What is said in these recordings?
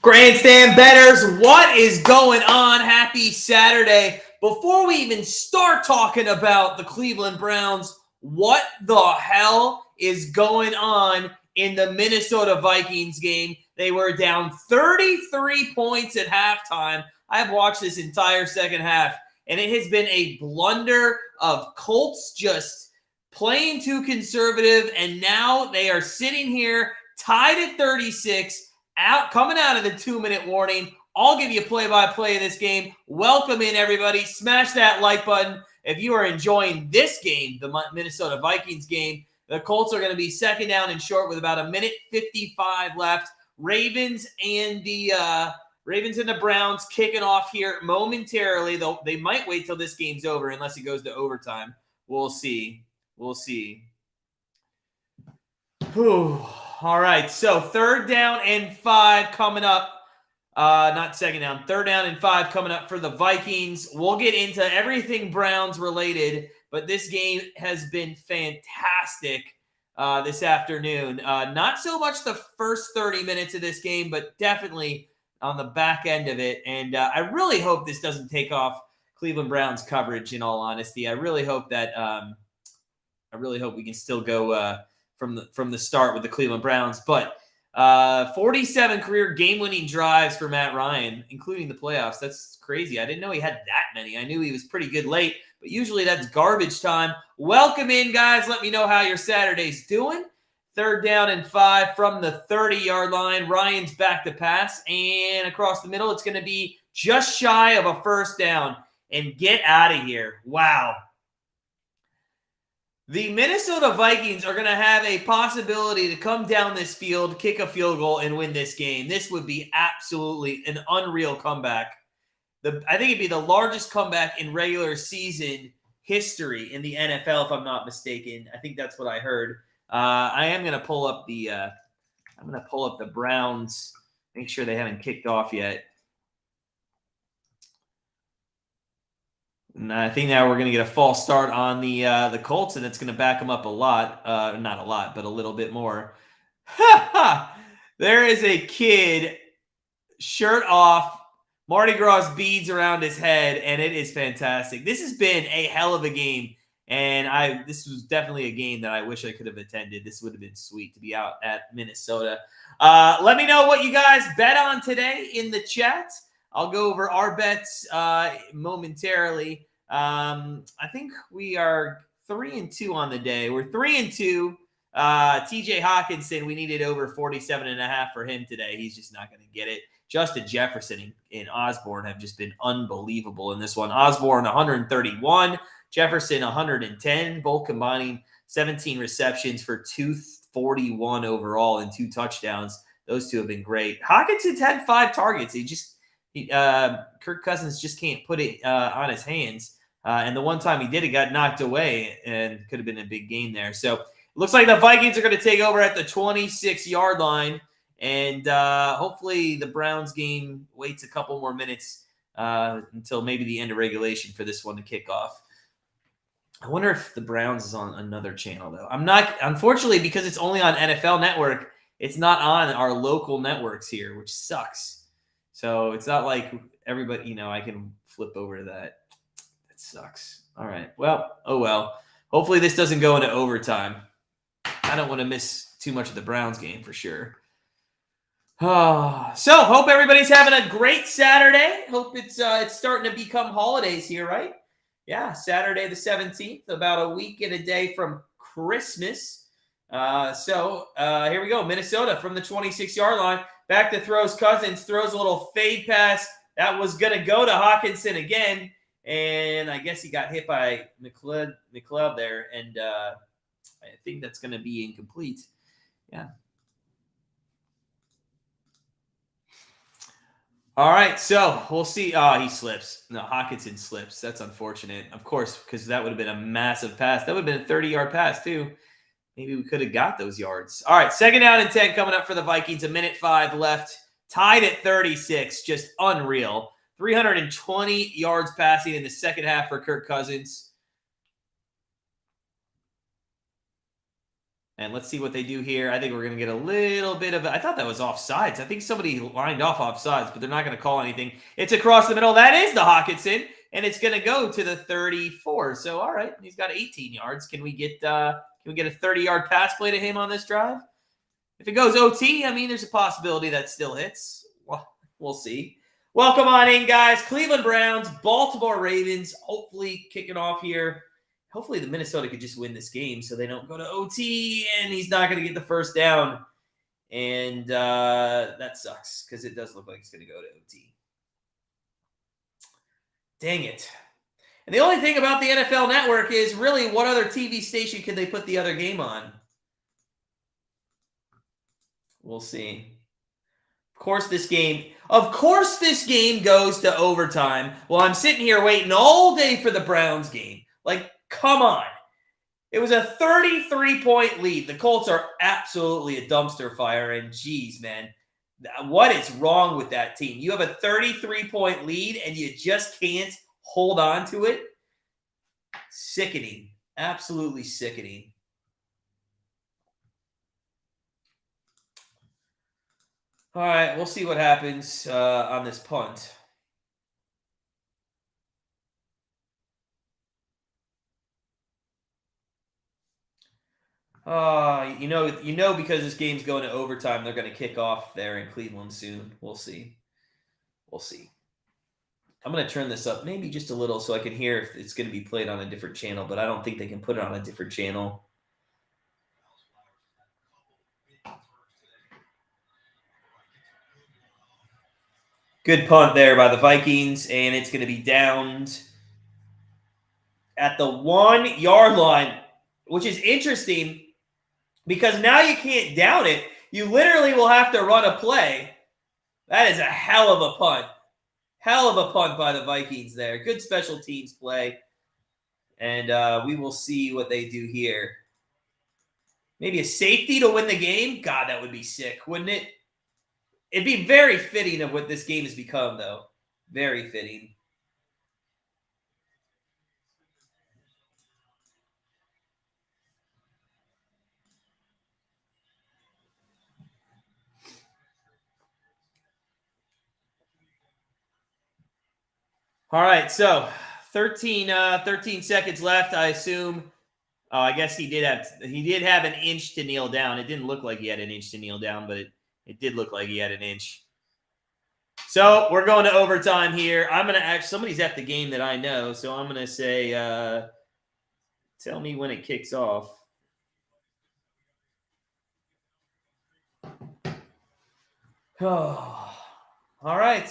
Grandstand bettors, what is going on? Happy Saturday. Before we even start talking about the Cleveland Browns, what the hell is going on in the Minnesota Vikings game? They were down 33 points at halftime. I've watched this entire second half, and it has been a blunder of Colts just playing too conservative, and now they are sitting here tied at 36. Coming out of the 2-minute warning. I'll give you a play-by-play of this game. Welcome in, everybody. Smash that like button if you are enjoying this game, the Minnesota Vikings game. The Colts are going to be second down and short with about 1:55 left. Ravens and the Browns kicking off here momentarily. They might wait till this game's over unless it goes to overtime. We'll see. Whew. All right, so 3rd down and 5 coming up. Not second down. 3rd down and 5 coming up for the Vikings. We'll get into everything Browns related, but this game has been fantastic this afternoon. Not so much the first 30 minutes of this game, but definitely on the back end of it. And I really hope this doesn't take off Cleveland Browns coverage, in all honesty. I really hope that we can still go from the start with the Cleveland Browns. But 47 career game-winning drives for Matt Ryan, including the playoffs. That's crazy. I didn't know he had that many. I knew he was pretty good late, but usually that's garbage time. Welcome in, guys. Let me know how your Saturday's doing. 3rd down and 5 from the 30-yard line. Ryan's back to pass, and across the middle, it's going to be just shy of a 1st down. And get out of here. Wow. The Minnesota Vikings are going to have a possibility to come down this field, kick a field goal, and win this game. This would be absolutely an unreal comeback. I think it'd be the largest comeback in regular season history in the NFL, if I'm not mistaken. I think that's what I heard. I am going to pull up the Browns. Make sure they haven't kicked off yet. And I think now we're going to get a false start on the Colts, and it's going to back them up a lot. Not a lot, but a little bit more. There is a kid, shirt off, Mardi Gras beads around his head, and it is fantastic. This has been a hell of a game, and this was definitely a game that I wish I could have attended. This would have been sweet to be out at Minnesota. Let me know what you guys bet on today in the chat. I'll go over our bets momentarily. I think we are 3-2 on the day. We're 3-2. TJ Hawkinson, we needed over 47.5 for him today. He's just not going to get it. Justin Jefferson and Osborne have just been unbelievable in this one. Osborne 131, Jefferson 110, both combining 17 receptions for 241 overall and 2 touchdowns. Those two have been great. Hawkinson's had 5 targets. Kirk Cousins just can't put it on his hands. And the one time he did, it got knocked away and could have been a big game there. So it looks like the Vikings are going to take over at the 26-yard line. And hopefully the Browns game waits a couple more minutes until maybe the end of regulation for this one to kick off. I wonder if the Browns is on another channel, though. I'm not, unfortunately, because it's only on NFL Network, it's not on our local networks here, which sucks. So it's not like everybody, I can flip over to that. That sucks. All right. Well, oh well. Hopefully this doesn't go into overtime. I don't want to miss too much of the Browns game for sure. So hope everybody's having a great Saturday. Hope it's starting to become holidays here, right? Yeah, Saturday the 17th, about a week and a day from Christmas. So here we go. Minnesota from the 26-yard line. Back to throws Cousins. Throws a little fade pass. That was going to go to Hawkinson again. And I guess he got hit by McLeod there. And I think that's going to be incomplete. Yeah. All right, so we'll see. Oh, he slips. No, Hawkinson slips. That's unfortunate. Of course, because that would have been a massive pass. That would have been a 30-yard pass, too. Maybe we could have got those yards. All right, 2nd down and 10 coming up for the Vikings. 1:05 left. Tied at 36. Just unreal. 320 yards passing in the second half for Kirk Cousins. And let's see what they do here. I think we're going to get a little bit of – I thought that was offsides. I think somebody lined off offsides, but they're not going to call anything. It's across the middle. That is the Hawkinson, and it's going to go to the 34. So, all right, he's got 18 yards. Can we get a 30-yard pass play to him on this drive? If it goes OT, I mean, there's a possibility that still hits. Well, we'll see. Welcome on in, guys. Cleveland Browns, Baltimore Ravens, hopefully kicking off here. Hopefully the Minnesota could just win this game so they don't go to OT and he's not going to get the first down. And that sucks because it does look like it's going to go to OT. Dang it. And the only thing about the NFL Network is really what other TV station can they put the other game on? We'll see. Of course this game goes to overtime. Well, I'm sitting here waiting all day for the Browns game. Like, come on. It was a 33-point lead. The Colts are absolutely a dumpster fire. And geez, man, what is wrong with that team? You have a 33-point lead and you just can't hold on to it? Sickening. Absolutely sickening. All right, we'll see what happens on this punt. You know, because this game's going to overtime, they're going to kick off there in Cleveland soon. We'll see. We'll see. I'm going to turn this up maybe just a little so I can hear if it's going to be played on a different channel, but I don't think they can put it on a different channel. Good punt there by the Vikings, and it's going to be downed at the 1-yard line, which is interesting because now you can't down it. You literally will have to run a play. That is a hell of a punt. Hell of a punt by the Vikings there. Good special teams play. And we will see what they do here. Maybe a safety to win the game? God, that would be sick, wouldn't it? It'd be very fitting of what this game has become, though. Very fitting. All right, so 13 seconds left, I assume. Oh, I guess he did have an inch to kneel down. It didn't look like he had an inch to kneel down, but it did look like he had an inch. So we're going to overtime here. I'm going to ask somebody's at the game that I know, so I'm going to say, tell me when it kicks off. Oh, all right.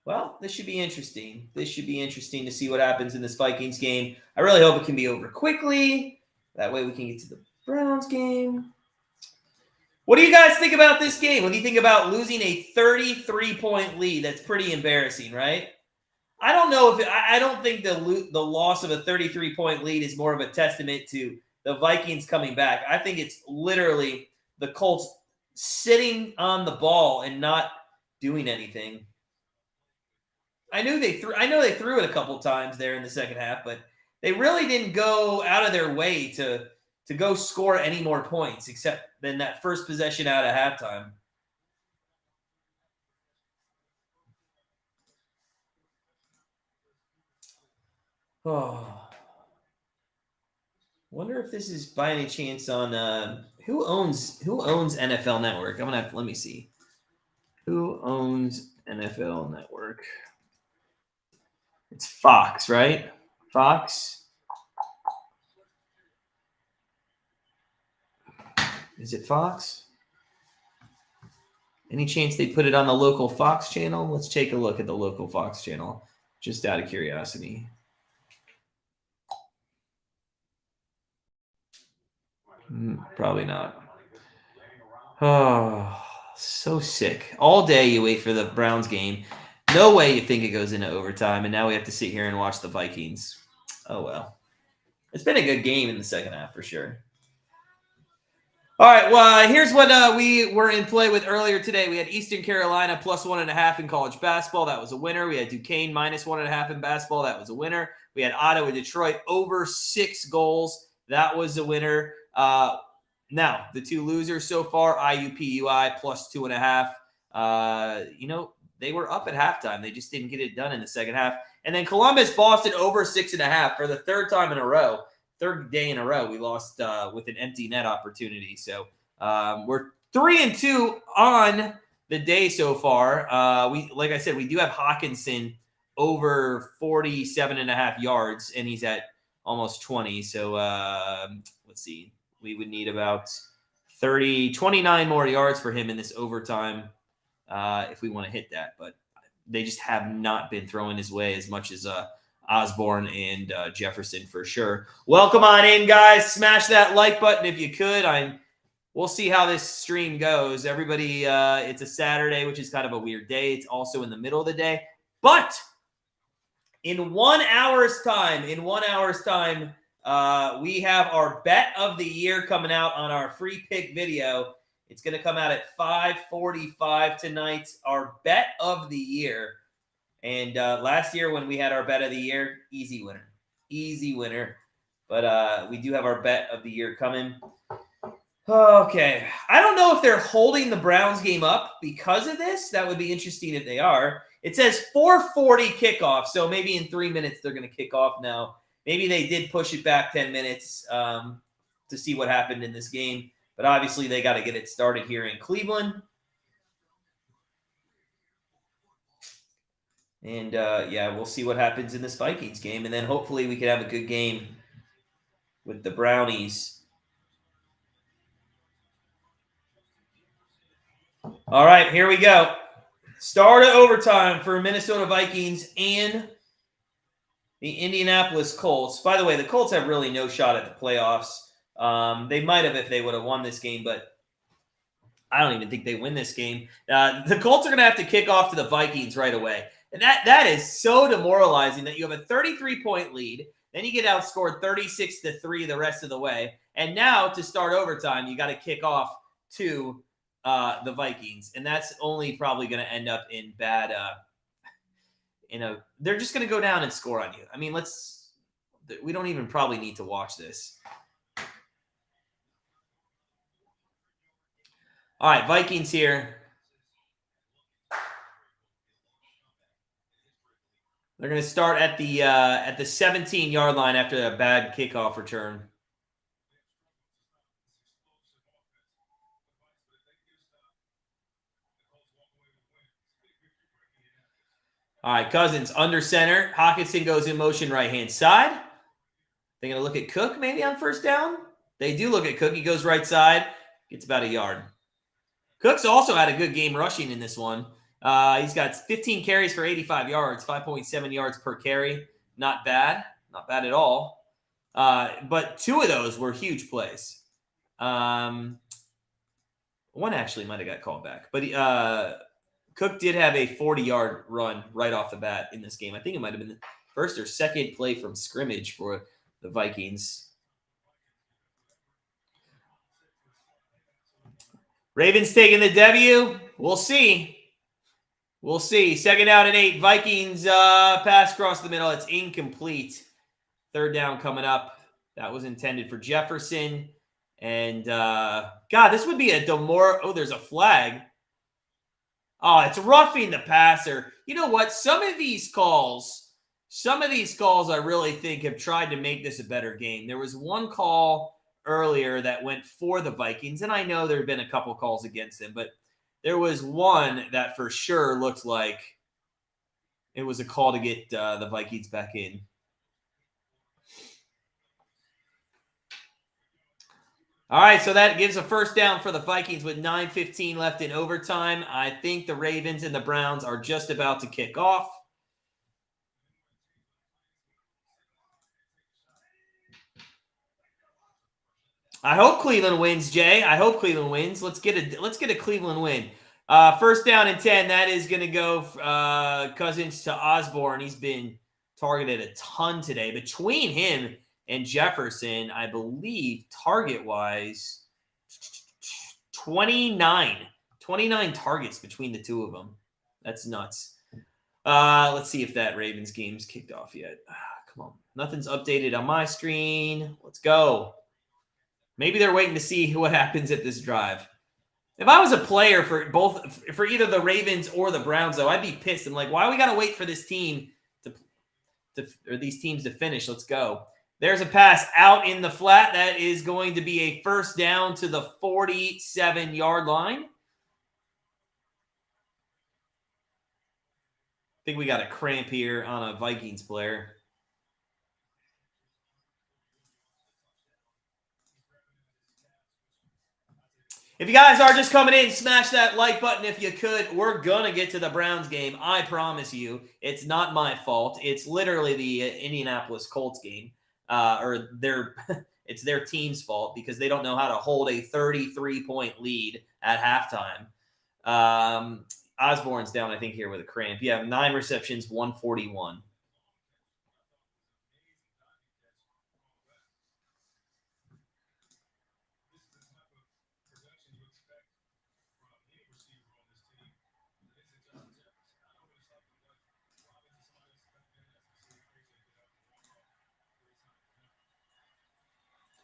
Well, this should be interesting. This should be interesting to see what happens in this Vikings game. I really hope it can be over quickly. That way we can get to the Browns game. What do you guys think about this game? What do you think about losing a 33-point lead? That's pretty embarrassing, right? I don't know if I don't think the loss of a 33-point lead is more of a testament to the Vikings coming back. I think it's literally the Colts sitting on the ball and not doing anything. I know they threw it a couple times there in the second half, but they really didn't go out of their way to go score any more points except than that first possession out of halftime. Oh, wonder if this is by any chance on who owns NFL Network. I'm gonna have to let me see. Who owns NFL Network? It's Fox, right? Fox. Is it Fox? Any chance they put it on the local Fox channel? Let's take a look at the local Fox channel, just out of curiosity. Probably not. Oh, so sick. All day you wait for the Browns game. No way you think it goes into overtime, and now we have to sit here and watch the Vikings. Oh, well. It's been a good game in the second half for sure. All right, well, here's what we were in play with earlier today. We had Eastern Carolina plus 1.5 in college basketball. That was a winner. We had Duquesne minus 1.5 in basketball. That was a winner. We had Ottawa, Detroit over 6 goals. That was a winner. Now, the two losers so far, IUPUI plus 2.5. They were up at halftime. They just didn't get it done in the second half. And then Columbus, Boston over 6.5 for the third time in a row. Third day in a row, we lost with an empty net opportunity. So we're 3-2 on the day so far. Like I said, we do have Hawkinson over 47.5 yards, and he's at almost 20. So let's see. We would need about 29 more yards for him in this overtime if we want to hit that. But they just have not been throwing his way as much as Osborne and Jefferson for sure. Welcome on in, guys. Smash that like button if you could. We'll see how this stream goes. Everybody, it's a Saturday, which is kind of a weird day. It's also in the middle of the day. But in 1 hour's time, we have our bet of the year coming out on our free pick video. It's going to come out at 5:45 tonight. Our bet of the year. And last year when we had our bet of the year, easy winner. But we do have our bet of the year coming. Okay. I don't know if they're holding the Browns game up because of this. That would be interesting if they are. It says 4:40 kickoff, so maybe in 3 minutes they're going to kick off now. Maybe they did push it back 10 minutes to see what happened in this game. But obviously they got to get it started here in Cleveland. And, we'll see what happens in this Vikings game. And then hopefully we can have a good game with the Brownies. All right, here we go. Start of overtime for Minnesota Vikings and the Indianapolis Colts. By the way, the Colts have really no shot at the playoffs. They might have if they would have won this game, but I don't even think they win this game. The Colts are going to have to kick off to the Vikings right away. And that is so demoralizing that you have a 33-point lead. Then you get outscored 36-3 the rest of the way. And now to start overtime, you got to kick off to the Vikings. And that's only probably going to end up in bad they're just going to go down and score on you. I mean, we don't even probably need to watch this. All right, Vikings here. They're going to start at the 17-yard line after a bad kickoff return. All right, Cousins under center. Hawkinson goes in motion right-hand side. They're going to look at Cook maybe on first down. They do look at Cook. He goes right side. Gets about a yard. Cook's also had a good game rushing in this one. He's got 15 carries for 85 yards, 5.7 yards per carry. Not bad. Not bad at all. But two of those were huge plays. One actually might have got called back. But Cook did have a 40-yard run right off the bat in this game. I think it might have been the first or second play from scrimmage for the Vikings. Ravens taking the W. We'll see. We'll see. 2nd down and 8. Vikings pass across the middle. It's incomplete. 3rd down coming up. That was intended for Jefferson. And, this would be a Oh, there's a flag. Oh, it's roughing the passer. You know what? Some of these calls I really think have tried to make this a better game. There was one call earlier that went for the Vikings, and I know there have been a couple calls against them, but there was one that for sure looked like it was a call to get the Vikings back in. All right, so that gives a 1st down for the Vikings with 9:15 left in overtime. I think the Ravens and the Browns are just about to kick off. I hope Cleveland wins, Jay. I hope Cleveland wins. Let's get a Cleveland win. 1st down and 10. That is going to go Cousins to Osborne. He's been targeted a ton today. Between him and Jefferson, I believe target-wise, 29 targets between the two of them. That's nuts. Let's see if that Ravens game's kicked off yet. Come on. Nothing's updated on my screen. Let's go. Maybe they're waiting to see what happens at this drive. If I was a player for either the Ravens or the Browns, though, I'd be pissed. I'm like, why we got to wait for this team or these teams to finish? Let's go. There's a pass out in the flat. That is going to be a first down to the 47-yard line. I think we got a cramp here on a Vikings player. If you guys are just coming in, smash that like button if you could. We're going to get to the Browns game. I promise you. It's not my fault. It's literally the Indianapolis Colts game. It's their team's fault because they don't know how to hold a 33-point lead at halftime. Osborne's down, I think, here with a cramp. Yeah, 9 receptions, 141.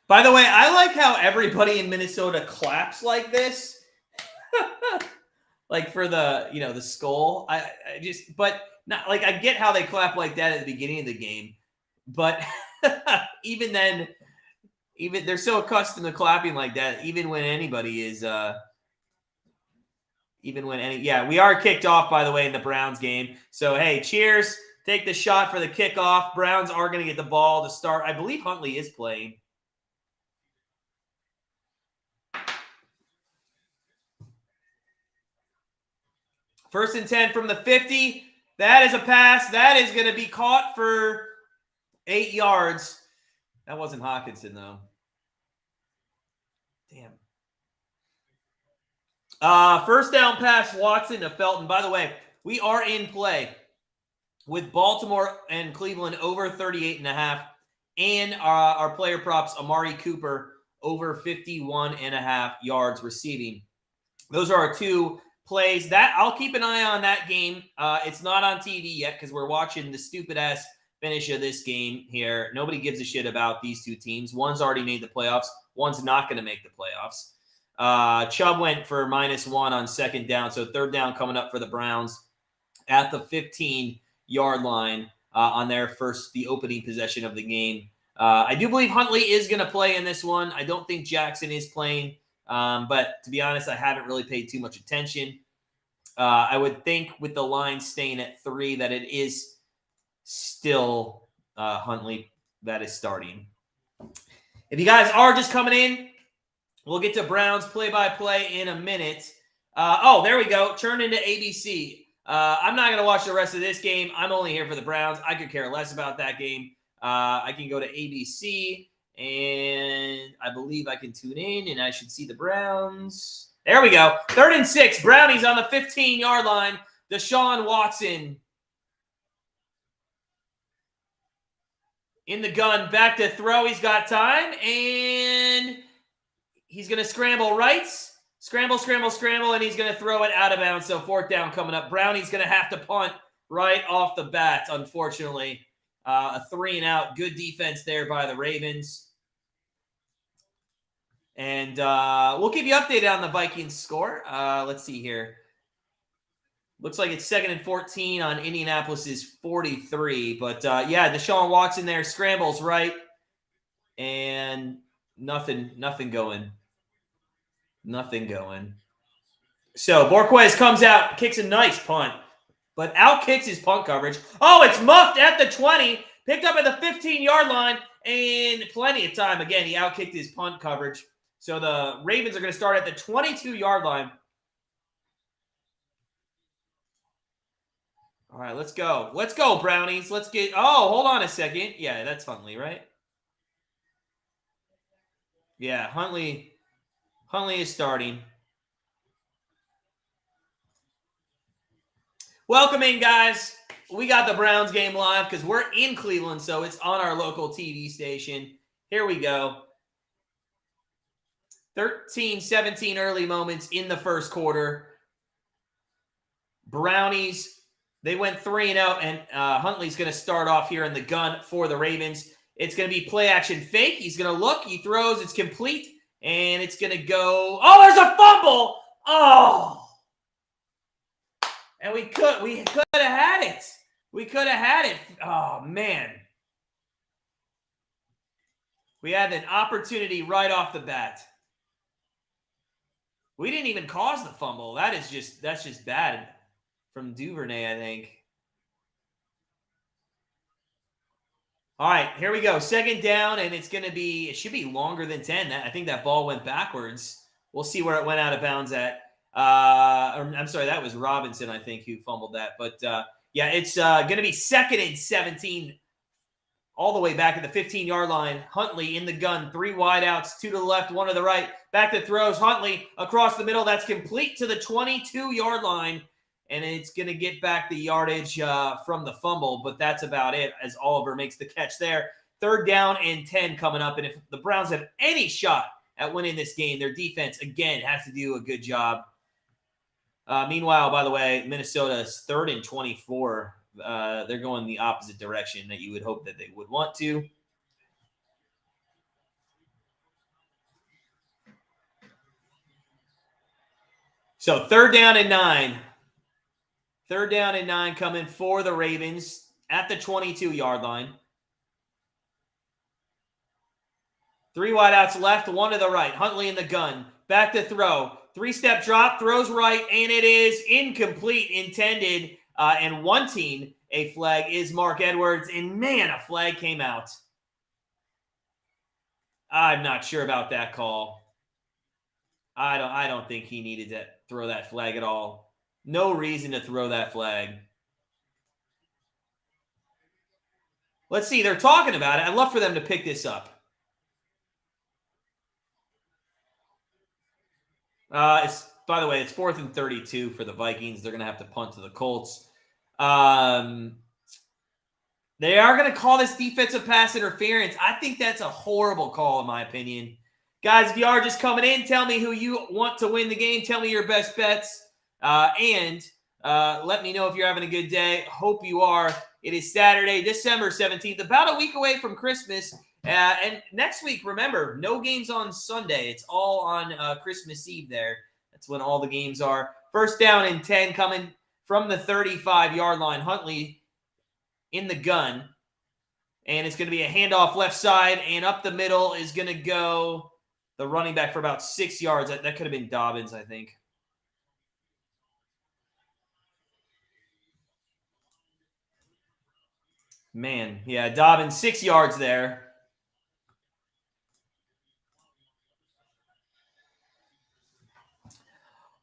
By the way, I like how everybody in Minnesota claps like this. Like for the, the skull. I get how they clap like that at the beginning of the game. But even then, they're so accustomed to clapping like that, even when anybody is we are kicked off, by the way, in the Browns game. So hey, cheers. Take the shot for the kickoff. Browns are going to get the ball to start. I believe Huntley is playing. First and 10 from the 50. That is a pass. That is going to be caught for 8 yards. That wasn't Hawkinson, though. Damn. First down pass, Watson to Felton. By the way, we are in play with Baltimore and Cleveland over 38.5. And our player props, Amari Cooper, over 51.5 yards receiving. Those are our two plays. That I'll keep an eye on that game. It's not on TV yet because we're watching the stupid-ass finish of this game here. Nobody gives a shit about these two teams. One's already made the playoffs. One's not going to make the playoffs. Chubb went for -1 on second down, so third down coming up for the Browns at the 15-yard line on the opening possession of the game. I do believe Huntley is going to play in this one. I don't think Jackson is playing. But to be honest, I haven't really paid too much attention. I would think with the line staying at 3 that it is still Huntley that is starting. If you guys are just coming in, we'll get to Browns play-by-play in a minute. There we go. Turn into ABC. I'm not going to watch the rest of this game. I'm only here for the Browns. I could care less about that game. I can go to ABC. And I believe I can tune in, and I should see the Browns. There we go. 3rd and 6. Brownies on the 15-yard line. Deshaun Watson in the gun. Back to throw. He's got time, and he's going to scramble right. Scramble, and he's going to throw it out of bounds. So 4th down coming up. Brownie's going to have to punt right off the bat, unfortunately. A 3-and-out. Good defense there by the Ravens. And we'll keep you updated on the Vikings score. Let's see here. Looks like it's 2nd and 14 on Indianapolis's 43. But, Deshaun Watson there scrambles right. And nothing going. Nothing going. So, Borquez comes out, kicks a nice punt. But out-kicks his punt coverage. Oh, it's muffed at the 20. Picked up at the 15-yard line. And plenty of time. Again, he out-kicked his punt coverage. So the Ravens are going to start at the 22-yard line. All right, let's go. Let's go, Brownies. Let's get – hold on a second. Yeah, that's Huntley, right? Yeah, Huntley is starting. Welcome in, guys. We got the Browns game live because we're in Cleveland, so it's on our local TV station. Here we go. 13-17 early moments in the first quarter. Brownies, they went 3-0, and Huntley's going to start off here in the gun for the Ravens. It's going to be play-action fake. He's going to look. He throws. It's complete. And it's going to go. Oh, there's a fumble. Oh. And we could have had it. We could have had it. Oh, man. We had an opportunity right off the bat. We didn't even cause the fumble. That's just bad from Duvernay, I think. All right, here we go. Second down, and it should be longer than 10. I think that ball went backwards. We'll see where it went out of bounds at. I'm sorry, that was Robinson, I think, who fumbled that. But, yeah, it's going to be 2nd and 17 all the way back at the 15-yard line. Huntley in the gun, 3 wideouts, 2 to the left, 1 to the right. Back to throws. Huntley across the middle. That's complete to the 22-yard line. And it's going to get back the yardage from the fumble, but that's about it as Oliver makes the catch there. 3rd down and 10 coming up. And if the Browns have any shot at winning this game, their defense, again, has to do a good job. Meanwhile, by the way, Minnesota's 3rd and 24. They're going the opposite direction that you would hope that they would want to. So 3rd down and 9. 3rd down and 9 coming for the Ravens at the 22-yard line. 3 wideouts left, 1 to the right. Huntley in the gun. Back to throw. 3-step drop, throws right, and it is incomplete, intended, and wanting a flag is Mark Edwards. And, man, a flag came out. I'm not sure about that call. I don't think he needed to throw that flag at all. No reason to throw that flag. Let's see. They're talking about it. I'd love for them to pick this up. By the way, it's 4th and 32 for the Vikings. They're going to have to punt to the Colts. They are going to call this defensive pass interference. I think that's a horrible call, in my opinion. Guys, if you are just coming in, tell me who you want to win the game. Tell me your best bets. And let me know if you're having a good day. Hope you are. It is Saturday, December 17th, about a week away from Christmas. And next week, remember, no games on Sunday. It's all on Christmas Eve there. That's when all the games are. 1st down and 10 coming from the 35-yard line. Huntley in the gun. And it's going to be a handoff left side. And up the middle is going to go the running back for about 6 yards. That could have been Dobbins, I think. Man, yeah, Dobbins, 6 yards there.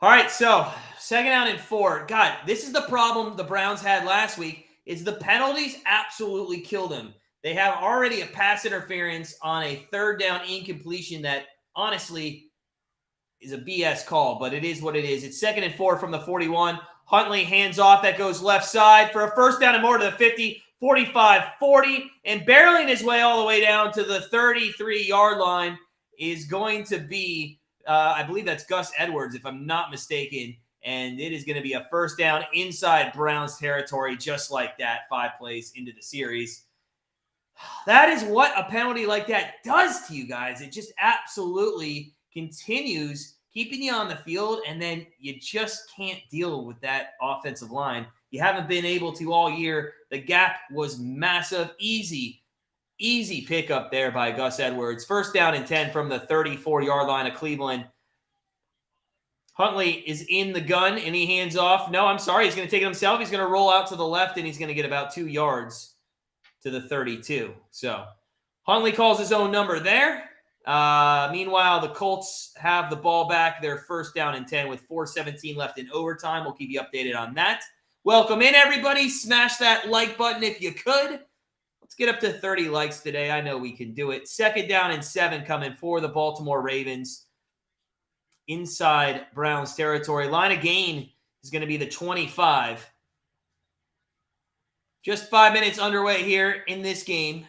All right, so 2nd down and 4. God, this is the problem the Browns had last week, is the penalties absolutely killed them. They have already a pass interference on a 3rd down incompletion that, honestly, is a BS call, but it is what it is. It's 2nd and 4 from the 41. Huntley hands off. That goes left side for a 1st down and more to the 50. 45, 40, and barreling his way all the way down to the 33-yard line is going to be, I believe that's Gus Edwards, if I'm not mistaken, and it is going to be a 1st down inside Browns territory just like that, 5 plays into the series. That is what a penalty like that does to you guys. It just absolutely continues keeping you on the field, and then you just can't deal with that offensive line. You haven't been able to all year. The gap was massive. Easy pickup there by Gus Edwards. 1st down and 10 from the 34-yard line of Cleveland. Huntley is in the gun, and he hands off. No, I'm sorry. He's going to take it himself. He's going to roll out to the left, and he's going to get about 2 yards to the 32. So Huntley calls his own number there. Meanwhile, the Colts have the ball back. Their 1st down and 10 with 4:17 left in overtime. We'll keep you updated on that. Welcome in, everybody. Smash that like button if you could. Let's get up to 30 likes today. I know we can do it. 2nd down and 7 coming for the Baltimore Ravens. Inside Browns territory. Line of gain is going to be the 25. Just 5 minutes underway here in this game.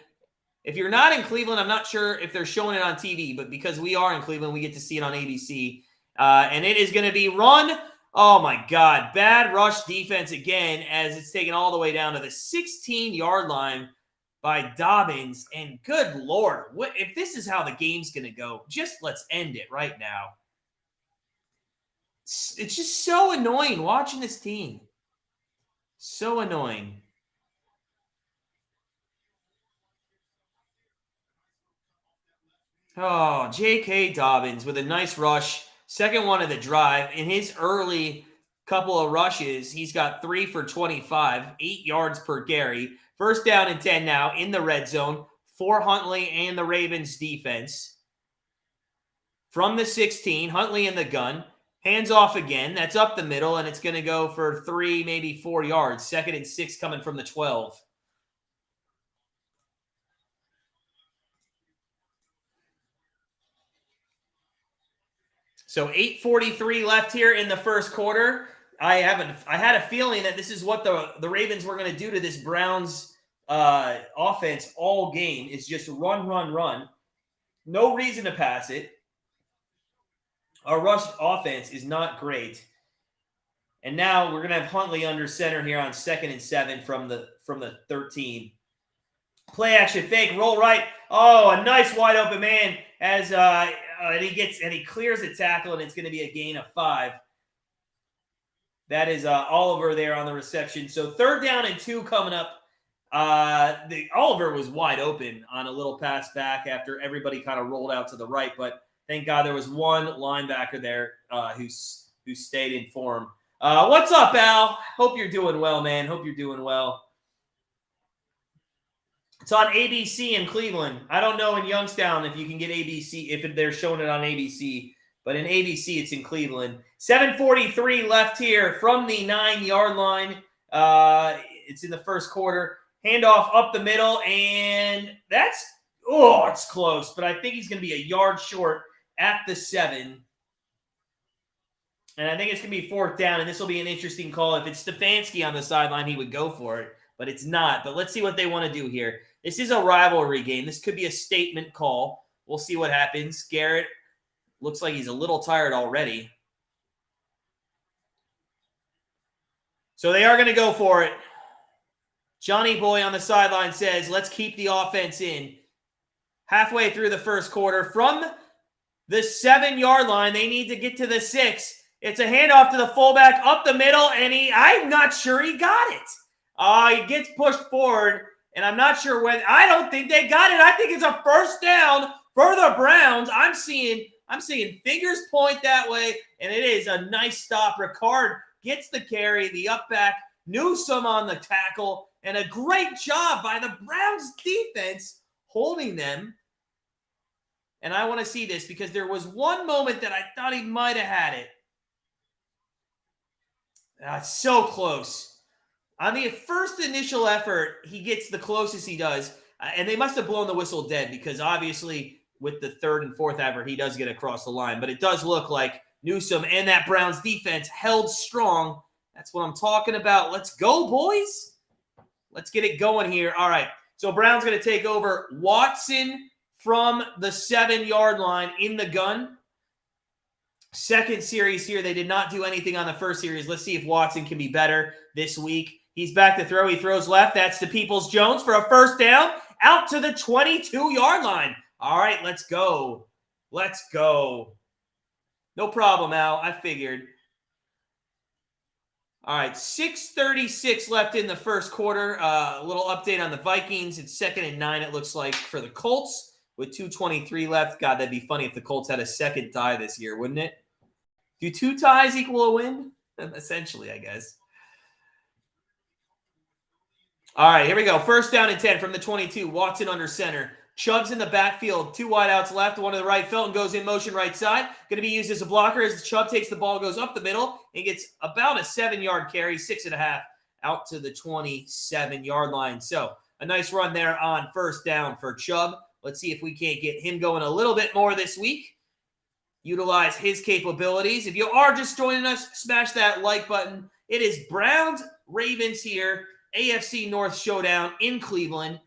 If you're not in Cleveland, I'm not sure if they're showing it on TV, but because we are in Cleveland, we get to see it on ABC. And it is going to be run. Oh, my God. Bad rush defense again as it's taken all the way down to the 16-yard line by Dobbins. And good Lord, what if this is how the game's going to go? Just let's end it right now. It's just so annoying watching this team. So annoying. Oh, J.K. Dobbins with a nice rush. Second one of the drive. In his early couple of rushes, he's got 3 for 25, 8 yards per carry. First down and 10 now in the red zone for Huntley and the Ravens defense. From the 16, Huntley in the gun. Hands off again. That's up the middle, and it's going to go for 3, maybe 4 yards. Second and 6 coming from the 12. So 8:43 left here in the first quarter. I had a feeling that this is what the Ravens were going to do to this Browns offense all game. Is just run, run, run. No reason to pass it. Our rush offense is not great. And now we're going to have Huntley under center here on 2nd and 7 from the 13. Play action fake, roll right. Oh, a nice wide open man as and he clears a tackle, and it's going to be a gain of 5. That is Oliver there on the reception. So 3rd down and 2 coming up. Oliver was wide open on a little pass back after everybody kind of rolled out to the right, but thank God there was one linebacker there who stayed in form. What's up, Al? Hope you're doing well, man. Hope you're doing well. It's on ABC in Cleveland. I don't know in Youngstown if you can get ABC, if they're showing it on ABC. But in ABC, it's in Cleveland. 7:43 left here from the 9-yard line. It's in the first quarter. Handoff up the middle, and it's close. But I think he's going to be a yard short at the 7. And I think it's going to be 4th down, and this will be an interesting call. If it's Stefanski on the sideline, he would go for it. But it's not. But let's see what they want to do here. This is a rivalry game. This could be a statement call. We'll see what happens. Garrett looks like he's a little tired already. So they are going to go for it. Johnny Boy on the sideline says, let's keep the offense in. Halfway through the first quarter. From the 7-yard line, they need to get to the 6. It's a handoff to the fullback up the middle, and I'm not sure he got it. He gets pushed forward, and I'm not sure when. I don't think they got it. I think it's a first down for the Browns. I'm seeing fingers point that way, and it is a nice stop. Ricard gets the carry, the up back, Newsome on the tackle, and a great job by the Browns defense holding them. And I want to see this because there was one moment that I thought he might have had it. So close. On the first initial effort, he gets the closest he does. And they must have blown the whistle dead because obviously with the 3rd and 4th effort, he does get across the line. But it does look like Newsome and that Browns defense held strong. That's what I'm talking about. Let's go, boys. Let's get it going here. All right. So Brown's going to take over. Watson from the 7-yard line in the gun. Second series here. They did not do anything on the first series. Let's see if Watson can be better this week. He's back to throw. He throws left. That's to Peoples-Jones for a first down out to the 22-yard line. All right, let's go. Let's go. No problem, Al. I figured. All right, 6:36 left in the first quarter. A little update on the Vikings. It's 2nd and 9, it looks like, for the Colts with 2:23 left. God, that'd be funny if the Colts had a second tie this year, wouldn't it? Do 2 ties equal a win? Essentially, I guess. All right, here we go. First down and 10 from the 22. Watson under center. Chubb's in the backfield. 2 wideouts left, one to the right. Felton goes in motion right side. Going to be used as a blocker as Chubb takes the ball, goes up the middle, and gets about a 7-yard carry, 6.5, out to the 27-yard line. So a nice run there on first down for Chubb. Let's see if we can't get him going a little bit more this week. Utilize his capabilities. If you are just joining us, smash that like button. It is Browns Ravens here. AFC North showdown in Cleveland.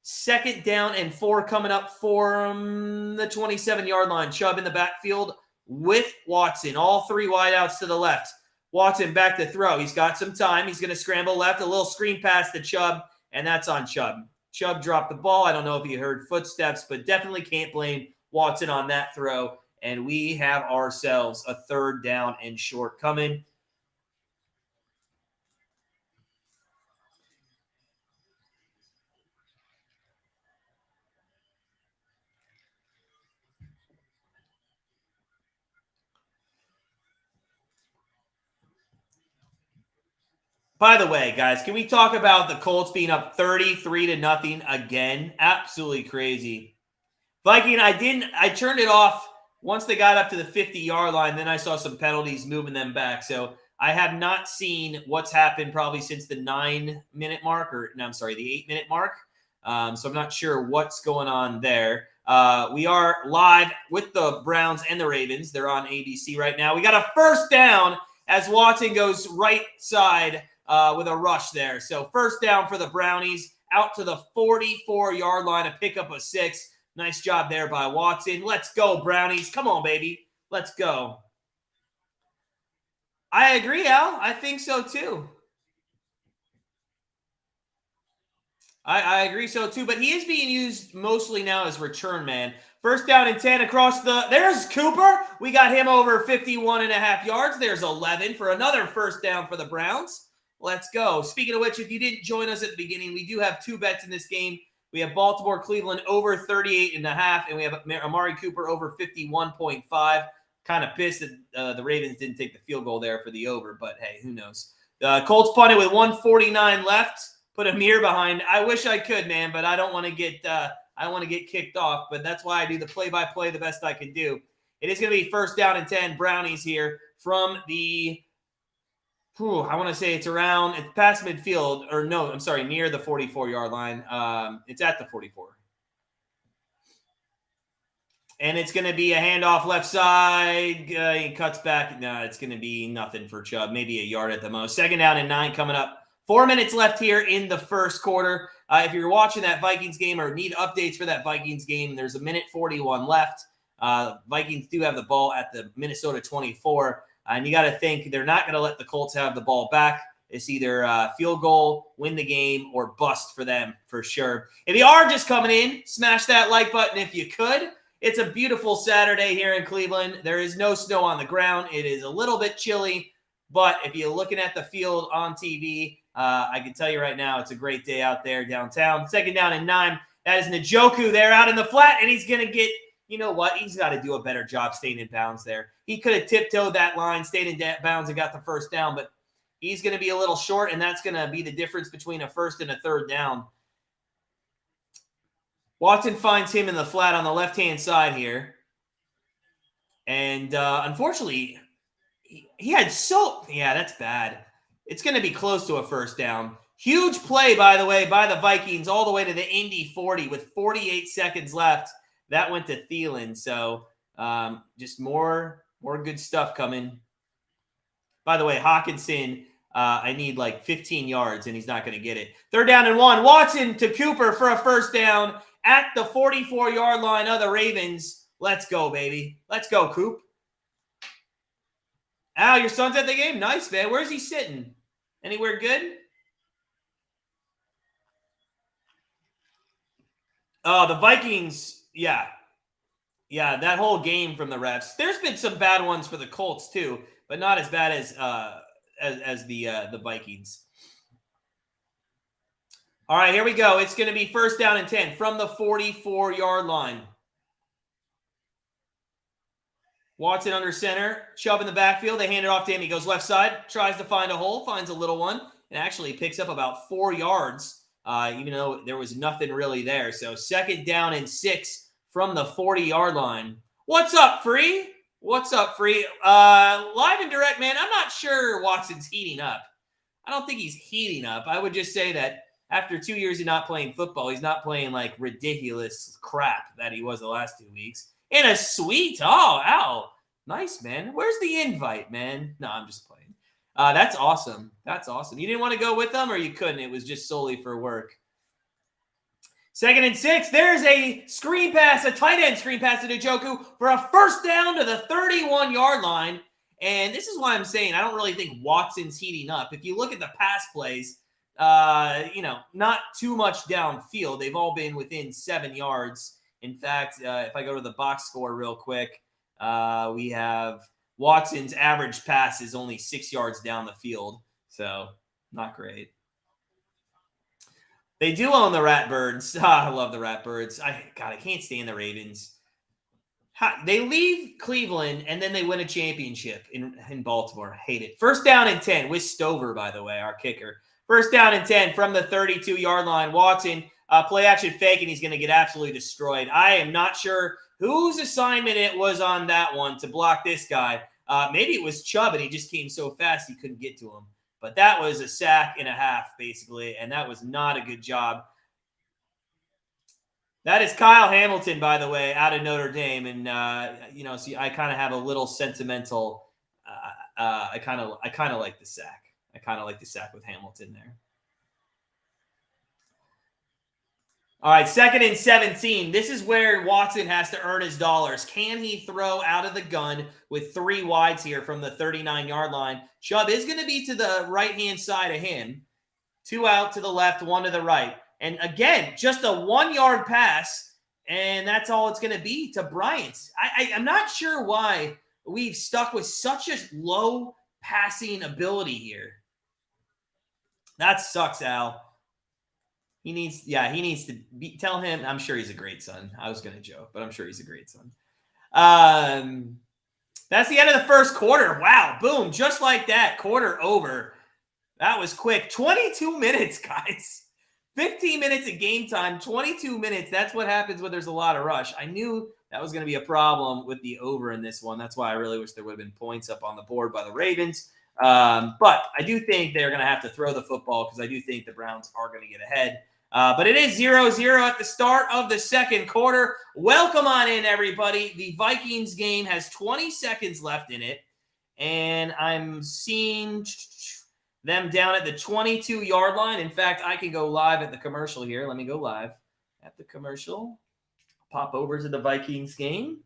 2nd down and 4 coming up from the 27-yard line. Chubb in the backfield with Watson. All 3 wideouts to the left. Watson back to throw. He's got some time. He's going to scramble left. A little screen pass to Chubb, and that's on Chubb. Chubb dropped the ball. I don't know if he heard footsteps, but definitely can't blame Watson on that throw. And we have ourselves a 3rd down and short coming. By the way, guys, can we talk about the Colts being up 33-0 again? Absolutely crazy. Viking, I turned it off once they got up to the 50-yard line. Then I saw some penalties moving them back. So I have not seen what's happened probably since the 9-minute mark, or no, I'm sorry, the 8-minute mark. So I'm not sure what's going on there. We are live with the Browns and the Ravens. They're on ABC right now. We got a 1st down as Watson goes right side with a rush there. So 1st down for the Brownies, out to the 44-yard line, a pickup of 6. Nice job there by Watson. Let's go, Brownies. Come on, baby. Let's go. I agree, Al. I think so, too. I agree so, too. But he is being used mostly now as return man. 1st down and 10 across the – there's Cooper. We got him over 51.5 yards. There's 11 for another 1st down for the Browns. Let's go. Speaking of which, if you didn't join us at the beginning, we do have 2 bets in this game. We have Baltimore, Cleveland over 38.5, and we have Amari Cooper over 51.5. Kind of pissed that the Ravens didn't take the field goal there for the over, but hey, who knows? Colts punted with 1:49 left. Put Amir behind. I wish I could, man, but I don't want to get kicked off. But that's why I do the play-by-play the best I can do. It is going to be 1st down and 10. Brownies here from the. I want to say it's past midfield, or no, I'm sorry, near the 44-yard line. It's at the 44. And it's going to be a handoff left side. He cuts back. No, it's going to be nothing for Chubb, maybe a yard at the most. 2nd down and 9 coming up. 4 minutes left here in the 1st quarter. If you're watching that Vikings game or need updates for that Vikings game, there's 1:41 left. Vikings do have the ball at the Minnesota 24. And you got to think they're not going to let the Colts have the ball back. It's either field goal, win the game, or bust for them for sure. If you are just coming in, smash that like button if you could. It's a beautiful Saturday here in Cleveland. There is no snow on the ground. It is a little bit chilly, but if you're looking at the field on TV, I can tell you right now it's a great day out there downtown. 2nd down and 9. That is Njoku there out in the flat, and he's going to get – you know what? He's got to do a better job staying in bounds there. He could have tiptoed that line, stayed in bounds, and got the 1st down, but he's going to be a little short, and that's going to be the difference between a 1st and a 3rd down. Watson finds him in the flat on the left-hand side here. And unfortunately, he had yeah, that's bad. It's going to be close to a 1st down. Huge play, by the way, by the Vikings all the way to the Indy 40 with 48 seconds left. That went to Thielen, so just more good stuff coming. By the way, Hawkinson, I need like 15 yards, and he's not going to get it. 3rd down and 1. Watson to Cooper for a 1st down at the 44-yard line of the Ravens. Let's go, baby. Let's go, Coop. Al, your son's at the game? Nice, man. Where's he sitting? Anywhere good? Oh, the Vikings... Yeah, that whole game from the refs. There's been some bad ones for the Colts too, but not as bad as the Vikings. All right, here we go. It's going to be 1st down and 10 from the 44-yard line. Watson under center, Chubb in the backfield. They hand it off to him. He goes left side, tries to find a hole, finds a little one, and actually picks up about 4 yards. Even though there was nothing really there. So 2nd down and 6 from the 40-yard line. What's up, Free? What's up, Free? Live and direct, man. I'm not sure Watson's heating up. I don't think he's heating up. I would just say that after 2 years of not playing football, he's not playing like ridiculous crap that he was the last 2 weeks. In a suite. Oh, Al. Nice, man. Where's the invite, man? No, I'm just playing. That's awesome. That's awesome. You didn't want to go with them, or you couldn't? It was just solely for work. 2nd and 6. There's a screen pass, a tight end screen pass to Njoku for a 1st down to the 31-yard line. And this is why I'm saying I don't really think Watson's heating up. If you look at the pass plays, not too much downfield. They've all been within 7 yards. In fact, if I go to the box score real quick, we have Watson's average pass is only 6 yards down the field. So not great. They do own the Ratbirds. I love the Ratbirds. I can't stand the Ravens. They leave Cleveland and then they win a championship in Baltimore. Hate it. First down and 10 with Stover, by the way, our kicker. First down and 10 from the 32-yard line. Watson, play action fake, and he's going to get absolutely destroyed. I am not sure whose assignment it was on that one to block this guy. Maybe it was Chubb, and he just came so fast he couldn't get to him. But that was a sack and a half, basically, and that was not a good job. That is Kyle Hamilton, by the way, out of Notre Dame, and see, I kind of have a little sentimental. I kind of like the sack. I kind of like the sack with Hamilton there. All right, 2nd and 17. This is where Watson has to earn his dollars. Can he throw out of the gun with 3 wides here from the 39-yard line? Chubb is going to be to the right-hand side of him. 2 out to the left, 1 to the right. And again, just a 1-yard pass, and that's all it's going to be to Bryant. I'm not sure why we've stuck with such a low passing ability here. That sucks, Al. He needs to tell him. I'm sure he's a great son. I was going to joke, but I'm sure he's a great son. That's the end of the first quarter. Wow. Boom. Just like that. Quarter over. That was quick. 22 minutes, guys. 15 minutes of game time. 22 minutes. That's what happens when there's a lot of rush. I knew that was going to be a problem with the over in this one. That's why I really wish there would have been points up on the board by the Ravens. But I do think they're going to have to throw the football because I do think the Browns are going to get ahead. But it is 0-0 at the start of the second quarter. Welcome on in, everybody. The Vikings game has 20 seconds left in it. And I'm seeing them down at the 22-yard line. In fact, I can go live at the commercial here. Let me go live at the commercial. Pop over to the Vikings game.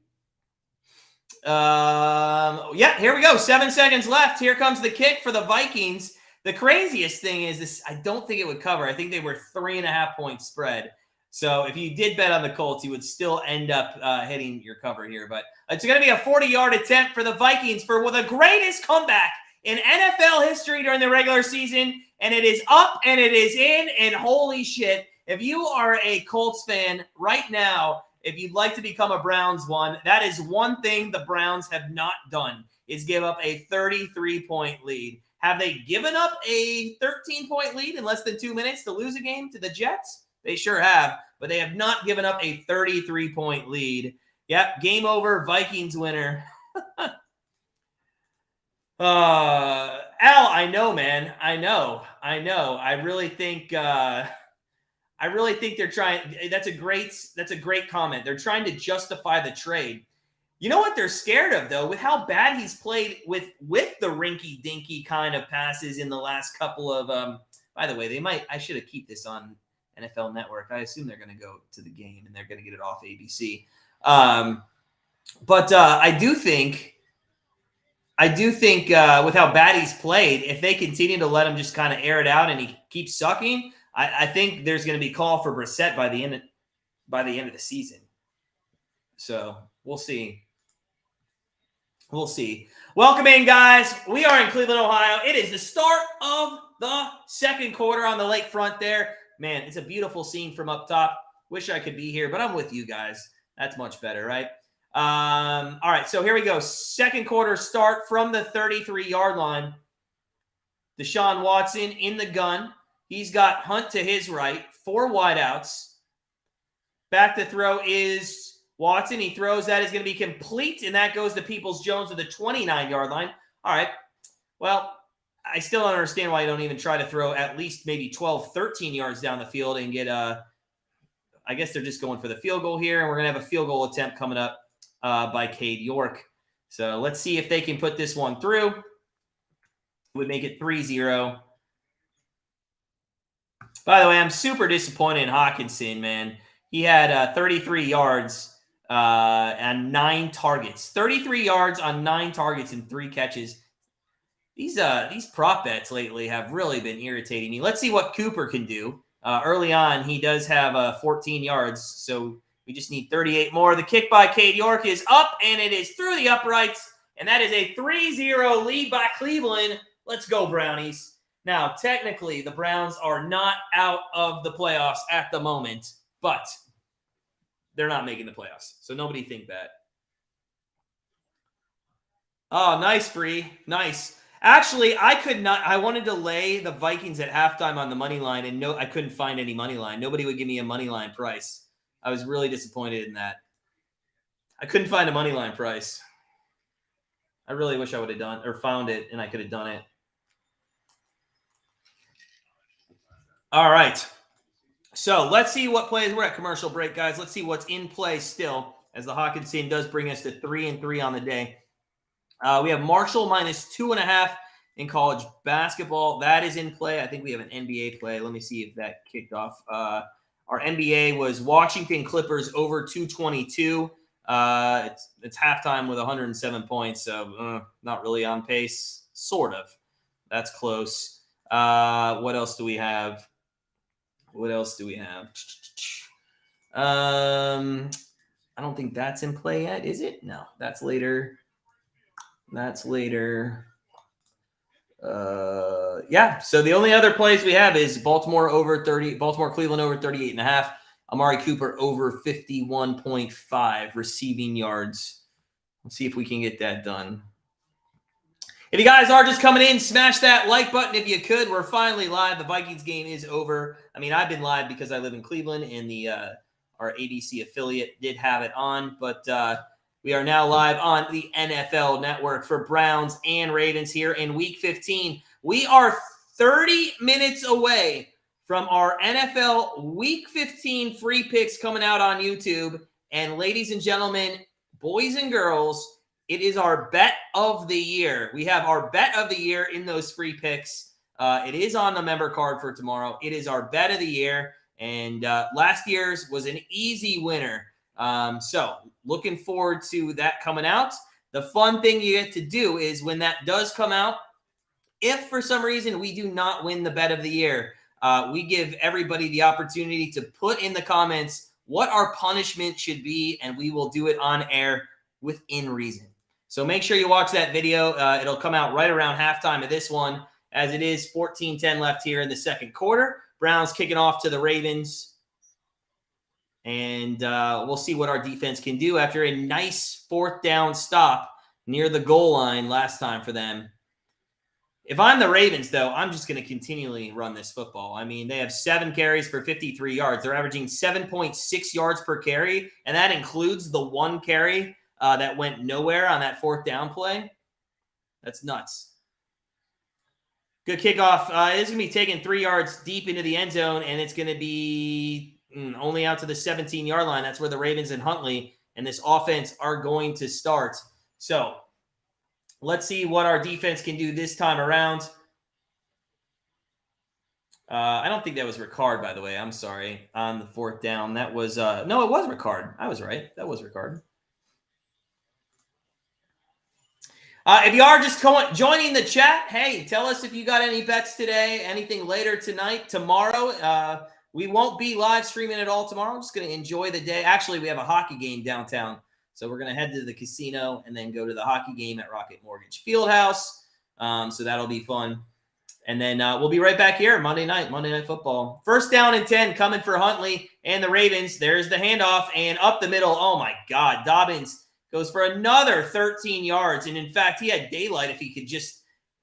Here we go. 7 seconds left. Here comes the kick for the Vikings. The craziest thing is this. I don't think it would cover. I think they were 3.5-point spread. So if you did bet on the Colts, you would still end up hitting your cover here. But it's going to be a 40-yard attempt for the Vikings for the greatest comeback in NFL history during the regular season. And it is up and it is in. And holy shit, if you are a Colts fan right now, if you'd like to become a Browns one, that is one thing the Browns have not done, is give up a 33-point lead. Have they given up a 13-point lead in less than 2 minutes to lose a game to the Jets? They sure have, but they have not given up a 33-point lead. Yep, game over, Vikings winner. Al, I know, man. I know. I really think they're trying. That's a great comment. They're trying to justify the trade. You know what they're scared of, though, with how bad he's played with the rinky-dinky kind of passes in the last couple of by the way, I should have kept this on NFL Network. I assume they're going to go to the game and they're going to get it off ABC. But I do think with how bad he's played, if they continue to let him just kind of air it out and he keeps sucking, I think there's going to be call for Brissett by the end of the season. So we'll see. Welcome in, guys. We are in Cleveland, Ohio. It is the start of the second quarter on the lakefront there. Man, it's a beautiful scene from up top. Wish I could be here, but I'm with you guys. That's much better, right? All right, so here we go. Second quarter start from the 33-yard line. Deshaun Watson in the gun. He's got Hunt to his right, 4 wideouts. Back to throw is Watson. He throws. That is going to be complete, and that goes to Peoples-Jones with the 29-yard line. All right. Well, I still don't understand why you don't even try to throw at least maybe 12, 13 yards down the field and get I guess they're just going for the field goal here, and we're going to have a field goal attempt coming up by Cade York. So let's see if they can put this one through. It would make it 3-0. By the way, I'm super disappointed in Hawkinson, man. He had 33 yards and 9 targets. 33 yards on 9 targets and 3 catches. These prop bets lately have really been irritating me. Let's see what Cooper can do. Early on, he does have 14 yards, so we just need 38 more. The kick by Cade York is up, and it is through the uprights, and that is a 3-0 lead by Cleveland. Let's go, Brownies. Now, technically, the Browns are not out of the playoffs at the moment, but they're not making the playoffs, so nobody think that. Oh, nice, Free. Nice. Actually, I could not. I wanted to lay the Vikings at halftime on the money line, and I couldn't find any money line. Nobody would give me a money line price. I was really disappointed in that. I couldn't find a money line price. I really wish I would have done or found it, and I could have done it. All right. So let's see what plays. We're at commercial break, guys. Let's see what's in play still, as the Hawkinson does bring us to 3-3 on the day. We have Marshall minus 2.5 in college basketball. That is in play. I think we have an NBA play. Let me see if that kicked off. Our NBA was Washington Clippers over 222. It's halftime with 107 points, so not really on pace. Sort of. That's close. What else do we have? I don't think that's in play yet, is it? No, that's later. Yeah. So the only other plays we have is Baltimore Cleveland over 38.5. Amari Cooper over 51.5 receiving yards. Let's see if we can get that done. If you guys are just coming in, smash that like button if you could. We're finally live. The Vikings game is over. I mean, I've been live because I live in Cleveland, and our ABC affiliate did have it on, but we are now live on the NFL Network for Browns and Ravens here in Week 15. We are 30 minutes away from our NFL Week 15 free picks coming out on YouTube. And ladies and gentlemen, boys and girls, it is our bet of the year. We have our bet of the year in those free picks. It is on the member card for tomorrow. It is our bet of the year. And last year's was an easy winner. So looking forward to that coming out. The fun thing you get to do is when that does come out, if for some reason we do not win the bet of the year, we give everybody the opportunity to put in the comments what our punishment should be, and we will do it on air within reason. So make sure you watch that video. It'll come out right around halftime of this one, as it is 14-10 left here in the second quarter. Browns kicking off to the Ravens. And we'll see what our defense can do after a nice fourth down stop near the goal line last time for them. If I'm the Ravens, though, I'm just going to continually run this football. I mean, they have 7 carries for 53 yards. They're averaging 7.6 yards per carry, and that includes the 1 carry that went nowhere on that fourth down play. That's nuts. Good kickoff. It's going to be taken 3 yards deep into the end zone, and it's going to be only out to the 17-yard line. That's where the Ravens and Huntley and this offense are going to start. So let's see what our defense can do this time around. I don't think that was Ricard, by the way. I'm sorry. On the fourth down. That was no, it was Ricard. I was right. That was Ricard. If you are just joining the chat, hey, tell us if you got any bets today, anything later tonight, tomorrow. We won't be live streaming at all tomorrow. I'm just going to enjoy the day. Actually, we have a hockey game downtown, so we're going to head to the casino and then go to the hockey game at Rocket Mortgage Fieldhouse. So that'll be fun. And then we'll be right back here Monday Night Football. First down and 10 coming for Huntley and the Ravens. There's the handoff and up the middle. Oh, my God. Dobbins goes for another 13 yards. And, in fact, he had daylight if he could just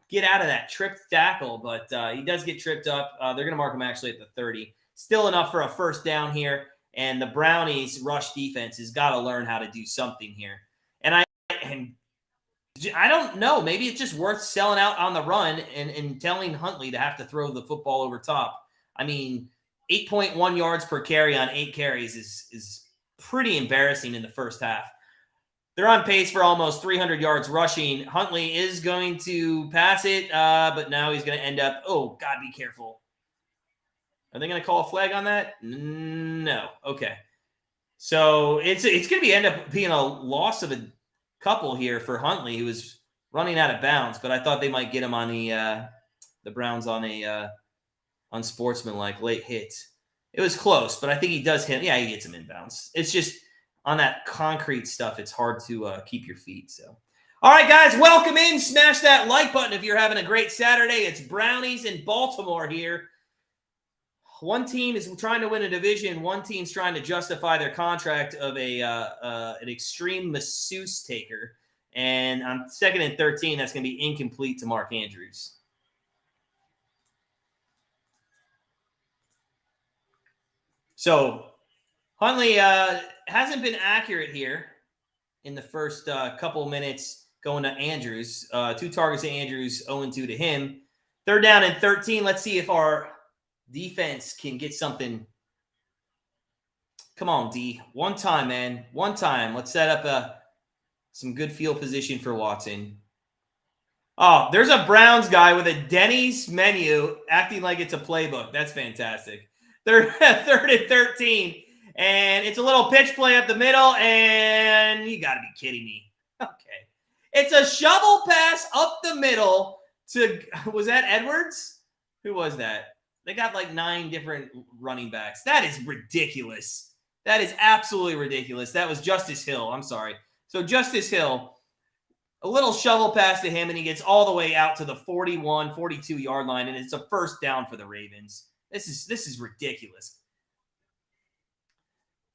get out of that tripped tackle. But he does get tripped up. They're going to mark him actually at the 30. Still enough for a first down here. And the Brownies' rush defense has got to learn how to do something here. And I don't know. Maybe it's just worth selling out on the run and telling Huntley to have to throw the football over top. I mean, 8.1 yards per carry on 8 carries is pretty embarrassing in the first half. They're on pace for almost 300 yards rushing. Huntley is going to pass it, but now he's going to end up, oh, God, be careful. Are they going to call a flag on that? No. Okay. So it's going to end up being a loss of a couple here for Huntley, who was running out of bounds, but I thought they might get him on the Browns on a unsportsmanlike late hit. It was close, but I think he does hit. Yeah, he gets him inbounds. It's just on that concrete stuff, it's hard to keep your feet. So, all right, guys, welcome in. Smash that like button if you're having a great Saturday. It's Brownies in Baltimore here. One team is trying to win a division. One team's trying to justify their contract of an extreme masseuse taker. And on 2nd and 13, that's going to be incomplete to Mark Andrews. So Huntley hasn't been accurate here in the first couple minutes going to Andrews. 2 targets to Andrews, 0-2 to him. 3rd down and 13. Let's see if our defense can get something. Come on, D. One time, man. One time. Let's set up some good field position for Watson. Oh, there's a Browns guy with a Denny's menu acting like it's a playbook. That's fantastic. 3rd and 13. And it's a little pitch play up the middle. And you got to be kidding me. Okay. It's a shovel pass up the middle to, was that Edwards? Who was that? They got like 9 different running backs. That is ridiculous. That is absolutely ridiculous. That was Justice Hill. I'm sorry. So Justice Hill, a little shovel pass to him, and he gets all the way out to the 41, 42-yard line, and it's a 1st down for the Ravens. This is ridiculous.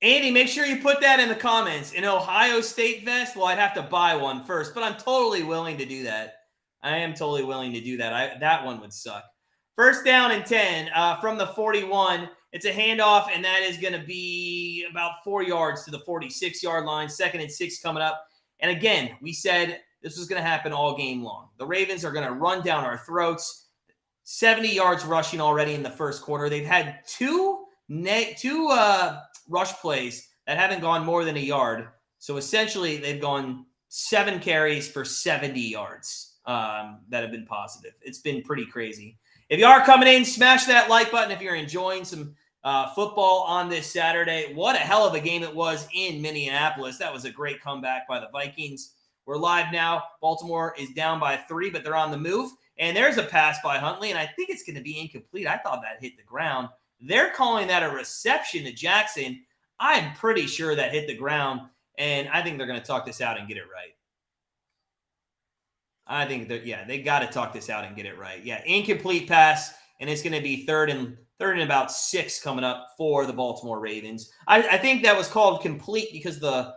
Andy, make sure you put that in the comments. An Ohio State vest? Well, I'd have to buy one first, but I'm totally willing to do that. I am totally willing to do that. That one would suck. 1st down and 10 from the 41. It's a handoff, and that is going to be about 4 yards to the 46-yard line. 2nd and 6 coming up. And again, we said this was going to happen all game long. The Ravens are going to run down our throats. 70 yards rushing already in the first quarter. They've had two rush plays that haven't gone more than a yard. So essentially, they've gone 7 carries for 70 yards that have been positive. It's been pretty crazy. If you are coming in, smash that like button if you're enjoying some football on this Saturday. What a hell of a game it was in Minneapolis. That was a great comeback by the Vikings. We're live now. Baltimore is down by 3, but they're on the move. And there's a pass by Huntley, and I think it's going to be incomplete. I thought that hit the ground. They're calling that a reception to Jackson. I'm pretty sure that hit the ground, and I think they're going to talk this out and get it right. I think that, yeah, they got to talk this out and get it right. Yeah, incomplete pass, and it's going to be third and about 6 coming up for the Baltimore Ravens. I think that was called complete because the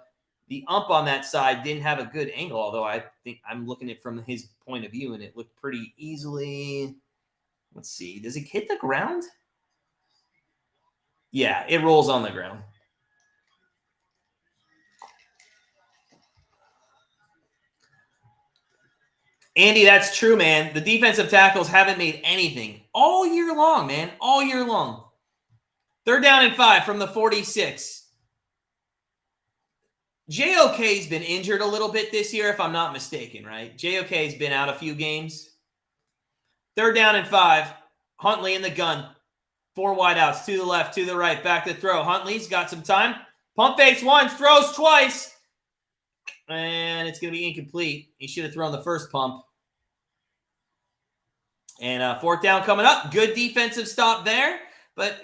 ump on that side didn't have a good angle, although I think I'm looking at it from his point of view, and it looked pretty easily. Let's see. Does it hit the ground? Yeah, it rolls on the ground. Andy, that's true, man. The defensive tackles haven't made anything all year long, man. All year long. 3rd down and 5 from the 46. JOK's been injured a little bit this year, if I'm not mistaken, right? JOK's been out a few games. 3rd down and 5. Huntley in the gun. 4 wideouts to the left, to the right, back to throw. Huntley's got some time. Pump fakes once, throws twice. And it's going to be incomplete. He should have thrown the first pump. And 4th down coming up. Good defensive stop there. But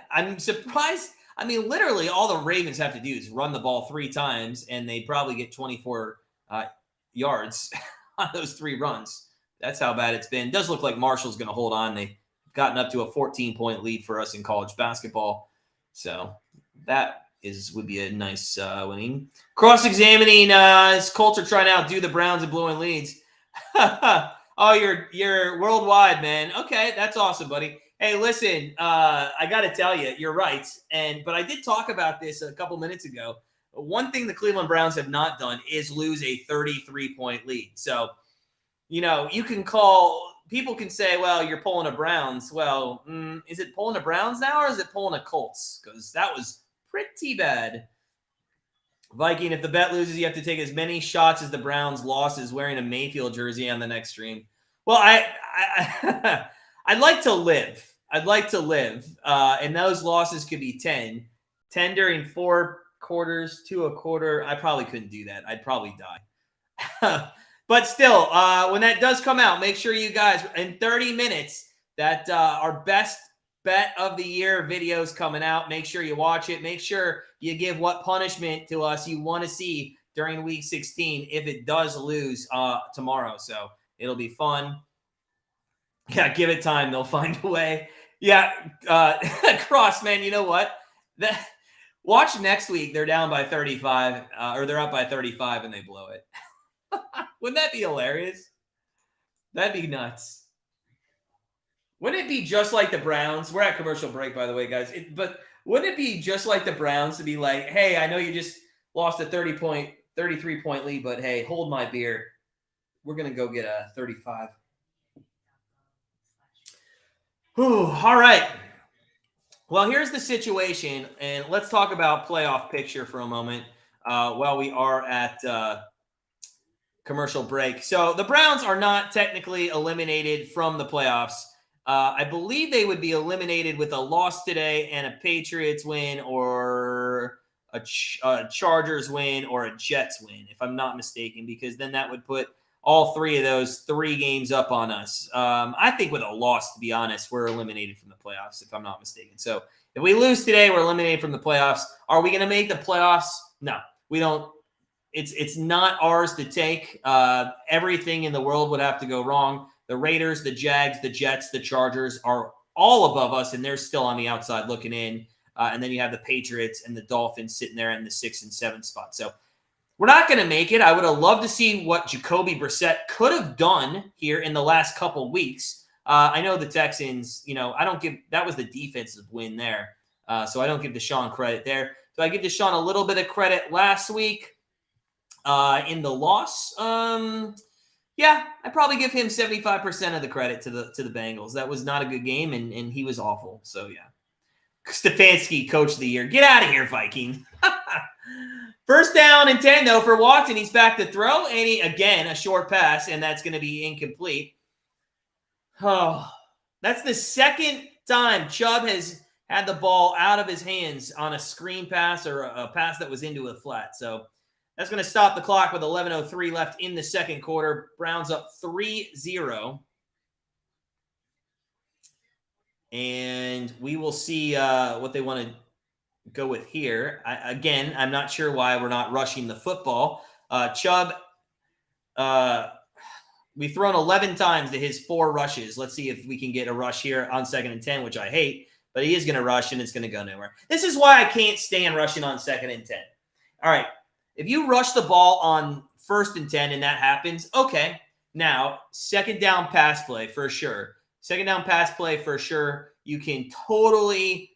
I'm surprised. I mean, literally all the Ravens have to do is run the ball 3 times, and they probably get 24 yards on those 3 runs. That's how bad it's been. It does look like Marshall's going to hold on. They've gotten up to a 14-point lead for us in college basketball. So that would be a nice winning. Cross-examining Colts are trying to outdo the Browns and blowing leads. Oh, you're worldwide, man. Okay, that's awesome, buddy. Hey, listen, I got to tell you, you're right. But I did talk about this a couple minutes ago. One thing the Cleveland Browns have not done is lose a 33-point lead. So, you can people can say, well, you're pulling a Browns. Well, is it pulling a Browns now, or is it pulling a Colts? Because that was pretty bad. Viking, if the bet loses, you have to take as many shots as the Browns losses wearing a Mayfield jersey on the next stream. Well, I'd like to live. I'd like to live. And those losses could be 10. 10 during 4 quarters, 2 a quarter. I probably couldn't do that. I'd probably die. But still, when that does come out, make sure you guys, in 30 minutes, that our best bet of the year video is coming out. Make sure you watch it. Make sure you give what punishment to us you want to see during week 16 if it does lose tomorrow. So it'll be fun. Yeah, give it time. They'll find a way. Yeah, Cross, man, you know what? Watch next week. They're down by 35, or they're up by 35 and they blow it. Wouldn't that be hilarious? That'd be nuts. Wouldn't it be just like the Browns? We're at commercial break, by the way, guys. But wouldn't it be just like the Browns to be like, hey, I know you just lost a 33-point lead, but hey, hold my beer. We're going to go get a 35. Whew, all right. Well, here's the situation, and let's talk about playoff picture for a moment while we are at commercial break. So the Browns are not technically eliminated from the playoffs. I believe they would be eliminated with a loss today and a Patriots win or a Chargers win or a Jets win, if I'm not mistaken, because then that would put all three of those 3 games up on us. I think with a loss, to be honest, we're eliminated from the playoffs, if I'm not mistaken. So if we lose today, we're eliminated from the playoffs. Are we going to make the playoffs? No, we don't. It's not ours to take. Everything in the world would have to go wrong. The Raiders, the Jags, the Jets, the Chargers are all above us, and they're still on the outside looking in. And then you have the Patriots and the Dolphins sitting there in the 6 and 7 spot. So we're not going to make it. I would have loved to see what Jacoby Brissett could have done here in the last couple weeks. I know the Texans, I don't give – that was the defensive win there. So I don't give Deshaun credit there. So I give Deshaun a little bit of credit last week in the loss. Yeah, I probably give him 75% of the credit to the Bengals. That was not a good game, and he was awful. So, yeah. Stefanski, coach of the year. Get out of here, Viking. First down and 10, though, for Watson. He's back to throw, and again, a short pass, and that's going to be incomplete. Oh, that's the second time Chubb has had the ball out of his hands on a screen pass or a pass that was into a flat. So that's going to stop the clock with 11:03 left in the second quarter. Browns up 3-0. And we will see what they want to go with here. Again, I'm not sure why we're not rushing the football. Chubb, we've thrown 11 times to his 4 rushes. Let's see if we can get a rush here on 2nd and 10, which I hate. But he is going to rush, and it's going to go nowhere. This is why I can't stand rushing on 2nd and 10. All right. If you rush the ball on 1st and 10 and that happens, okay. Now, 2nd down pass play for sure. 2nd down pass play for sure. You can totally,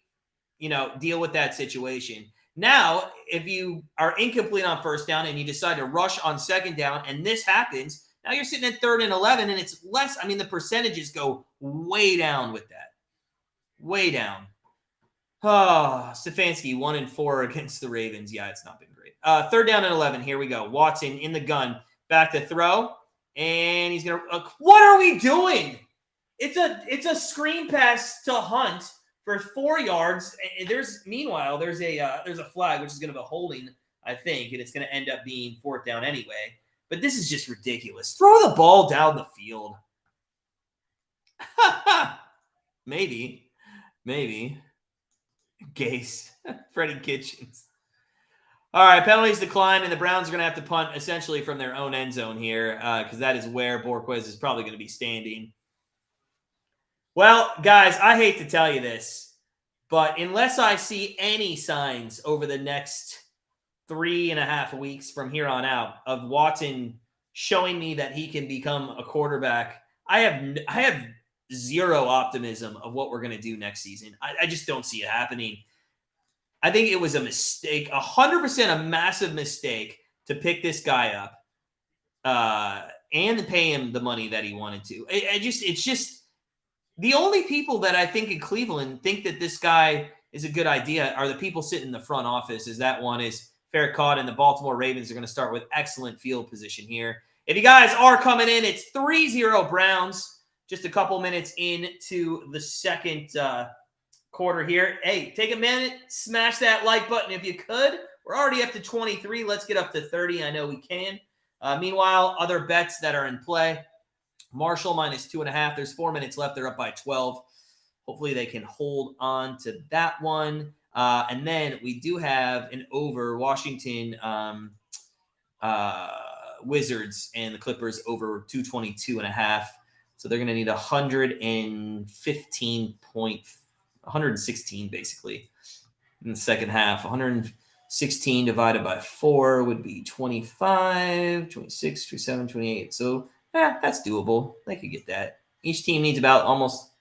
deal with that situation. Now, if you are incomplete on 1st down and you decide to rush on 2nd down and this happens, now you're sitting at 3rd and 11 and it's less. I mean, the percentages go way down with that. Way down. Oh, Stefanski 1-4 against the Ravens. Yeah, it's not been great. 3rd down and 11. Here we go. Watson in the gun. Back to throw. And he's going to what are we doing? It's a screen pass to Hunt for 4 yards. And meanwhile there's a flag which is going to be holding, I think, and it's going to end up being 4th down anyway. But this is just ridiculous. Throw the ball down the field. Maybe. Gase. Freddie Kitchens. All right, penalties decline, and the Browns are going to have to punt essentially from their own end zone here because that is where Borquez is probably going to be standing. Well, guys, I hate to tell you this, but unless I see any signs over the next 3.5 weeks from here on out of Watson showing me that he can become a quarterback, I have zero optimism of what we're going to do next season. I just don't see it happening. I think it was a mistake, 100% a massive mistake to pick this guy up and pay him the money that he wanted to. It's just the only people that I think in Cleveland think that this guy is a good idea are the people sitting in the front office. Is that one is Faircott, and the Baltimore Ravens are going to start with excellent field position here. If you guys are coming in, it's 3-0 Browns. Just a couple minutes into the second quarter here. Hey, take a minute, smash that like button if you could. We're already up to 23. Let's get up to 30. I know we can. Meanwhile, other bets that are in play, Marshall -2.5. There's 4 minutes left. They're up by 12. Hopefully they can hold on to that one. And then we do have an over Washington Wizards and the Clippers over 222.5. So they're going to need 116 basically in the second half. 116 divided by 4 would be 25, 26, 27, 28. So that's doable. They could get that. Each team needs about almost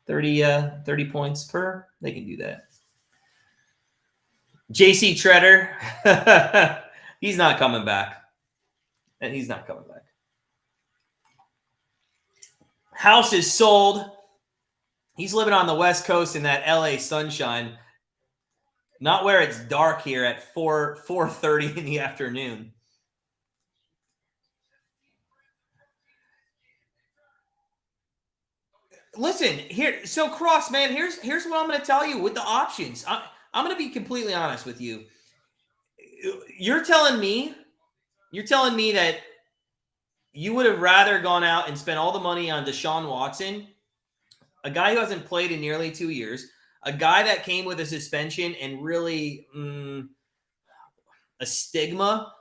30 points per. They can do that. JC Treader, he's not coming back. And he's not coming back. House is sold. He's living on the West Coast in that LA sunshine. Not where it's dark here at 4:30 in the afternoon. Listen, here, so Cross, man, here's what I'm going to tell you with the options. I'm going to be completely honest with you. You're telling me that you would have rather gone out and spent all the money on Deshaun Watson, a guy who hasn't played in nearly 2 years, a guy that came with a suspension and really a stigma,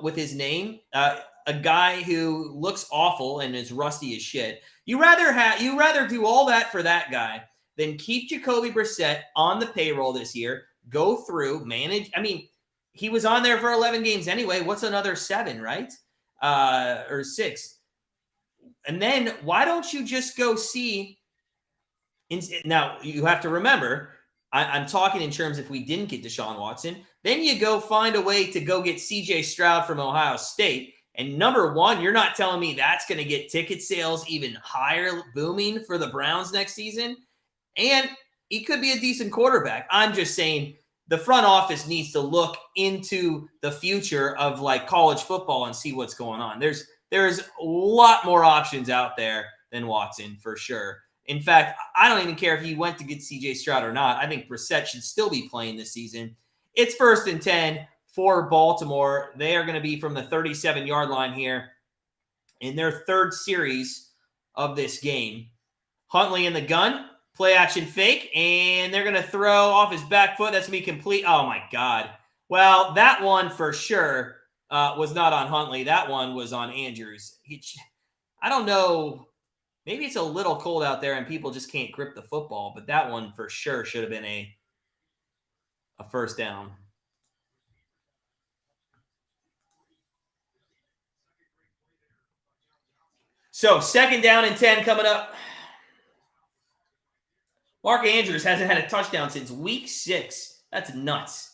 with his name, a guy who looks awful and is rusty as shit. You rather do all that for that guy than keep Jacoby Brissett on the payroll this year, go through, manage. I mean, he was on there for 11 games anyway. What's another 7, right? Or 6. And then why don't you just go see? Now, you have to remember, I'm talking in terms if we didn't get Deshaun Watson, then you go find a way to go get CJ Stroud from Ohio State. And number one, you're not telling me that's going to get ticket sales even higher, booming for the Browns next season. And he could be a decent quarterback. I'm just saying the front office needs to look into the future of like college football and see what's going on. There's a lot more options out there than Watson for sure. In fact, I don't even care if he went to get CJ Stroud or not. I think Brissett should still be playing this season. It's 1st and 10 for Baltimore. They are going to be from the 37-yard line here in their 3rd series of this game. Huntley in the gun, play action fake, and they're going to throw off his back foot. That's going to be complete. Oh, my God. Well, that one for sure was not on Huntley. That one was on Andrews. I don't know. Maybe it's a little cold out there and people just can't grip the football, but that one for sure should have been a first down. So 2nd down and 10 coming up. Mark Andrews hasn't had a touchdown since week 6. That's nuts.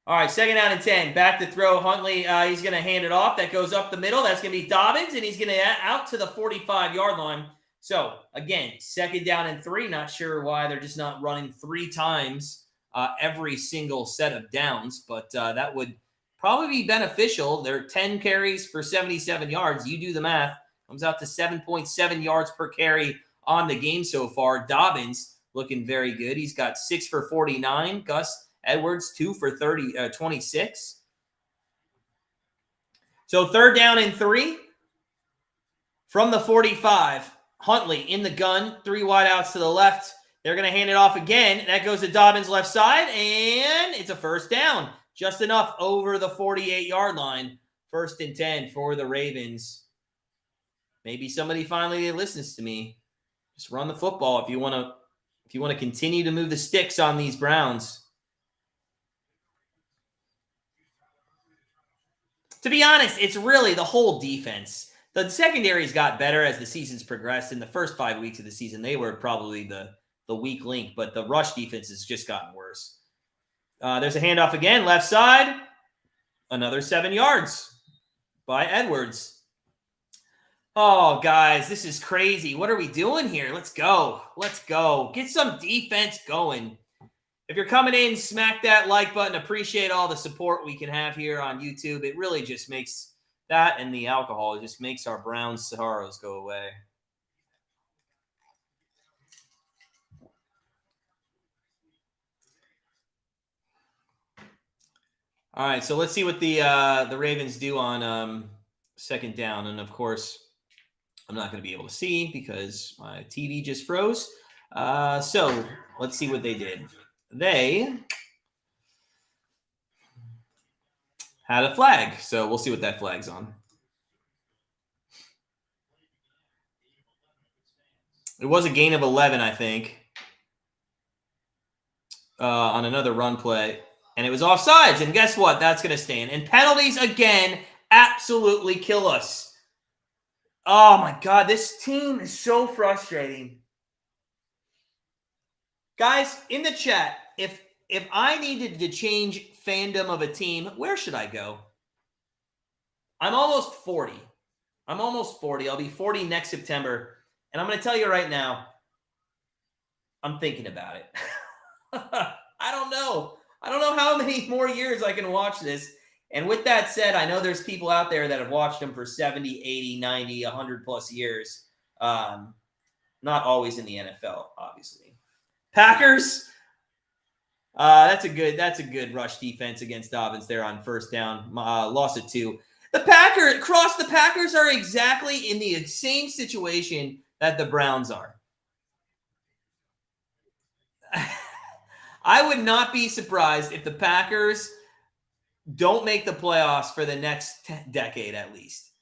All right, 2nd down and 10. Back to throw. Huntley, he's going to hand it off. That goes up the middle. That's going to be Dobbins, and he's going to out to the 45-yard line. So, again, 2nd down and 3. Not sure why they're just not running 3 times every single set of downs, but that would probably be beneficial. They're 10 carries for 77 yards. You do the math. Comes out to 7.7 yards per carry on the game so far. Dobbins looking very good. He's got 6 for 49. Gus Edwards, 2 for 26. So 3rd down and 3 from the 45. Huntley in the gun, 3 wideouts to the left. They're going to hand it off again. That goes to Dobbins' left side, and it's a first down. Just enough over the 48-yard line. 1st and 10 for the Ravens. Maybe somebody finally listens to me. Just run the football if you want to continue to move the sticks on these Browns. To be honest, it's really the whole defense. The secondaries got better as the season's progressed. In the first 5 weeks of the season, they were probably the weak link, but the rush defense has just gotten worse. There's a handoff again, left side. Another 7 yards by Edwards. Oh, guys, this is crazy. What are we doing here? Let's go. Let's go. Get some defense going. If you're coming in, smack that like button. Appreciate all the support we can have here on YouTube. It really just makes that and the alcohol, it just makes our brown sorrows go away. All right, so let's see what the Ravens do on second down. And, of course, I'm not going to be able to see because my TV just froze. So let's see what they did. They had a flag, so we'll see what that flag's on. It was a gain of 11, I think, on another run play. And it was offsides. And guess what? That's going to stand. And penalties, again, absolutely kill us. Oh, my God. This team is so frustrating. Guys, in the chat, if I needed to change fandom of a team, where should I go? I'm almost 40. I'll be 40 next September. And I'm going to tell you right now, I'm thinking about it. I don't know. I don't know how many more years I can watch this. And with that said, I know there's people out there that have watched them for 70, 80, 90, 100 plus years. Not always in the NFL, obviously. Packers. That's a good rush defense against Dobbins there on first down. Lost it 2. The Packers are exactly in the same situation that the Browns are. I would not be surprised if the Packers don't make the playoffs for the next decade at least.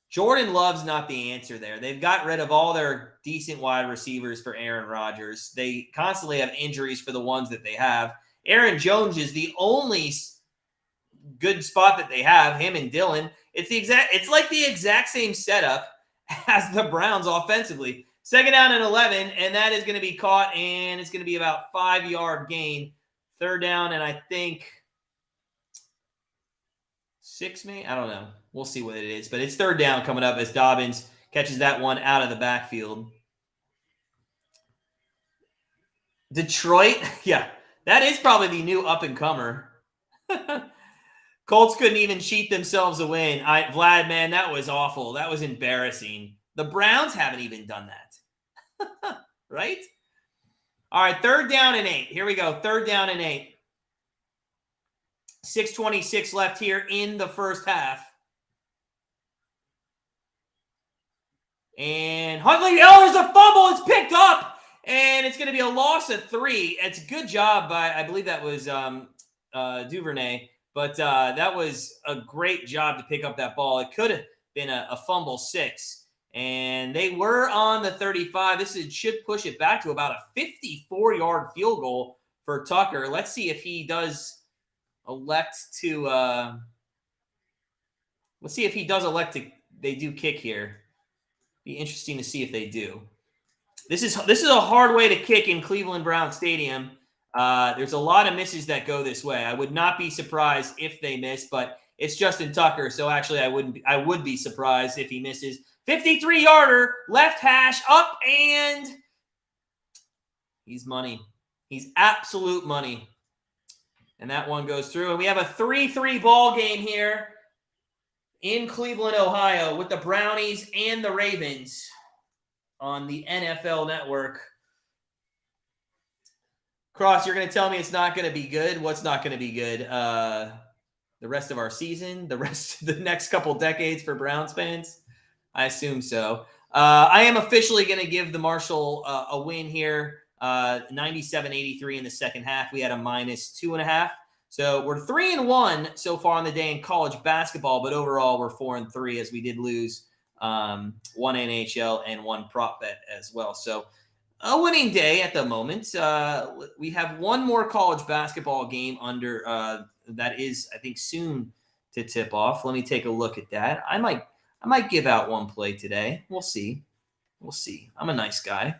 Jordan Love's not the answer there. They've got rid of all their decent wide receivers for Aaron Rodgers. They constantly have injuries for the ones that they have. Aaron Jones is the only good spot that they have, him and Dillon. It's like the exact same setup as the Browns offensively. Second down and 11, and that is going to be caught, and it's going to be about 5-yard gain. Third down, and I think 6, maybe? I don't know. We'll see what it is. But it's third down coming up as Dobbins catches that one out of the backfield. Detroit? Yeah, that is probably the new up-and-comer. Colts couldn't even cheat themselves a win. Vlad, man, that was awful. That was embarrassing. The Browns haven't even done that. Right? All right, third down and 8. Here we go. Third down and 8. 6:26 left here in the first half. And Huntley, there's a fumble. It's picked up, and it's going to be a loss of 3. It's a good job by, I believe that was Duvernay, but that was a great job to pick up that ball. It could have been a fumble 6. And they were on the 35. This should push it back to about a 54-yard field goal for Tucker. Let's see if he does elect to they do kick here. Be interesting to see if they do. This is a hard way to kick in Cleveland Brown Stadium. There's a lot of misses that go this way. I would not be surprised if they miss, but it's Justin Tucker, so actually I would be surprised if he misses. 53-yarder, left hash, up, and he's money. He's absolute money. And that one goes through. And we have a 3-3 ball game here in Cleveland, Ohio, with the Brownies and the Ravens on the NFL Network. Cross, you're going to tell me it's not going to be good? What's not going to be good? The rest of our season? The rest of the next couple decades for Browns fans? I assume so. I am officially going to give the Marshall a win here. 97-83 in the second half. We had a -2.5. So we're 3-1 so far on the day in college basketball, but overall we're 4-3 as we did lose one NHL and one prop bet as well. So a winning day at the moment. We have one more college basketball game under that is, I think, soon to tip off. Let me take a look at that. I might give out one play today. We'll see. I'm a nice guy.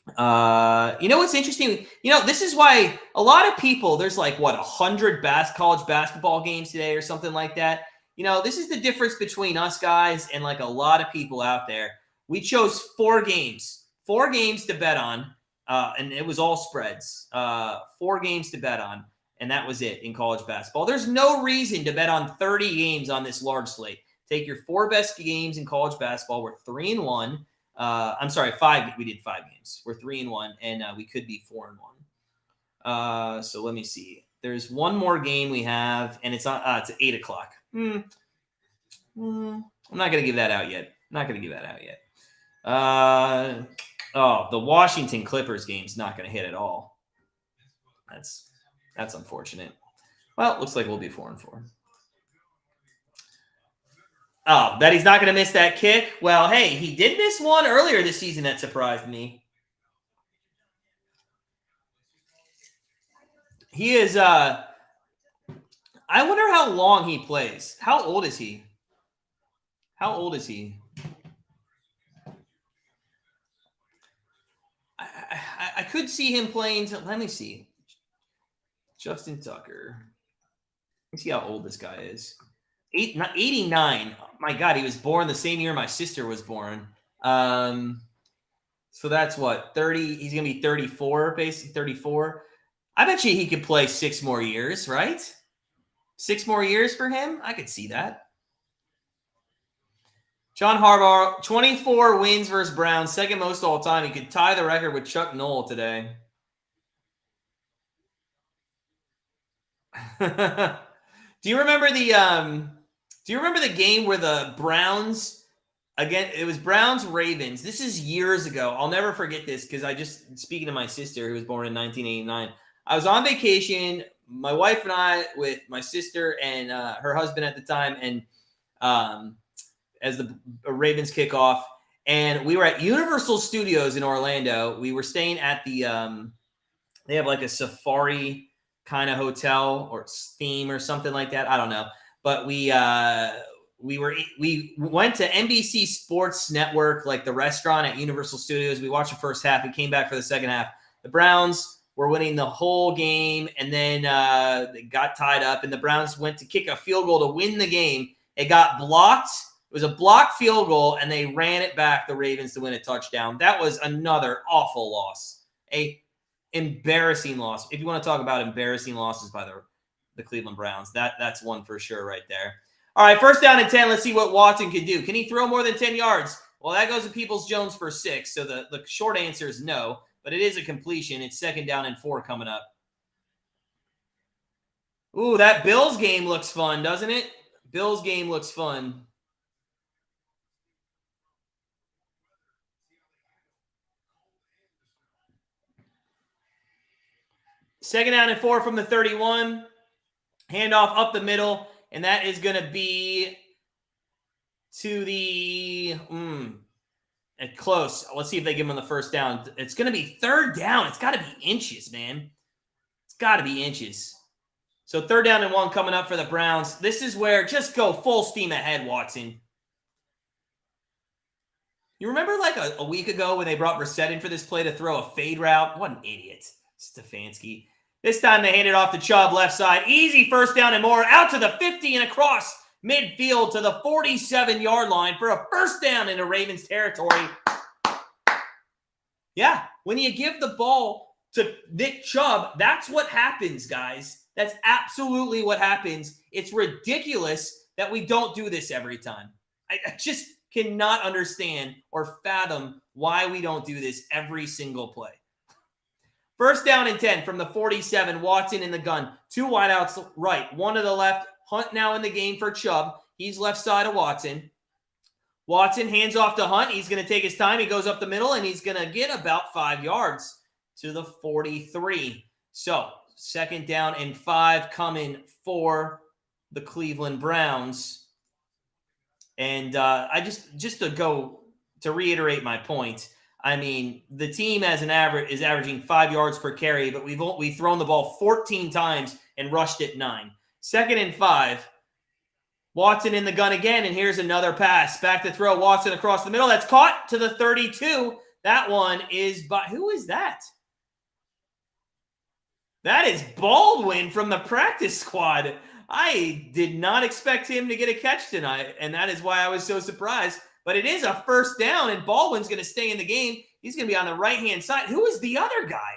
You know what's interesting? This is why a lot of people, there's like, 100 college basketball games today or something like that. This is the difference between us guys and like a lot of people out there. We chose 4 games to bet on, and it was all spreads. 4 games to bet on, and that was it in college basketball. There's no reason to bet on 30 games on this large slate. Take your 4 best games in college basketball. We're 3-1. I'm sorry, 5. We did 5 games. We're 3-1, and we could be 4-1. So let me see. There's one more game we have, and it's 8 o'clock. I'm not going to give that out yet. The Washington Clippers game's not going to hit at all. That's unfortunate. Well, it looks like we'll be 4-4. Oh, that he's not going to miss that kick? Well, hey, he did miss one earlier this season that surprised me. He is, I wonder how long he plays. How old is he? I could see him playing. Let me see. Justin Tucker. Let me see how old this guy is. 89. My God, he was born the same year my sister was born. So that's what, 30? He's going to be 34, basically 34. I bet you he could play 6 more years, right? 6 more years for him? I could see that. John Harbaugh, 24 wins versus Browns, second most all time. He could tie the record with Chuck Noll today. Do you remember the game where the Browns, again, it was Browns-Ravens. This is years ago. I'll never forget this because speaking to my sister who was born in 1989, I was on vacation, my wife and I with my sister and her husband at the time, and as the Ravens kickoff, and we were at Universal Studios in Orlando. We were staying at the they have like a safari kind of hotel or theme or something like that. I don't know, but we went to NBC Sports Network, like the restaurant at Universal Studios. We watched the first half. We came back for the second half. The Browns were winning the whole game, and then they got tied up, and the Browns went to kick a field goal to win the game. It got blocked. It was a blocked field goal, and they ran it back, the Ravens, to win a touchdown. That was another awful loss. A embarrassing loss. If you want to talk about embarrassing losses by the Cleveland Browns, that's one for sure right there. All right, 1st down and 10. Let's see what Watson can do. Can he throw more than 10 yards? Well, that goes to Peoples-Jones for 6, so the short answer is no, but it is a completion. It's 2nd down and 4 coming up. Ooh, that Bills game looks fun, doesn't it? Bills game looks fun. Second down and 4 from the 31. Handoff up the middle, and that is going to be to the close. Let's see if they give him the 1st down. It's going to be 3rd down. It's got to be inches, man. It's got to be inches. So 3rd down and 1 coming up for the Browns. This is where just go full steam ahead, Watson. You remember like a week ago when they brought Brissett in for this play to throw a fade route? What an idiot, Stefanski. This time they hand it off to Chubb, left side. Easy 1st down and more. Out to the 50 and across midfield to the 47-yard line for a 1st down into Ravens territory. Yeah, when you give the ball to Nick Chubb, that's what happens, guys. That's absolutely what happens. It's ridiculous that we don't do this every time. I just cannot understand or fathom why we don't do this every single play. 1st down and 10 from the 47. Watson in the gun. 2 wideouts right, 1 to the left. Hunt now in the game for Chubb. He's left side of Watson. Watson hands off to Hunt. He's going to take his time. He goes up the middle, and he's going to get about 5 yards to the 43. So 2nd down and 5 coming for the Cleveland Browns. And I just to reiterate my point, I mean, the team is averaging 5 yards per carry, but we've thrown the ball 14 times and rushed it 9. 2nd and 5. Watson in the gun again, and here's another pass. Back to throw. Watson across the middle. That's caught to the 32. That one is by who is that? That is Baldwin from the practice squad. I did not expect him to get a catch tonight, and that is why I was so surprised. But it is a 1st down, and Baldwin's going to stay in the game. He's going to be on the right-hand side. Who is the other guy?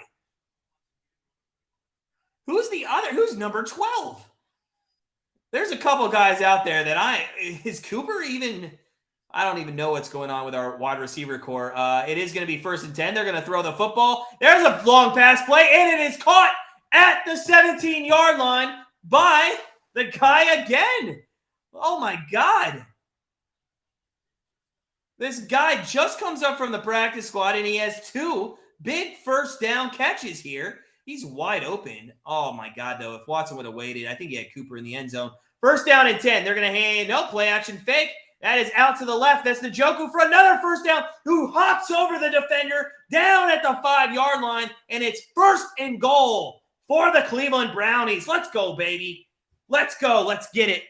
Who's number 12? There's a couple guys out there that is Cooper even? I don't even know what's going on with our wide receiver core. It is going to be 1st and 10. They're going to throw the football. There's a long pass play, and it is caught at the 17-yard line by the guy again. Oh, my God. This guy just comes up from the practice squad, and he has 2 big first down catches here. He's wide open. Oh, my God, though. If Watson would have waited, I think he had Cooper in the end zone. First down and 10. They're going to hand, no, play action fake. That is out to the left. That's Njoku for another first down, who hops over the defender down at the 5-yard line, and it's first and goal for the Cleveland Brownies. Let's go, baby. Let's go. Let's get it.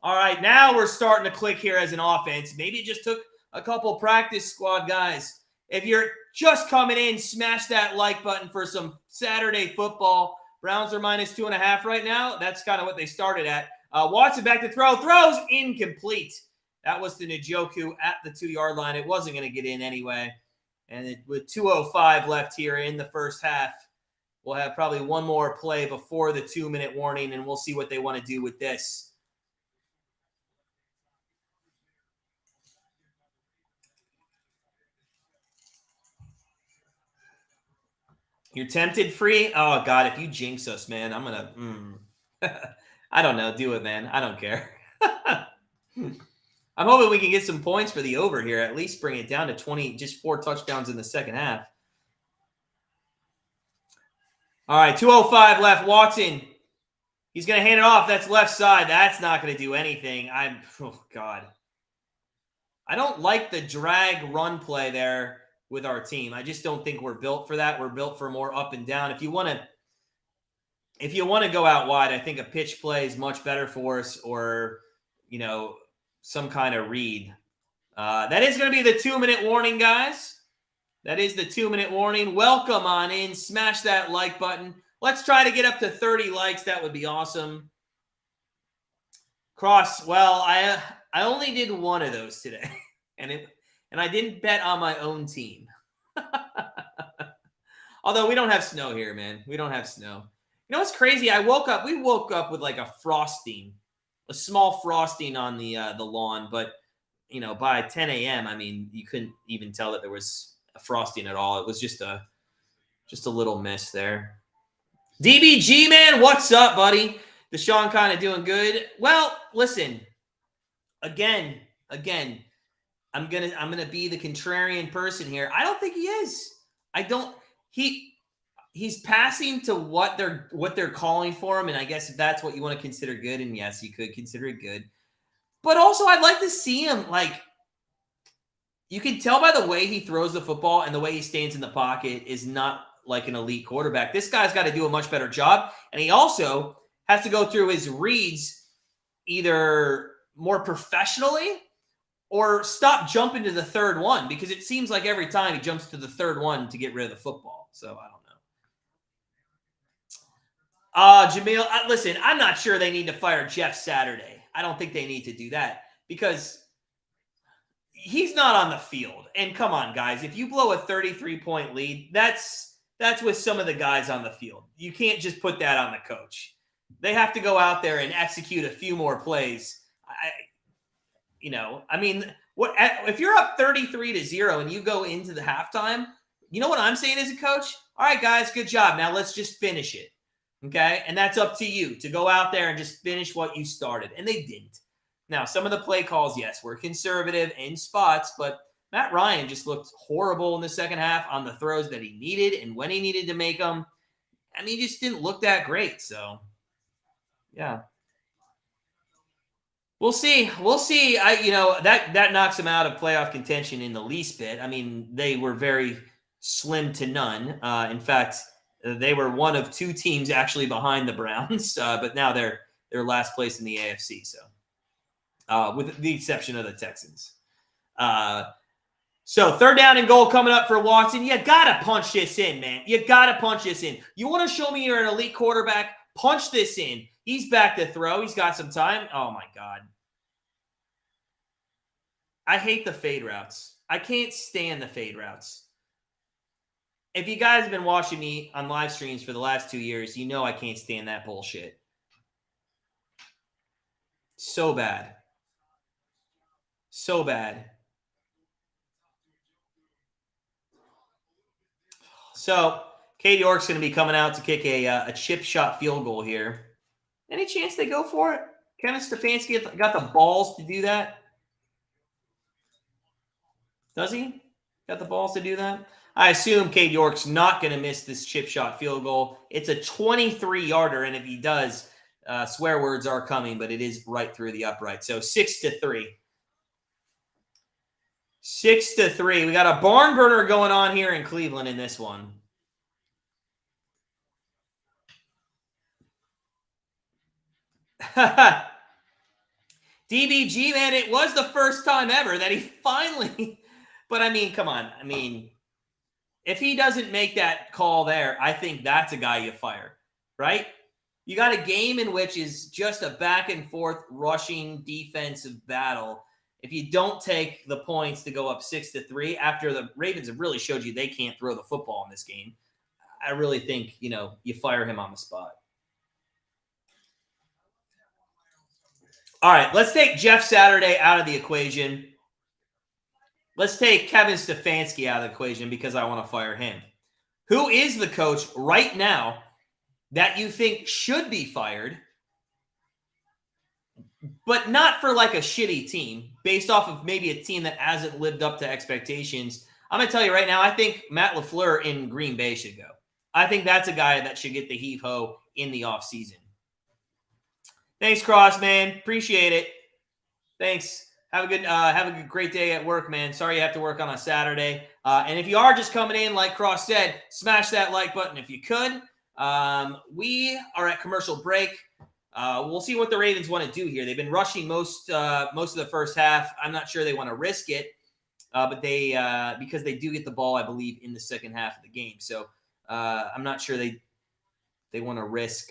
All right, now we're starting to click here as an offense. Maybe it just took a couple practice squad guys. If you're just coming in, smash that like button for some Saturday football. Browns are -2.5 right now. That's kind of what they started at. Watson back to throw. Throws incomplete. That was to Njoku at the 2-yard line. It wasn't going to get in anyway. And with 2:05 left here in the first half, we'll have probably one more play before the 2-minute warning, and we'll see what they want to do with this. You're tempted free? Oh, God, if you jinx us, man, I'm going to I don't know. Do it, man. I don't care. I'm hoping we can get some points for the over here. At least bring it down to 20, just 4 touchdowns in the second half. All right, 2:05 left. Watson. He's going to hand it off. That's left side. That's not going to do anything. Oh, God. I don't like the drag run play there with our team. I just don't think we're built for that. We're built for more up and down. If you want to go out wide, I think a pitch play is much better for us, or, some kind of read. That is going to be the 2-minute warning, guys. That is the 2-minute warning. Welcome on in. Smash that like button. Let's try to get up to 30 likes. That would be awesome. Cross. Well, I only did one of those today, and I didn't bet on my own team. Although we don't have snow here, man. We don't have snow. You know what's crazy? We woke up with like a frosting, a small frosting on the lawn, but by 10 a.m., I mean, you couldn't even tell that there was a frosting at all. It was just a little mist there. DBG, man, what's up, buddy? Deshaun kind of doing good. Well, listen, again, I'm gonna be the contrarian person here. I don't think he is. He's passing to what they're calling for him, and I guess if that's what you want to consider good, and yes, you could consider it good. But also, I'd like to see him, you can tell by the way he throws the football and the way he stands in the pocket is not like an elite quarterback. This guy's got to do a much better job, and he also has to go through his reads either more professionally or stop jumping to the third one, because it seems like every time he jumps to the third one to get rid of the football. So I don't know. Jamil, listen, I'm not sure they need to fire Jeff Saturday. I don't think they need to do that because he's not on the field. And come on, guys, if you blow a 33-point lead, that's with some of the guys on the field. You can't just put that on the coach. They have to go out there and execute a few more plays. If you're up 33-0 and you go into the halftime, you know what I'm saying as a coach? All right, guys, good job. Now let's just finish it. Okay? And that's up to you to go out there and just finish what you started. And they didn't. Now, some of the play calls, yes, were conservative in spots, but Matt Ryan just looked horrible in the second half on the throws that he needed and when he needed to make them. I mean, he just didn't look that great. So, yeah. We'll see. That knocks them out of playoff contention in the least bit. I mean, they were very slim to none. In fact, they were one of 2 teams actually behind the Browns, but now they're last place in the AFC. So, with the exception of the Texans. So 3rd down and goal coming up for Watson. You got to punch this in, man. You got to punch this in. You want to show me you're an elite quarterback? Punch this in. He's back to throw. He's got some time. Oh, my God. I hate the fade routes. I can't stand the fade routes. If you guys have been watching me on live streams for the last 2 years, you know I can't stand that bullshit. So bad. So bad. So, Cade York's going to be coming out to kick a chip shot field goal here. Any chance they go for it? Kevin Stefanski got the balls to do that? Does he? Got the balls to do that? I assume Cade York's not going to miss this chip shot field goal. It's a 23-yarder, and if he does, swear words are coming, but it is right through the upright. So 6-3. 6-3. We got a barn burner going on here in Cleveland in this one. DBG, man, it was the first time ever that he finally – but, I mean, come on. I mean, if he doesn't make that call there, I think that's a guy you fire, right? You got a game in which is just a back-and-forth rushing defensive battle. If you don't take the points to go up 6-3 after the Ravens have really showed you they can't throw the football in this game, I really think, you fire him on the spot. All right, let's take Jeff Saturday out of the equation. Let's take Kevin Stefanski out of the equation because I want to fire him. Who is the coach right now that you think should be fired, but not for like a shitty team, based off of maybe a team that hasn't lived up to expectations? I'm going to tell you right now, I think Matt LaFleur in Green Bay should go. I think that's a guy that should get the heave-ho in the offseason. Thanks, Cross, man. Appreciate it. Thanks. Have a great day at work, man. Sorry you have to work on a Saturday. And if you are just coming in, like Cross said, smash that like button if you could. We are at commercial break. We'll see what the Ravens want to do here. They've been rushing most of the first half. I'm not sure they want to risk it, but they because they do get the ball, I believe, in the second half of the game. So I'm not sure they want to risk,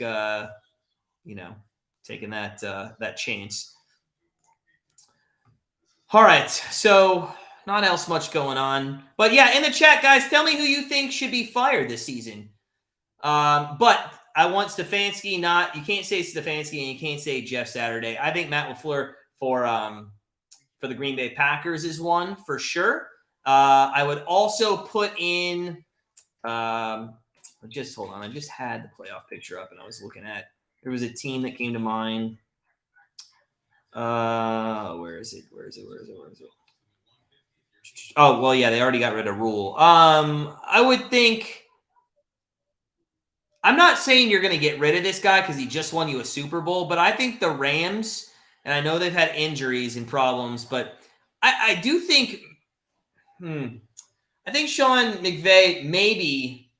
taking that chance. All right, so not else much going on. But yeah, in the chat, guys, tell me who you think should be fired this season. But I want Stefanski, you can't say Stefanski and you can't say Jeff Saturday. I think Matt LaFleur for the Green Bay Packers is one for sure. I would also put in just hold on. I just had the playoff picture up and I was looking at. There was a team that came to mind. Where is it? Oh, well, yeah, they already got rid of Rule. I would think – I'm not saying you're going to get rid of this guy because he just won you a Super Bowl, but I think the Rams – and I know they've had injuries and problems, but I do think I think Sean McVay maybe –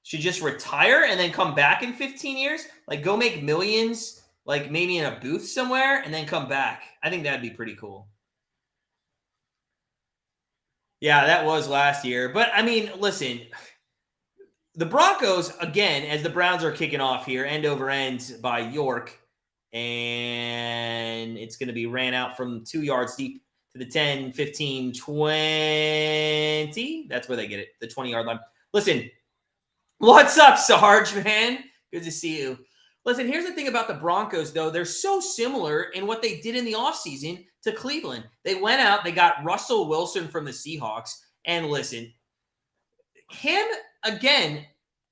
should just retire and then come back in 15 years? Like, go make millions, like maybe in a booth somewhere, and then come back. I think that'd be pretty cool. Yeah, that was last year. But, I mean, listen, the Broncos, again, as the Browns are kicking off here, end over end by York, and it's going to be ran out from 2 yards deep to the 10, 15, 20. That's where they get it, the 20-yard line. Listen, what's up, Sarge, man? Good to see you. Listen, here's the thing about the Broncos, though. They're so similar in what they did in the offseason to Cleveland. They went out, they got Russell Wilson from the Seahawks, and listen, him, again,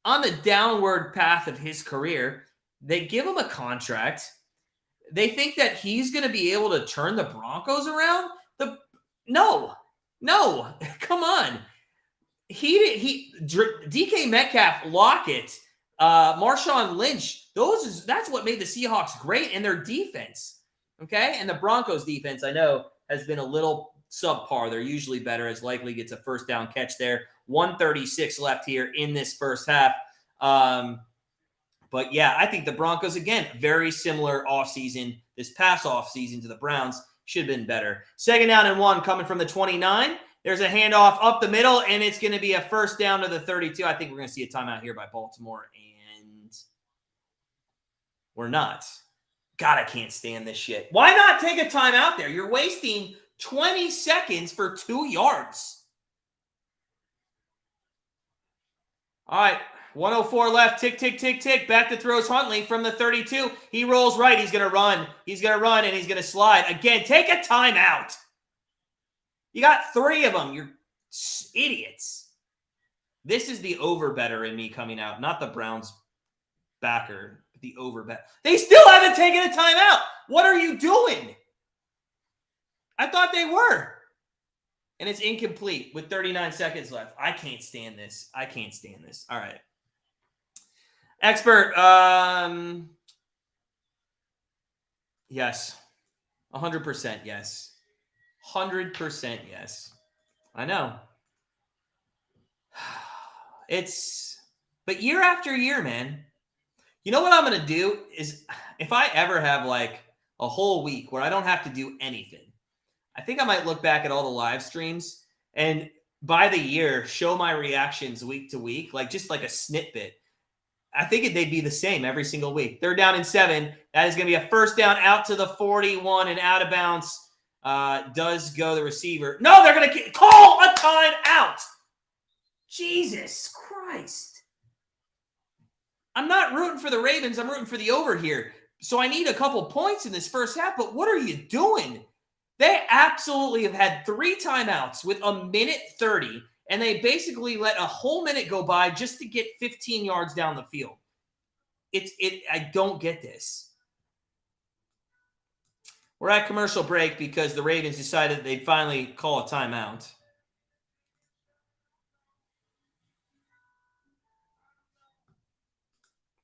on the downward path of his career, they give him a contract. They think that he's going to be able to turn the Broncos around? No, come on. DK Metcalf, Lockett, Marshawn Lynch, that's what made the Seahawks great, and their defense. Okay? And the Broncos defense, I know, has been a little subpar. They're usually better, as Likely gets a first down catch there. 1:36 left here in this first half. But yeah, I think the Broncos, again, very similar offseason, this past offseason to the Browns, should have been better. 2nd down and 1 coming from the 29. There's a handoff up the middle, and it's going to be a first down to the 32. I think we're going to see a timeout here by Baltimore, and we're not. God, I can't stand this shit. Why not take a timeout there? You're wasting 20 seconds for 2 yards. All right, 104 left. Tick, tick, tick, tick. Back to throws Huntley from the 32. He rolls right. He's going to run. He's going to run, and he's going to slide. Again, take a timeout. You got 3 of them. You're idiots. This is the over better in me coming out, not the Browns backer, but the over bet. They still haven't taken a timeout. What are you doing? I thought they were. And it's incomplete with 39 seconds left. I can't stand this. I can't stand this. All right. Expert. Yes. 100% yes. 100% yes. I know. But year after year, man. You know what I'm going to do is if I ever have like a whole week where I don't have to do anything, I think I might look back at all the live streams and by the year show my reactions week to week, like just like a snippet. I think they'd be the same every single week. 3rd down and 7. That is going to be a first down out to the 41 and out of bounds. Does go the receiver. No, they're going to call a timeout. Jesus Christ. I'm not rooting for the Ravens. I'm rooting for the over here. So I need a couple points in this first half, but what are you doing? They absolutely have had 3 timeouts with 1:30, and they basically let a whole minute go by just to get 15 yards down the field. I don't get this. We're at commercial break because the Ravens decided they'd finally call a timeout.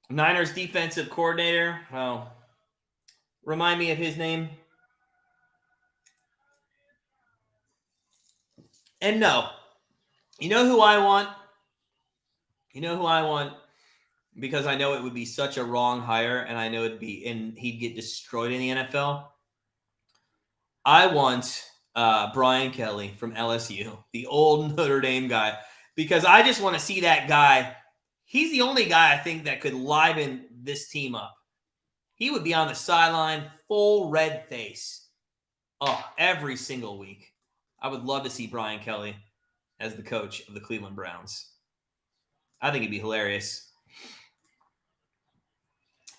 Niners defensive coordinator. Well, remind me of his name. And no, you know who I want? You know who I want? Because I know it would be such a wrong hire, and I know he'd get destroyed in the NFL. I want Brian Kelly from LSU, the old Notre Dame guy, because I just want to see that guy. He's the only guy I think that could liven this team up. He would be on the sideline, full red face. Oh, every single week. I would love to see Brian Kelly as the coach of the Cleveland Browns. I think it'd be hilarious.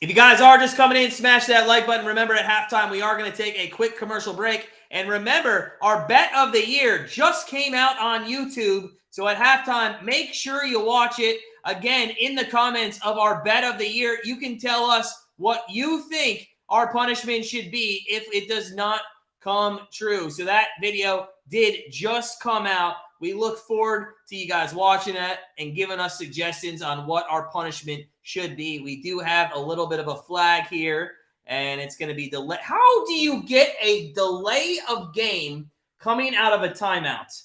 If you guys are just coming in, smash that like button. Remember, at halftime, we are going to take a quick commercial break. And remember, our bet of the year just came out on YouTube. So at halftime, make sure you watch it. Again, in the comments of our bet of the year, you can tell us what you think our punishment should be if it does not come true. So that video did just come out. We look forward to you guys watching that and giving us suggestions on what our punishment should be. We do have a little bit of a flag here, and it's going to be delay. How do you get a delay of game coming out of a timeout?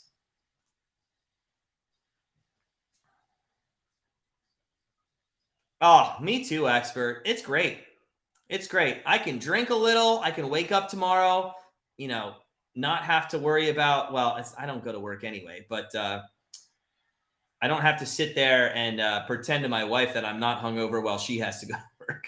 Oh, me too, expert. It's great. It's great. I can drink a little. I can wake up tomorrow, not have to worry about, I don't go to work anyway, but I don't have to sit there and pretend to my wife that I'm not hungover while she has to go to work.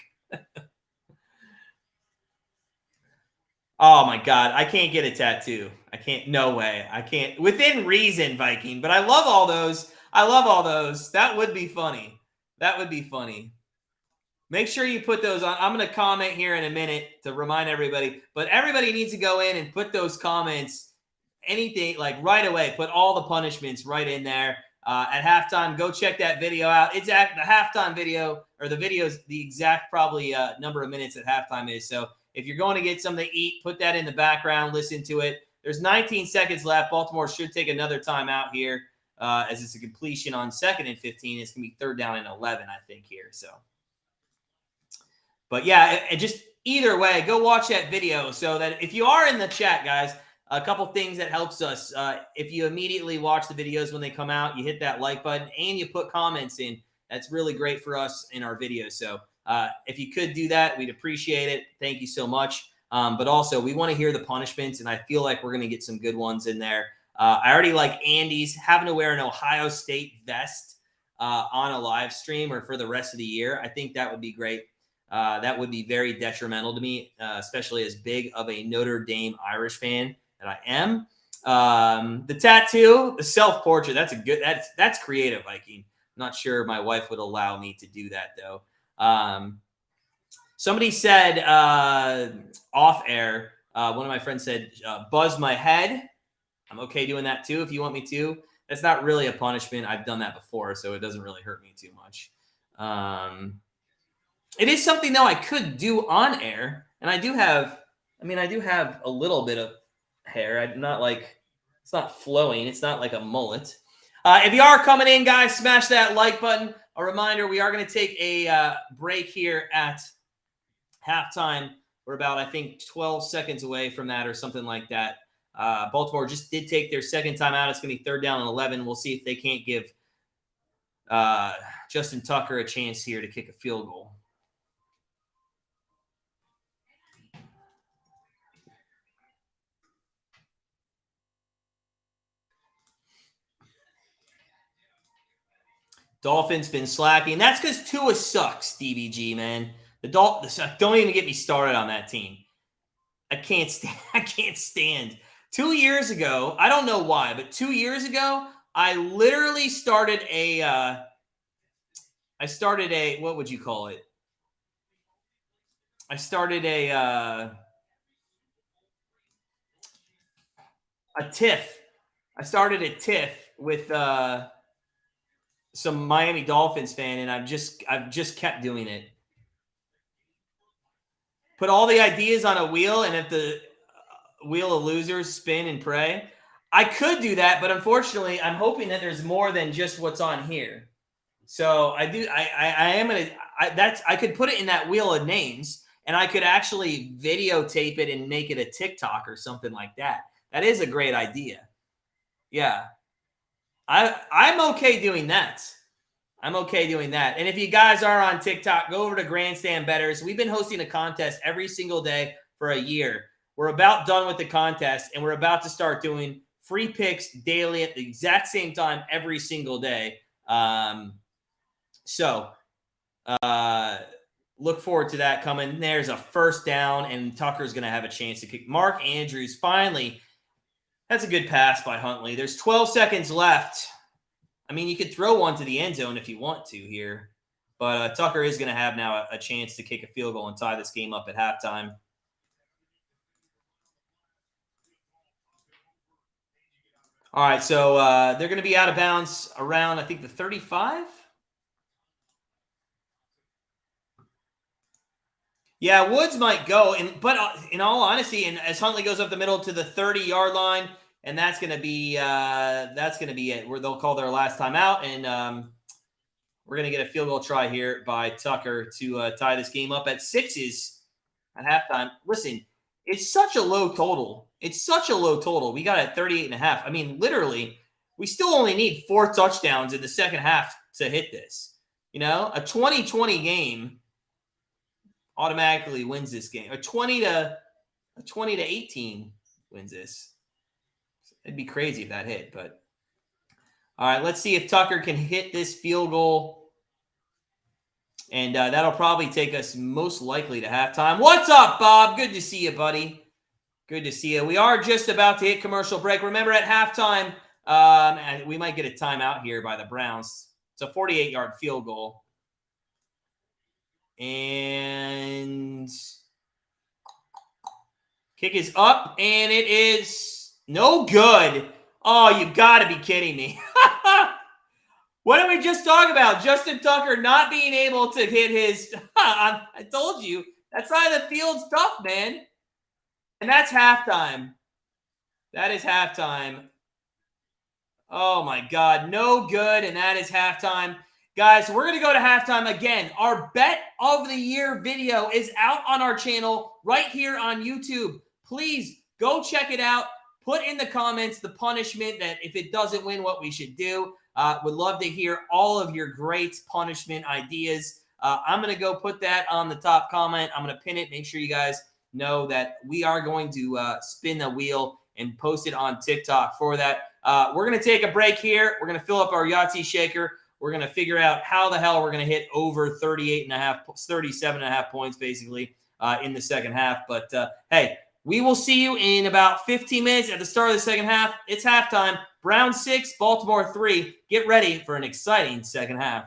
Oh my God. I can't get a tattoo. I can't. No way. I can't. Within reason, Viking. But I love all those. That would be funny. Make sure you put those on. I'm going to comment here in a minute to remind everybody. But everybody needs to go in and put those comments, anything, like right away. Put all the punishments right in there. At halftime, go check that video out. It's at the halftime video, or the video's the exact probably number of minutes at halftime is. So if you're going to get something to eat, put that in the background, listen to it. There's 19 seconds left. Baltimore should take another timeout here as it's a completion on 2nd and 15. It's going to be 3rd down and 11, I think, here. So, but yeah, it just either way, go watch that video so that if you are in the chat, guys, a couple things that helps us. If you immediately watch the videos when they come out, you hit that like button and you put comments in. That's really great for us in our videos. So if you could do that, we'd appreciate it. Thank you so much. But also, we want to hear the punishments, and I feel like we're going to get some good ones in there. I already like Andy's having to wear an Ohio State vest on a live stream or for the rest of the year. I think that would be great. That would be very detrimental to me, especially as big of a Notre Dame Irish fan that I am. The tattoo, the self-portrait, that's creative, Viking. I'm not sure my wife would allow me to do that, though. Somebody said off air, one of my friends said, buzz my head. I'm okay doing that too if you want me to. It's not really a punishment. I've done that before, so it doesn't really hurt me too much. It is something, though, I could do on air, and I do have a little bit of hair. I'm not like, it's not flowing. It's not like a mullet. If you are coming in, guys, smash that like button. A reminder, we are going to take a break here at halftime. We're about, I think, 12 seconds away from that or something like that. Baltimore just did take their second time out. It's going to be 3rd down and 11. We'll see if they can't give Justin Tucker a chance here to kick a field goal. Dolphins been slacking. That's because Tua sucks, DBG, man. The Dolphins, don't even get me started on that team. I can't stand. 2 years ago, I don't know why, but 2 years ago, I literally started a what would you call it? I started a tiff. I started a tiff with some Miami Dolphins fan, and I've just kept doing it. Put all the ideas on a wheel, and if the wheel of losers spin and pray. I could do that, but unfortunately, I'm hoping that there's more than just what's on here. So I could put it in that wheel of names, and I could actually videotape it and make it a TikTok or something like that. That is a great idea. Yeah. I'm okay doing that. I'm okay doing that. And if you guys are on TikTok, go over to Grandstand Bettors. We've been hosting a contest every single day for a year. We're about done with the contest, and we're about to start doing free picks daily at the exact same time every single day. So look forward to that coming. There's a 1st down, and Tucker's going to have a chance to kick. Mark Andrews, finally. That's a good pass by Huntley. There's 12 seconds left. I mean, you could throw one to the end zone if you want to here. But Tucker is going to have now a chance to kick a field goal and tie this game up at halftime. All right, so they're going to be out of bounds around, I think, the 35. Yeah, Woods might go, but in all honesty, and as Huntley goes up the middle to the 30-yard line, and that's going to be it. Where they'll call their last time out, and we're going to get a field goal try here by Tucker to tie this game up at 6s at halftime. Listen, it's such a low total. We got it at 38.5. I mean, literally, we still only need 4 touchdowns in the second half to hit this. You know, a 20-20 game automatically wins this game. A 20 to 18 wins this. It'd be crazy if that hit, but all right, let's see if Tucker can hit this field goal. And that'll probably take us most likely to halftime. What's up, Bob? Good to see you, buddy. Good to see you. We are just about to hit commercial break. Remember, at halftime, we might get a timeout here by the Browns. It's a 48-yard field goal. And kick is up, and it is no good. Oh, you got to be kidding me. What did we just talk about? Justin Tucker not being able to hit his I told you, that side of the field's tough, man. And that's halftime. That is halftime. Oh, my God. No good, and that is halftime. Guys, we're going to go to halftime again. Our Bet of the Year video is out on our channel right here on YouTube. Please go check it out. Put in the comments the punishment that if it doesn't win, what we should do. Would love to hear all of your great punishment ideas. I'm going to go put that on the top comment. I'm going to pin it. Make sure you guys know that we are going to spin the wheel and post it on TikTok for that. We're going to take a break here. We're going to fill up our Yahtzee shaker. We're going to figure out how the hell we're going to hit over 37.5 points, basically, in the second half. But, hey, we will see you in about 15 minutes at the start of the second half. It's halftime. Browns 6, Baltimore 3. Get ready for an exciting second half.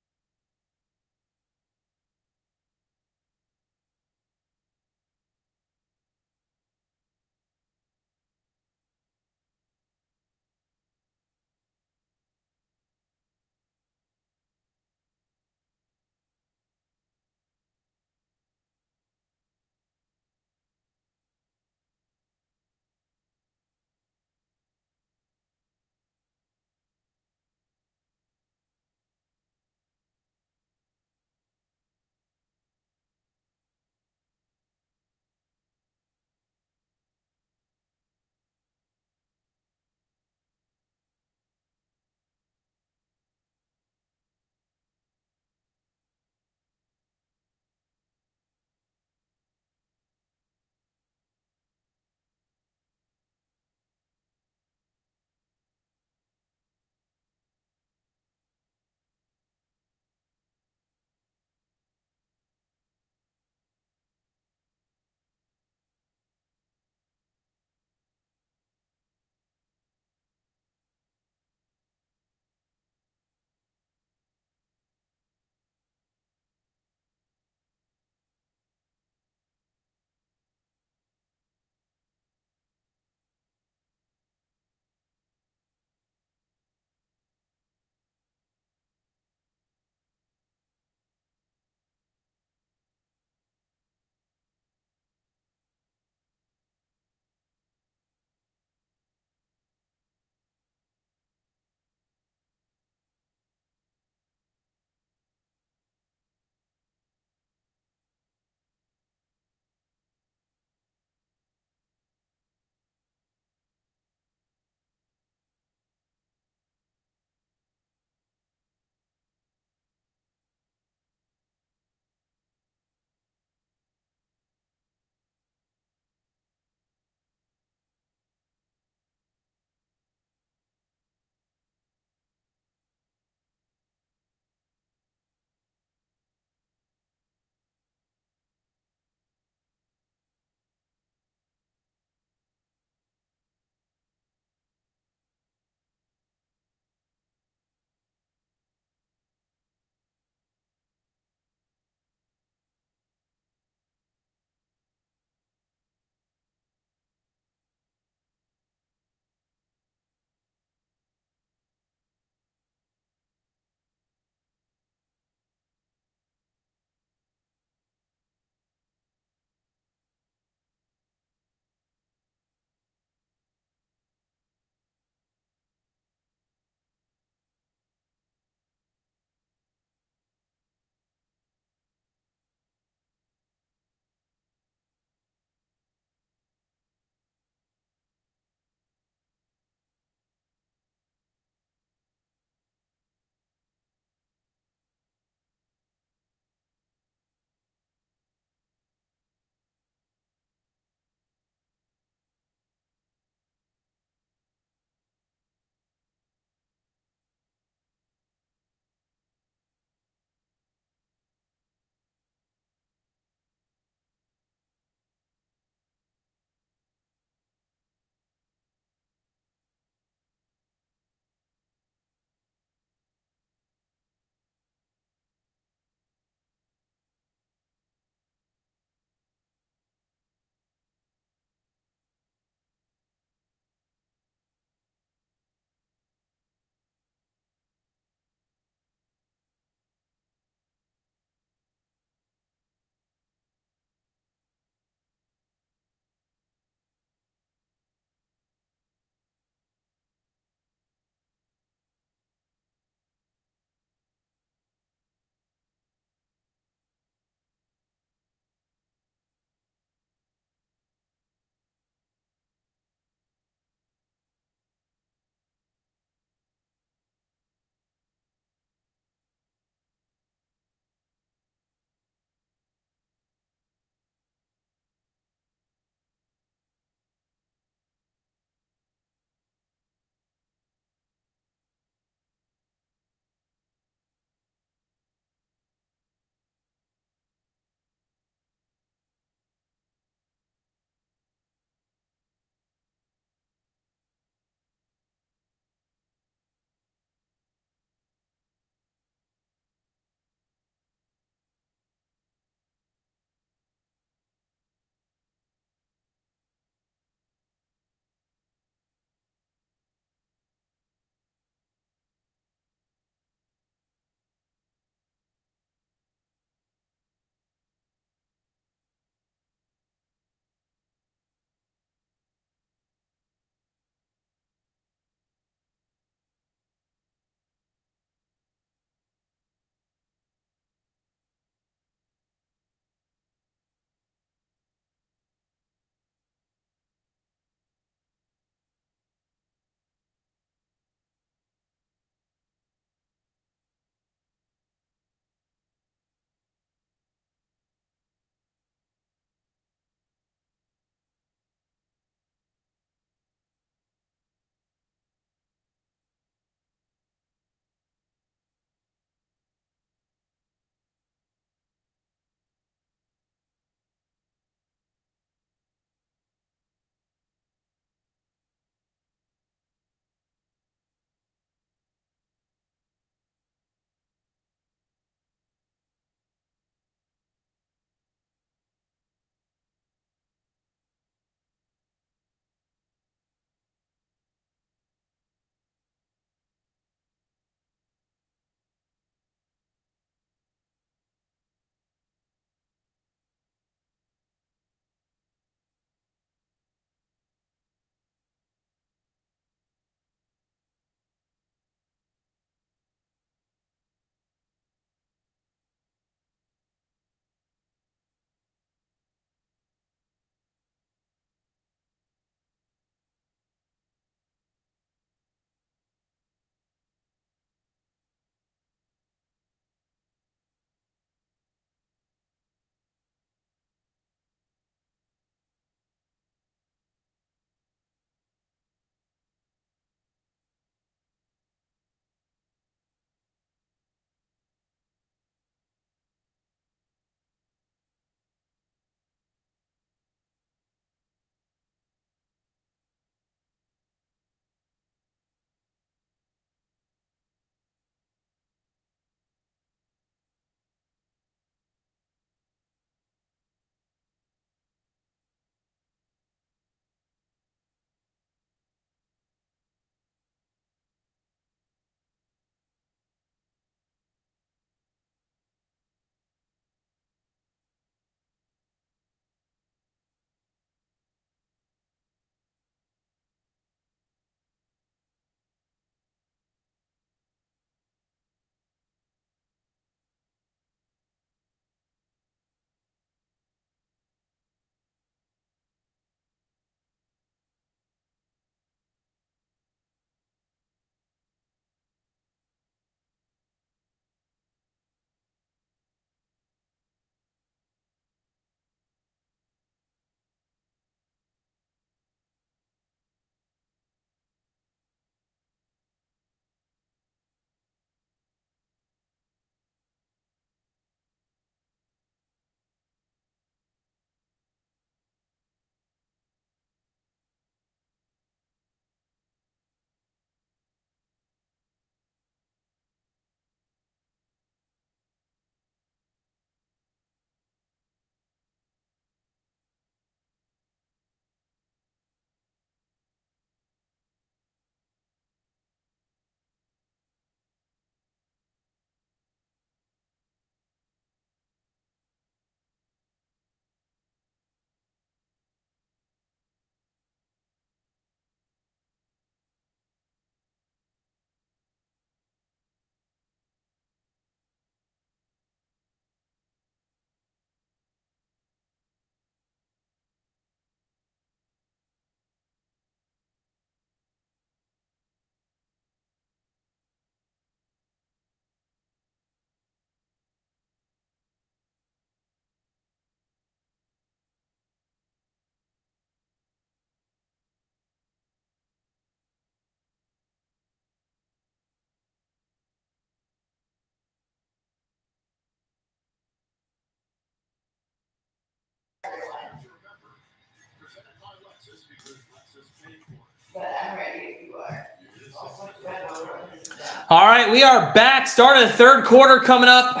All right, we are back. Start of the third quarter coming up.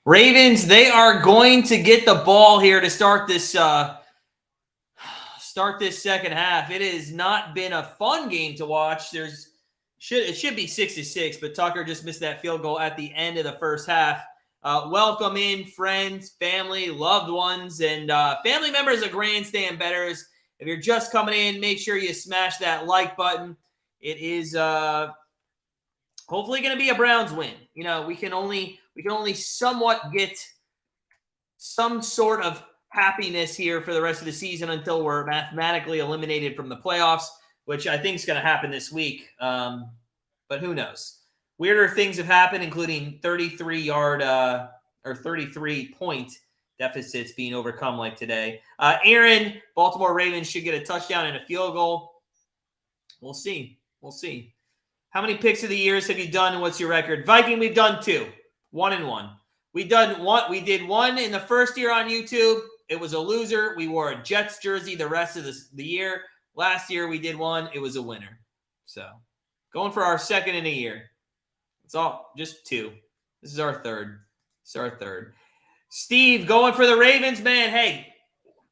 Ravens, they are going to get the ball here to start this second half. It has not been a fun game to watch. It should be 6-6, but Tucker just missed that field goal at the end of the first half. Welcome in friends, family, loved ones, and family members of Grandstand Bettors. If you're just coming in, make sure you smash that like button. It is hopefully going to be a Browns win. You know, we can only somewhat get some sort of happiness here for the rest of the season until we're mathematically eliminated from the playoffs, which I think is going to happen this week. But who knows? Weirder things have happened, including 33-point deficits being overcome like today. Aaron, Baltimore Ravens should get a touchdown and a field goal. We'll see. How many picks of the years have you done, and what's your record? Viking, we've done 2. 1-1. We did one in the first year on YouTube. It was a loser. We wore a Jets jersey the rest of the year. Last year we did one. It was a winner. So going for our second in a year. It's all just 2. This is our third. Steve, going for the Ravens, man. Hey,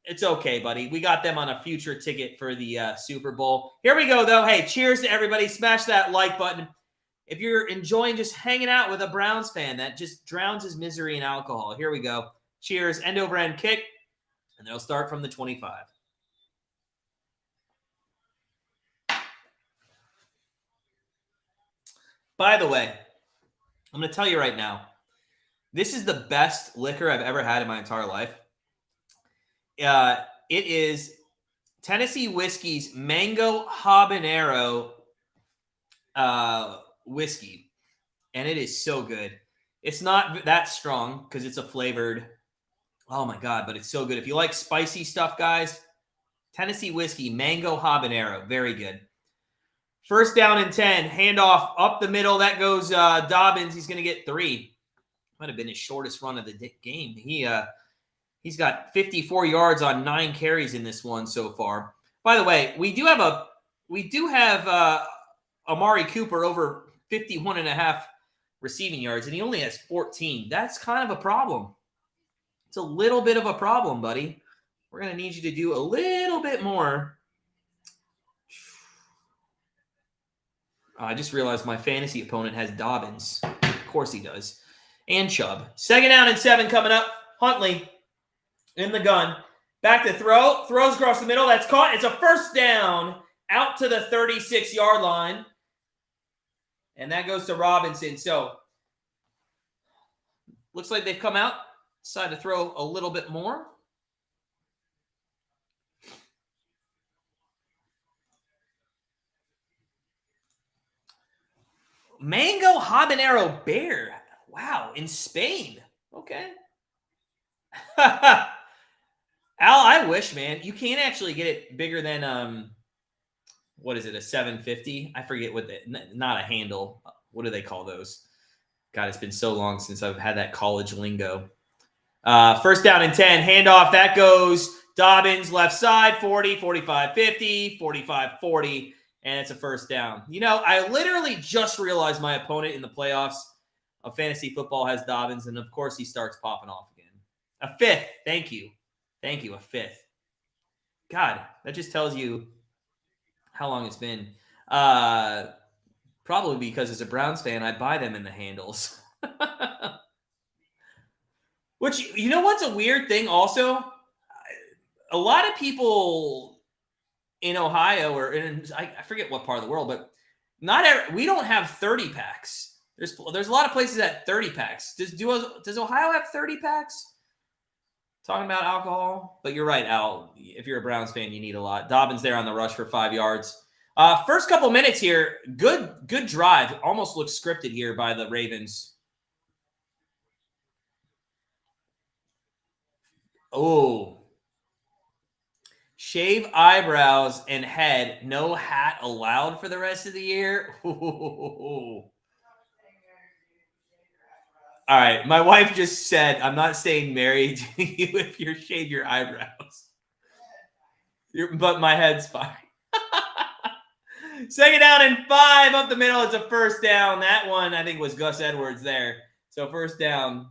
it's okay, buddy. We got them on a future ticket for the Super Bowl. Here we go, though. Hey, cheers to everybody. Smash that like button. If you're enjoying just hanging out with a Browns fan, that just drowns his misery in alcohol. Here we go. Cheers. End over end kick. And they'll start from the 25. By the way, I'm going to tell you right now, this is the best liquor I've ever had in my entire life. It is Tennessee Whiskey's Mango Habanero whiskey, and it is so good. It's not that strong because it's a flavored. Oh my God, but it's so good. If you like spicy stuff, guys, Tennessee Whiskey Mango Habanero, very good. First down and 10, handoff up the middle. That goes Dobbins. He's going to get 3. Might have been his shortest run of the game. He's got 54 yards on 9 carries in this one so far. By the way, we do have Amari Cooper over 51.5 receiving yards, and he only has 14. That's kind of a problem. It's a little bit of a problem, buddy. We're going to need you to do a little bit more. I just realized my fantasy opponent has Dobbins. Of course he does. And Chubb. Second down and 7 coming up. Huntley in the gun. Back to throw. Throws across the middle. That's caught. It's a first down out to the 36-yard line. And that goes to Robinson. So, looks like they've come out. Decided to throw a little bit more. Mango Habanero Bear. Wow, in Spain. Okay. Al, I wish, man. You can't actually get it bigger than, what is it, a 750? I forget not a handle. What do they call those? God, it's been so long since I've had that college lingo. First down and 10, handoff. That goes Dobbins left side, 40, 45, 50, 45, 40. And it's a first down. You know, I literally just realized my opponent in the playoffs of fantasy football has Dobbins, and of course he starts popping off again. A 5th. Thank you, a 5th. God, that just tells you how long it's been. Probably because as a Browns fan, I buy them in the handles. Which, you know what's a weird thing also? A lot of people in Ohio or I forget what part of the world, but we don't have 30 packs. There's a lot of places at 30 packs. Does Ohio have 30 packs? Talking about alcohol, but you're right, Al. If you're a Browns fan, you need a lot. Dobbins there on the rush for 5 yards. First couple minutes here, good drive. Almost looks scripted here by the Ravens. Oh. Shave eyebrows and head. No hat allowed for the rest of the year. Ooh. All right. My wife just said, I'm not staying married to you if you shave your eyebrows. But my head's fine. Second down and 5 up the middle. It's a first down. That one, I think, was Gus Edwards there. So first down.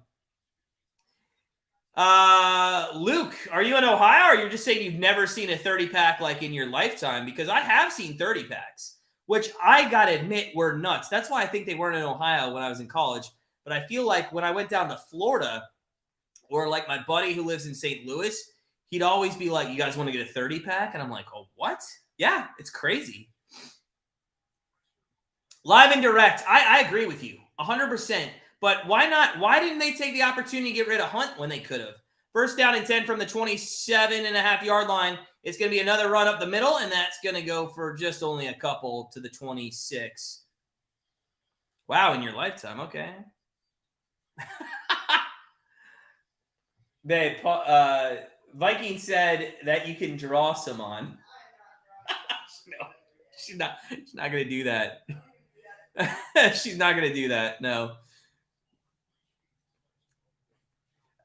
Luke, are you in Ohio, or you're just saying you've never seen a 30-pack like in your lifetime? Because I have seen 30-packs, which I got to admit were nuts. That's why I think they weren't in Ohio when I was in college. But I feel like when I went down to Florida, or like my buddy who lives in St. Louis, he'd always be like, you guys want to get a 30-pack? And I'm like, oh, what? Yeah, it's crazy. Live and direct. I agree with you 100%. But why not? Why didn't they take the opportunity to get rid of Hunt when they could have? First down and 10 from the 27.5-yard line. It's going to be another run up the middle, and that's going to go for just only a couple to the 26. Wow, in your lifetime. Okay. Babe, Viking said that you can draw some on. No, she's not going to do that. She's not going to do that. No.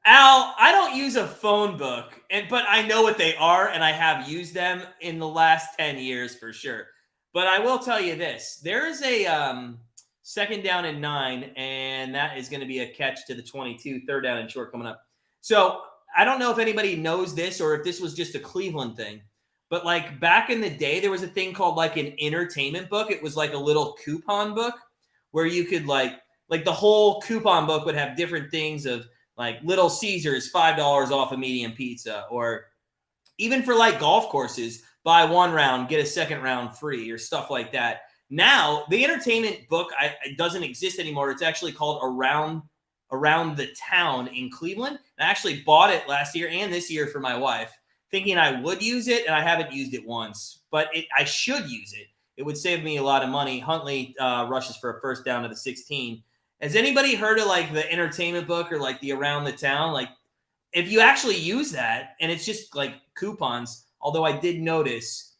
Al, I don't use a phone book, but I know what they are, and I have used them in the last 10 years for sure. But I will tell you this. There is a second down and 9, and that is going to be a catch to the 22, third down and short coming up. So I don't know if anybody knows this or if this was just a Cleveland thing, but like back in the day, there was a thing called like an entertainment book. It was like a little coupon book where you could like the whole coupon book would have different things of like Little Caesars, $5 off a medium pizza, or even for like golf courses, buy one round, get a second round free, or stuff like that. Now, the entertainment book it doesn't exist anymore. It's actually called Around the Town in Cleveland. I actually bought it last year and this year for my wife, thinking I would use it, and I haven't used it once. But I should use it. It would save me a lot of money. Huntley rushes for a first down to the 16. Has anybody heard of like the entertainment book or like the Around the Town? Like if you actually use that and it's just like coupons, although I did notice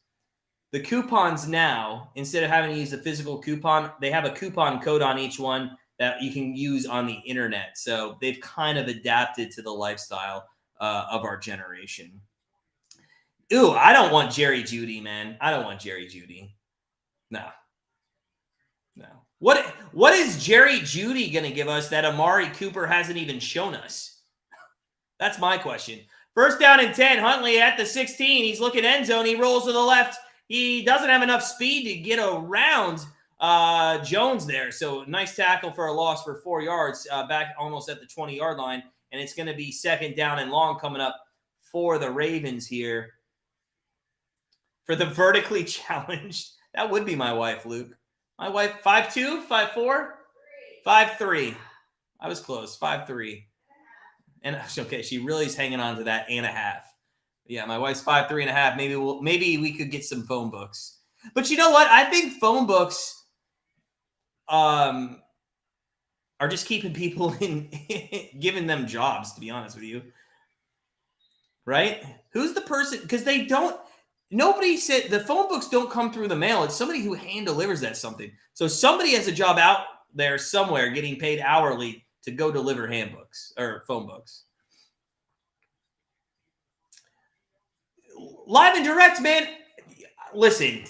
the coupons now, instead of having to use a physical coupon, they have a coupon code on each one that you can use on the internet. So they've kind of adapted to the lifestyle of our generation. Ooh, I don't want Jerry Jeudy, man. I don't want Jerry Jeudy. No. What is Jerry Jeudy going to give us that Amari Cooper hasn't even shown us? That's my question. First down and 10. Huntley at the 16. He's looking end zone. He rolls to the left. He doesn't have enough speed to get around Jones there. So nice tackle for a loss for 4 yards back almost at the 20-yard line. And it's going to be second down and long coming up for the Ravens here. For the vertically challenged. That would be my wife, Luke. My wife, 5'2", 5'4", 5'3". I was close, 5'3". And okay, she really is hanging on to that and a half. Yeah, my wife's 5'3" and a half. Maybe we could get some phone books. But you know what? I think phone books are just keeping people in, giving them jobs, to be honest with you. Right? Who's the person? Because they don't. Nobody said the phone books don't come through the mail. It's somebody who hand delivers that something. So somebody has a job out there somewhere getting paid hourly to go deliver handbooks or phone books. Live and direct, man. Listen,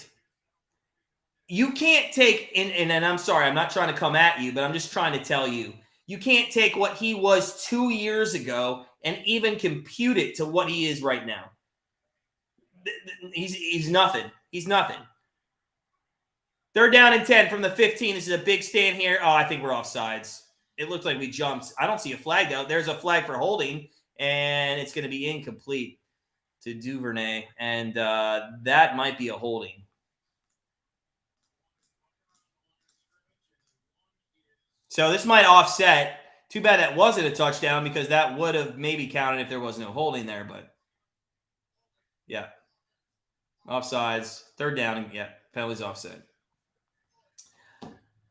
you can't take, and I'm sorry, I'm not trying to come at you, but I'm just trying to tell you, you can't take what he was 2 years ago and even compute it to what he is right now. He's nothing. He's nothing. Third down and 10 from the 15. This is a big stand here. Oh, I think we're offsides. It looked like we jumped. I don't see a flag, though. There's a flag for holding, and it's going to be incomplete to Duvernay, and that might be a holding. So this might offset. Too bad that wasn't a touchdown because that would have maybe counted if there was no holding there, but yeah. Offsides, third down, and yeah, penalties offset.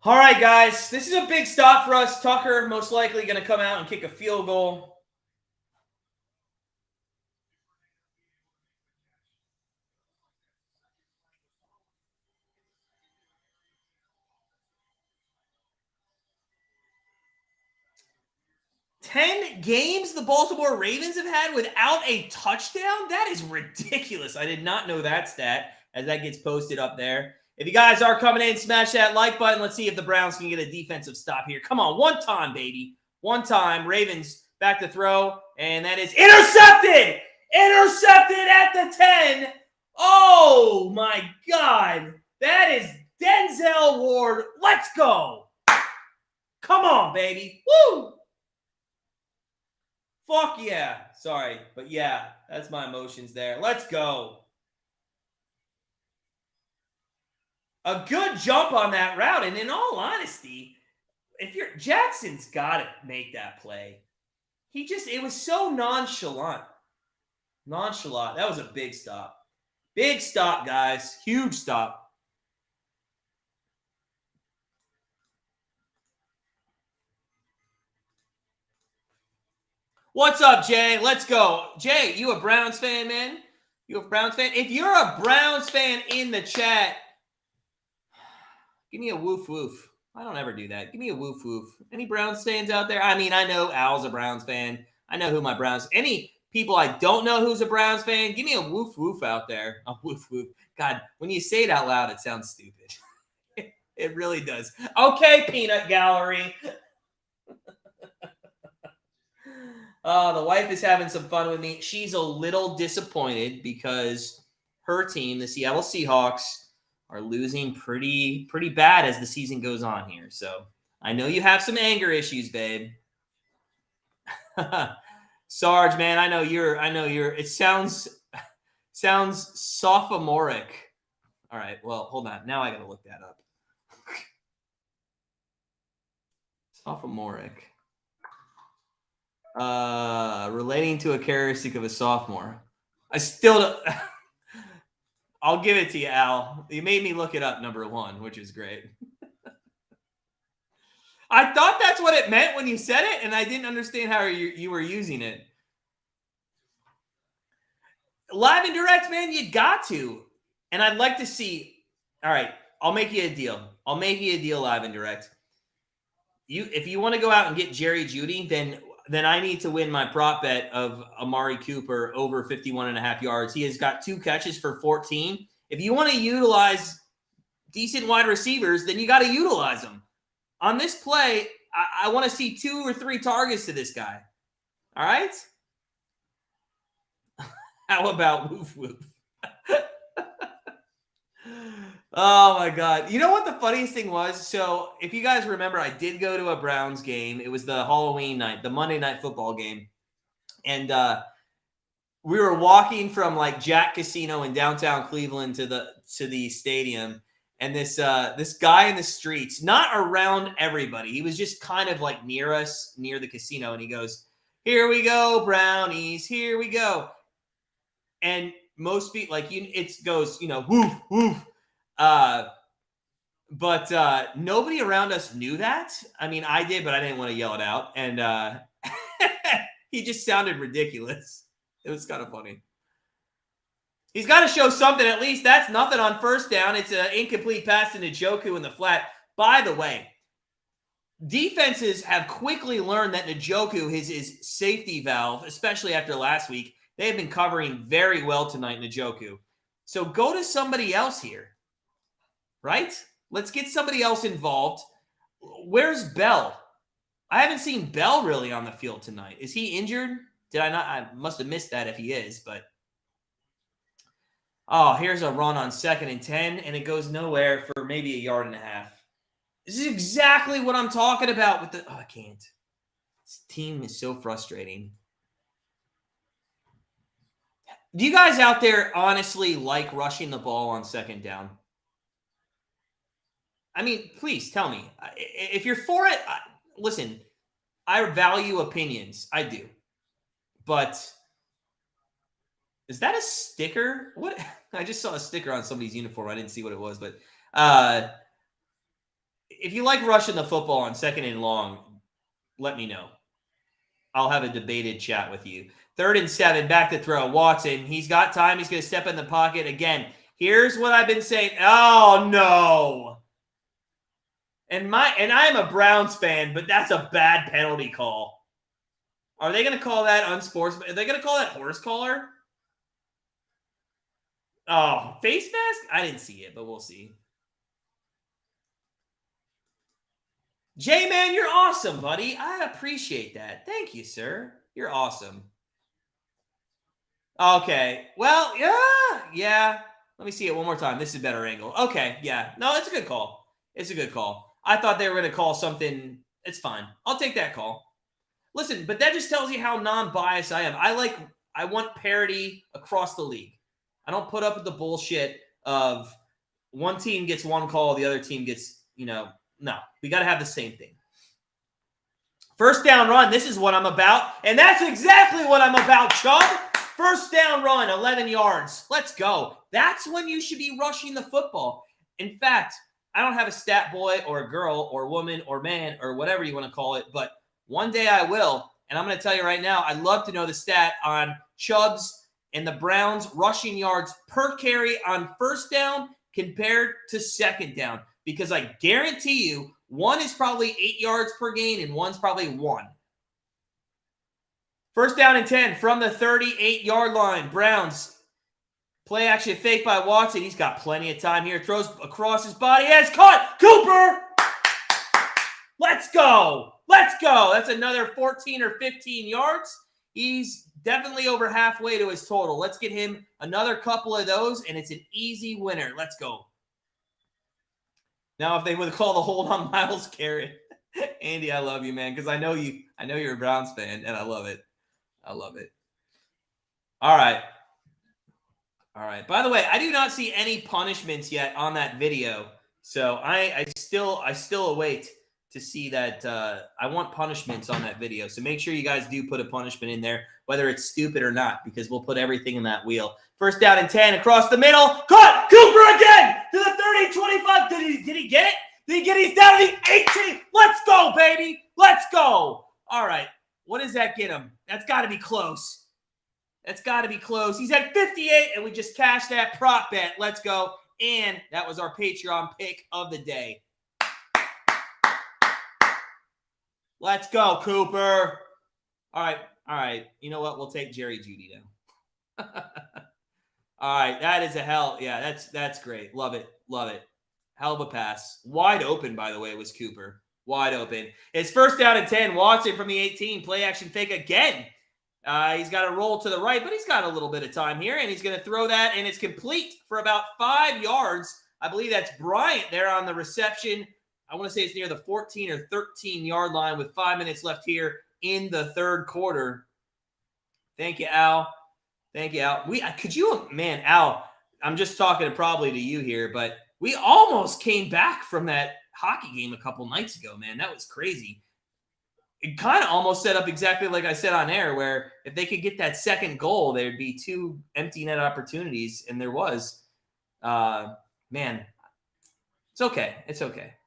All right, guys, this is a big stop for us. Tucker most likely going to come out and kick a field goal. Ten games the Baltimore Ravens have had without a touchdown? That is ridiculous. I did not know that stat as that gets posted up there. If you guys are coming in, smash that like button. Let's see if the Browns can get a defensive stop here. Come on, one time, baby. One time. Ravens back to throw, and that is intercepted! Intercepted at the 10. Oh, my God. That is Denzel Ward. Let's go. Come on, baby. Woo! Fuck yeah. Sorry, but yeah, that's my emotions there. Let's go. A good jump on that route. And in all honesty, if you're Jackson's got to make that play. It was so nonchalant. Nonchalant. That was a big stop. Big stop, guys. Huge stop. What's up, Jay? Let's go. Jay, you a Browns fan, man? You a Browns fan? If you're a Browns fan in the chat, give me a woof woof. I don't ever do that. Give me a woof woof. Any Browns fans out there? I mean, I know Al's a Browns fan. I know who my Browns. Any people I don't know who's a Browns fan, give me a woof woof out there. A woof woof. God, when you say it out loud, it sounds stupid. It really does. Okay, Peanut Gallery. The wife is having some fun with me. She's a little disappointed because her team, the Seattle Seahawks, are losing pretty bad as the season goes on here. So I know you have some anger issues, babe. Sarge, man, I know you're. It sounds sophomoric. All right, well, hold on. Now I got to look that up. Sophomoric. Relating to a characteristic of a sophomore. I still don't. I'll give it to you, Al. You made me look it up, number one, which is great. I thought that's what it meant when you said it, and I didn't understand how you were using it. Live and direct, man, you got to. And I'd like to see. All right, I'll make you a deal. Live and direct. If you want to go out and get Jerry Jeudy, then I need to win my prop bet of Amari Cooper over 51.5 yards. He has got 2 catches for 14. If you want to utilize decent wide receivers, then you got to utilize them. On this play, I want to see 2 or 3 targets to this guy. All right? How about woof woof? Oh, my God. You know what the funniest thing was? So, if you guys remember, I did go to a Browns game. It was the Halloween night, the Monday Night Football game. And we were walking from, like, Jack Casino in downtown Cleveland to the stadium. And this guy in the streets, not around everybody. He was just kind of, like, near us, near the casino. And he goes, "Here we go, Brownies. Here we go." And most people, like, it goes, woof, woof. But nobody around us knew that. I mean, I did, but I didn't want to yell it out. And he just sounded ridiculous. It was kind of funny. He's got to show something at least. That's nothing on first down. It's an incomplete pass to Njoku in the flat. By the way, defenses have quickly learned that Njoku is his safety valve, especially after last week. They have been covering very well tonight, Njoku. So go to somebody else here. Right? Let's get somebody else involved. Where's Bell? I haven't seen Bell really on the field tonight. Is he injured? Did I not? I must have missed that if he is, but. Oh, here's a run on 2nd and 10, and it goes nowhere for maybe 1.5 yards. This is exactly what I'm talking about with the. Oh, I can't. This team is so frustrating. Do you guys out there honestly like rushing the ball on 2nd down? I mean, please tell me. If you're for it, listen, I value opinions. I do. But is that a sticker? What? I just saw a sticker on somebody's uniform. I didn't see what it was. But if you like rushing the football on 2nd and long, let me know. I'll have a debated chat with you. 3rd and 7, back to throw. Watson, he's got time. He's going to step in the pocket again. Here's what I've been saying. Oh, no. And I'm a Browns fan, but that's a bad penalty call. Are they going to call that unsportsmanlike? Are they going to call that horse collar? Oh, face mask? I didn't see it, but we'll see. J-Man, you're awesome, buddy. I appreciate that. Thank you, sir. You're awesome. Okay. Well, yeah. Let me see it one more time. This is a better angle. Okay, yeah. No, it's a good call. It's a good call. I thought they were going to call something. It's fine. I'll take that call. Listen, but that just tells you how non-biased I am. I want parity across the league. I don't put up with the bullshit of one team gets one call, the other team gets, no. We got to have the same thing. First down run, this is what I'm about. And that's exactly what I'm about, Chubb. First down run, 11 yards. Let's go. That's when you should be rushing the football. In fact, I don't have a stat boy or a girl or woman or man or whatever you want to call it, but one day I will. And I'm going to tell you right now, I'd love to know the stat on Chubb's and the Browns rushing yards per carry on first down compared to second down. Because I guarantee you, one is probably 8 yards per gain and one's probably 1. First down and 10 from the 38-yard line. Browns play action fake by Watson. He's got plenty of time here. Throws across his body. Has caught. Cooper! Let's go. Let's go. That's another 14 or 15 yards. He's definitely over halfway to his total. Let's get him another couple of those, and it's an easy winner. Let's go. Now, if they would call the hold on Myles Garrett, Andy, I love you, man, because I know you're a Browns fan, and I love it. I love it. All right. By the way, I do not see any punishments yet on that video, so I still await to see that. I want punishments on that video, so make sure you guys do put a punishment in there, whether it's stupid or not, because we'll put everything in that wheel. First down and 10 across the middle. Caught! Cooper again to the 30, 25. Did he get it? Did he get it? He's down to the 18. Let's go, baby. Let's go. All right. What does that get him? That's got to be close. He's at 58, and we just cashed that prop bet. Let's go. And that was our Patreon pick of the day. Let's go, Cooper. All right. You know what? We'll take Jerry Jeudy now. All right. That is a hell. Yeah, that's great. Love it. Hell of a pass. Wide open, by the way, was Cooper. Wide open. It's first down and 10. Watson from the 18. Play action fake again. He's got to roll to the right, but he's got a little bit of time here, and he's going to throw that, and it's complete for about 5 yards. I believe that's Bryant there on the reception. I want to say it's near the 14 or 13-yard line with 5 minutes left here in the third quarter. Thank you, Al. Al, I'm just talking probably to you here, but we almost came back from that hockey game a couple nights ago, man. That was crazy. It kind of almost set up exactly like I said on air, where if they could get that second goal, there'd be 2 empty net opportunities, and there was. Man, it's okay.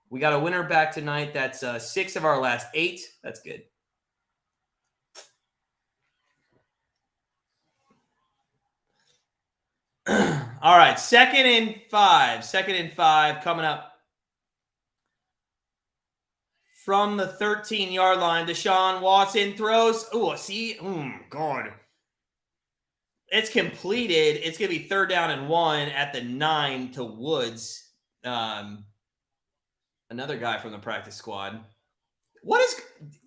We got a winner back tonight. That's 6 of our last 8. That's good. All right, second and five coming up. From the 13-yard line, Deshaun Watson throws. God. It's completed. It's going to be third down and 1 at the 9 to Woods. Another guy from the practice squad.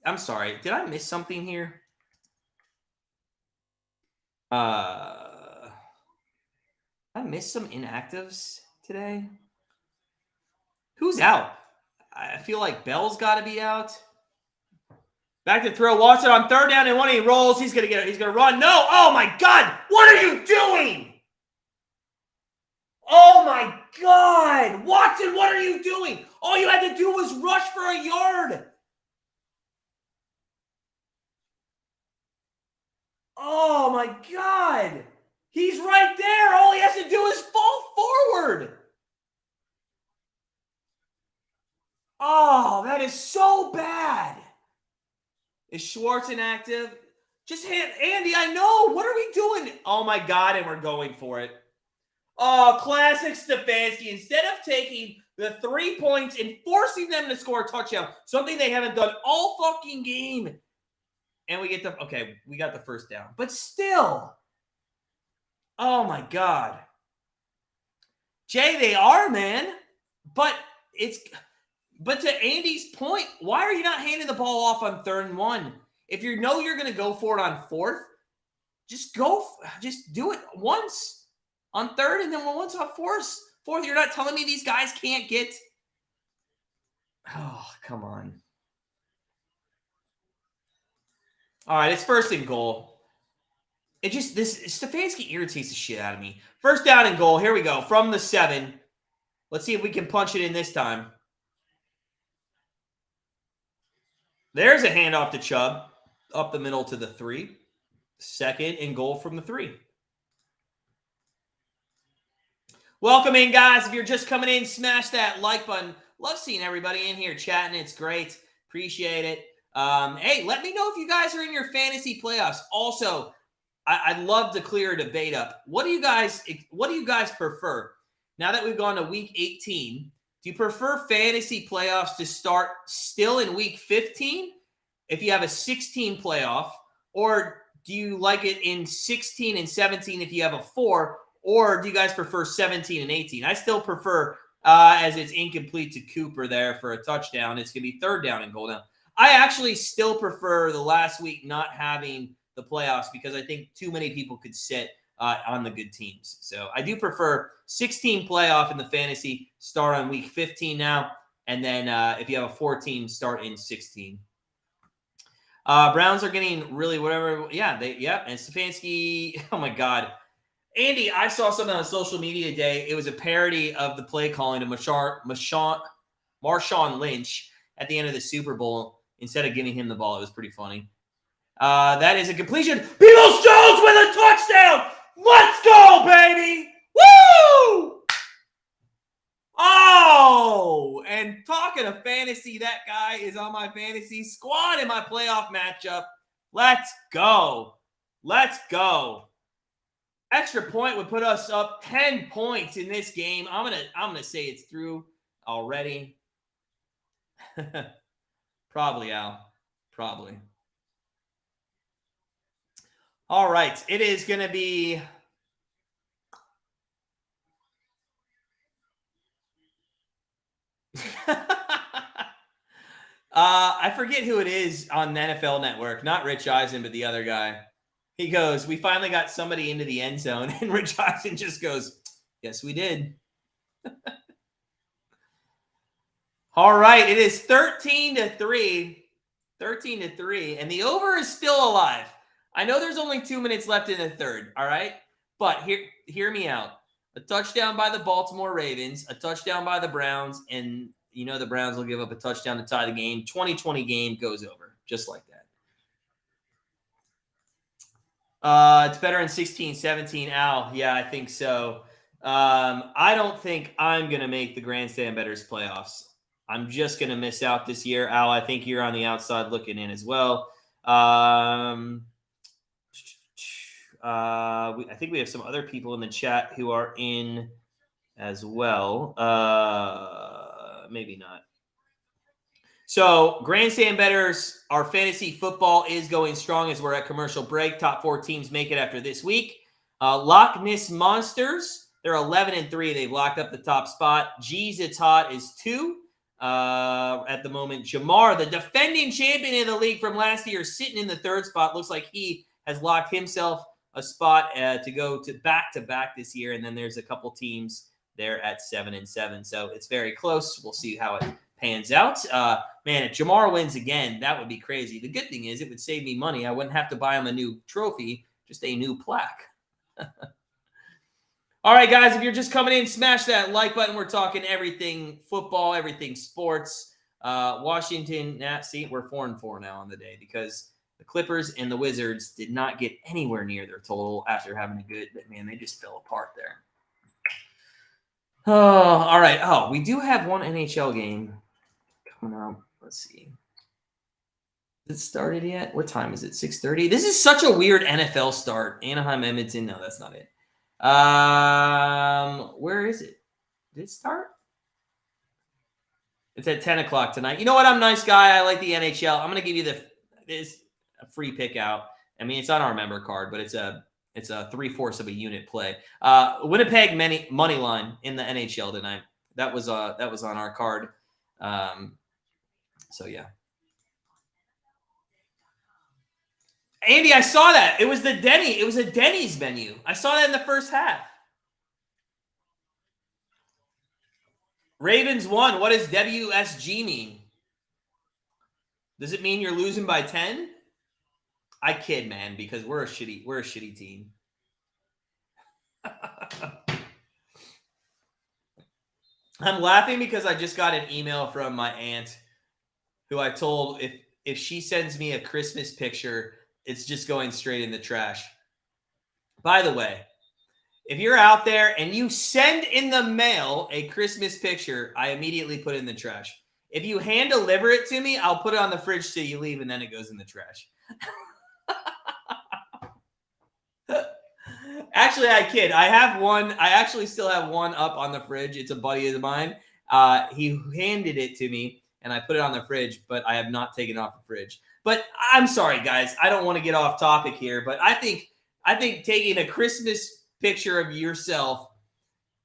I'm sorry. Did I miss something here? I missed some inactives today. Who's out? I feel like Bell's got to be out. Back to throw. Watson on third down and 1. He rolls. He's going to run. No. Oh, my God. What are you doing? Oh, my God. Watson, what are you doing? All you had to do was rush for a yard. Oh, my God. He's right there. All he has to do is fall forward. Oh, that is so bad. Is Schwartz inactive? Andy, I know. What are we doing? Oh, my God, and we're going for it. Oh, classic Stefanski. Instead of taking the 3 points and forcing them to score a touchdown, something they haven't done all fucking game, and we got the first down. But still. Oh, my God. Jay, they are, man. But But to Andy's point, why are you not handing the ball off on 3rd and 1? If you know you're going to go for it on 4th, just do it once on 3rd and then once on 4th. You're not telling me these guys can't get. Oh, come on. All right, it's 1st and goal. Stefanski irritates the shit out of me. 1st down and goal. Here we go. From the 7. Let's see if we can punch it in this time. There's a handoff to Chubb. Up the middle to the 3. 2nd and goal from the 3. Welcome in, guys. If you're just coming in, smash that like button. Love seeing everybody in here chatting. It's great. Appreciate it. Hey, let me know if you guys are in your fantasy playoffs. Also, I'd love to clear a debate up. What do you guys prefer? Now that we've gone to week 18, do you prefer fantasy playoffs to start still in week 15 if you have a 16 playoff, or do you like it in 16 and 17 if you have a 4, or do you guys prefer 17 and 18? I still prefer, as it's incomplete to Cooper there for a touchdown, it's going to be 3rd down and goal now. I actually still prefer the last week not having the playoffs because I think too many people could sit on the good teams. So I do prefer 16 playoff in the fantasy, start on week 15 now, and then if you have a 14, start in 16. Browns are getting really whatever. Yeah, and Stefanski, oh my God. Andy, I saw something on social media today. It was a parody of the play calling to Marshawn Lynch at the end of the Super Bowl. Instead of giving him the ball, it was pretty funny. That is a completion. Peoples-Jones with a touchdown. Let's go, baby. Woo! Oh, and talking of fantasy, that guy is on my fantasy squad in my playoff matchup. Let's go. Extra point would put us up 10 points in this game. I'm gonna say it's through already. Probably, Al. Probably. All right. It is going to be. I forget who it is on the NFL Network. Not Rich Eisen, but the other guy. He goes, we finally got somebody into the end zone. And Rich Eisen just goes, yes, we did. All right. It is 13-3. 13-3. And the over is still alive. I know there's only 2 minutes left in the 3rd. All right. But hear me out. A touchdown by the Baltimore Ravens, a touchdown by the Browns, and you know the Browns will give up a touchdown to tie the game. 20-20 game goes over, just like that. It's better in 16-17. Al, yeah, I think so. I don't think I'm going to make the Grandstand Bettors playoffs. I'm just going to miss out this year. Al, I think you're on the outside looking in as well. I think we have some other people in the chat who are in as well. Maybe not. So Grandstand Bettors, our fantasy football is going strong as we're at commercial break. Top 4 teams make it after this week. Loch Ness Monsters, they're 11-3. They've locked up the top spot. G's Hot is 2 at the moment. Jamar, the defending champion in the league from last year, sitting in the 3rd spot. Looks like he has locked himself a spot to go to back this year. And then there's a couple teams there at 7-7. So it's very close. We'll see how it pans out. Man, if Jamar wins again, that would be crazy. The good thing is it would save me money. I wouldn't have to buy him a new trophy, just a new plaque. All right, guys, if you're just coming in, smash that like button. We're talking everything football, everything sports. Washington, see, we're 4-4 now on the day because the Clippers and the Wizards did not get anywhere near their total after having a good, man, they just fell apart there. Oh, all right. Oh, we do have one NHL game coming up. Let's see. Has it started yet? What time is it? 6:30? This is such a weird NFL start. Anaheim, Edmonton. No, that's not it. Where is it? Did it start? It's at 10 o'clock tonight. You know what? I'm a nice guy. I like the NHL. I'm going to give you this a free pick out. I mean, it's on our member card, but it's a 3/4 of a unit play. Winnipeg money line in the NHL tonight. That was on our card. So yeah. Andy, I saw that. It was the Denny. It was a Denny's menu. I saw that in the first half. Ravens won. What does WSG mean? Does it mean you're losing by 10? I kid, man, because we're a shitty team. I'm laughing because I just got an email from my aunt who I told if she sends me a Christmas picture, it's just going straight in the trash. By the way, if you're out there and you send in the mail a Christmas picture, I immediately put it in the trash. If you hand deliver it to me, I'll put it on the fridge till you leave, and then it goes in the trash. Actually, I kid. I have one. I actually still have one up on the fridge. It's a buddy of mine. He handed it to me, and I put it on the fridge, but I have not taken it off the fridge. But I'm sorry, guys. I don't want to get off topic here, but I think taking a Christmas picture of yourself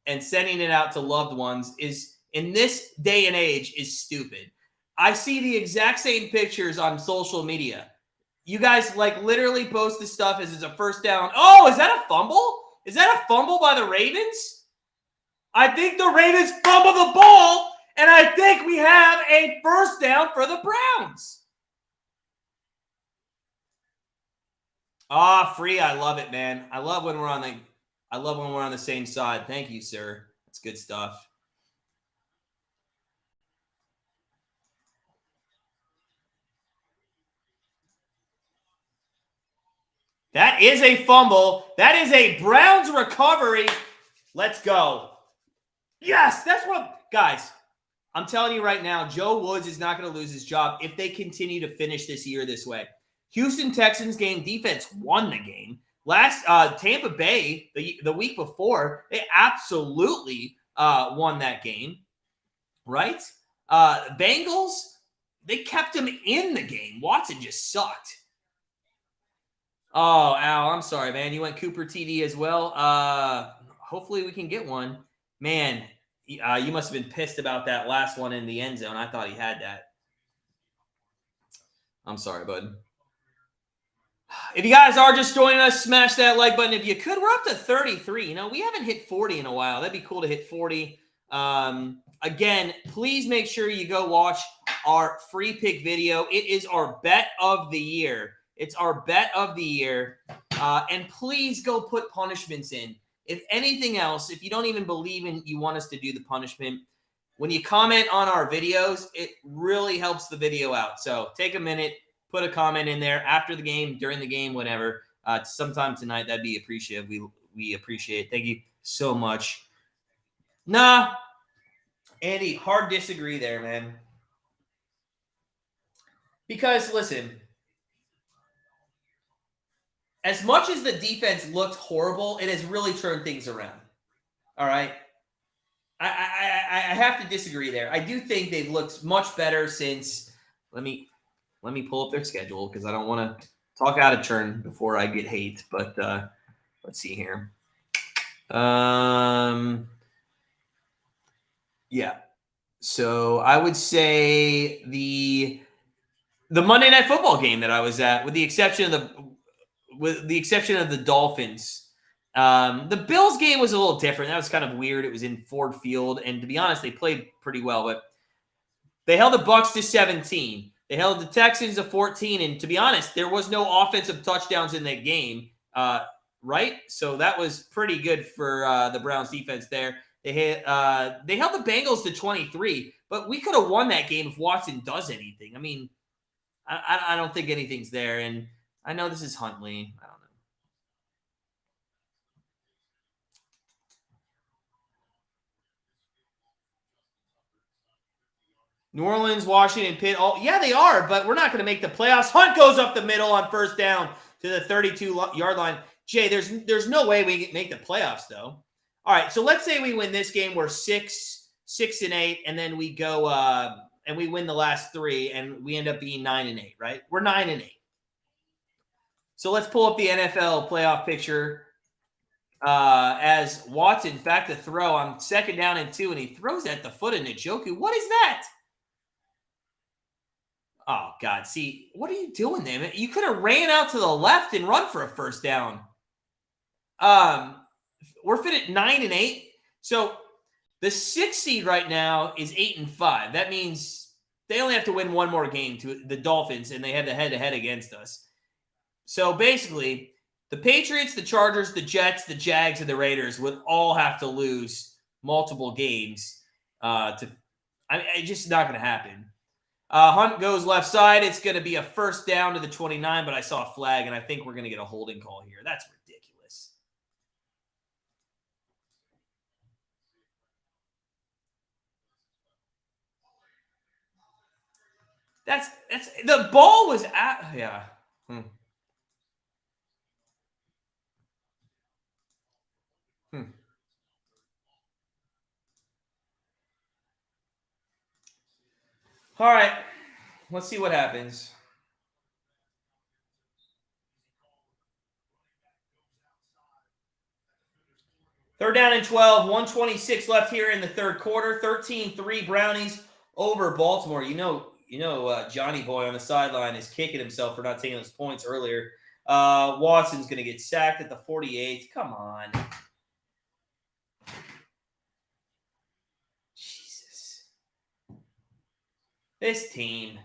and sending it out to loved ones is, in this day and age, is stupid. I see the exact same pictures on social media. You guys like literally post this stuff as it's a first down. Oh, is that a fumble? Is that a fumble by the Ravens? I think the Ravens fumbled the ball, and I think we have a first down for the Browns. Free. I love it, man. I love when we're on the same side. Thank you, sir. That's good stuff. That is a fumble. That is a Browns recovery. Let's go. Yes, that's what, guys, I'm telling you right now, Joe Woods is not going to lose his job if they continue to finish this year this way. Houston Texans game defense won the game. Last Tampa Bay, the week before, they absolutely won that game, right? Bengals, they kept him in the game. Watson just sucked. Oh, Al, I'm sorry, man. You went Cooper TD as well. Hopefully we can get one. Man, you must have been pissed about that last one in the end zone. I thought he had that. I'm sorry, bud. If you guys are just joining us, smash that like button if you could. We're up to 33. You know, we haven't hit 40 in a while. That'd be cool to hit 40. Again, please make sure you go watch our free pick video. It is our bet of the year. It's our bet of the year. And please go put punishments in. If anything else, if you don't even believe in you want us to do the punishment, when you comment on our videos, it really helps the video out. So take a minute, put a comment in there after the game, during the game, whatever. Sometime tonight, that'd be appreciative. We appreciate it. Thank you so much. Nah, Andy, hard disagree there, man. Because, listen, as much as the defense looked horrible, it has really turned things around. All right? I have to disagree there. I do think they've looked much better since – let me pull up their schedule because I don't want to talk out of turn before I get hate. But let's see here. Yeah. So I would say the Monday Night Football game that I was at, with the exception of the Dolphins. The Bills game was a little different. That was kind of weird. It was in Ford Field, and to be honest, they played pretty well. But they held the Bucs to 17. They held the Texans to 14, and to be honest, there was no offensive touchdowns in that game, right? So that was pretty good for the Browns defense there. They held the Bengals to 23, but we could have won that game if Watson does anything. I mean, I don't think anything's there, and I know this is Huntley. I don't know. New Orleans, Washington, Pitt. Oh, yeah, they are, but we're not going to make the playoffs. Hunt goes up the middle on first down to the 32-yard line. Jay, there's no way we make the playoffs, though. All right, so let's say we win this game. We're 6-8, and then we go and we win the last three, and we end up being 9-8, right? We're 9-8. So let's pull up the NFL playoff picture as Watson back to throw on 2nd down and 2, and he throws at the foot of Njoku. What is that? Oh, God. See, what are you doing there, man? You could have ran out to the left and run for a first down. We're fit at 9-8. So the 6th seed right now is 8-5. That means they only have to win one more game to the Dolphins, and they have the head-to-head against us. So basically, the Patriots, the Chargers, the Jets, the Jags, and the Raiders would all have to lose multiple games. It's just not going to happen. Hunt goes left side. It's going to be a first down to the 29, but I saw a flag, and I think we're going to get a holding call here. That's ridiculous. That's the ball was at, yeah. All right, let's see what happens. Third down and 12, 126 left here in the third quarter. 13-3 Brownies over Baltimore. Johnny Boy on the sideline is kicking himself for not taking those points earlier. Watson's going to get sacked at the 48th. Come on. Jesus. This team.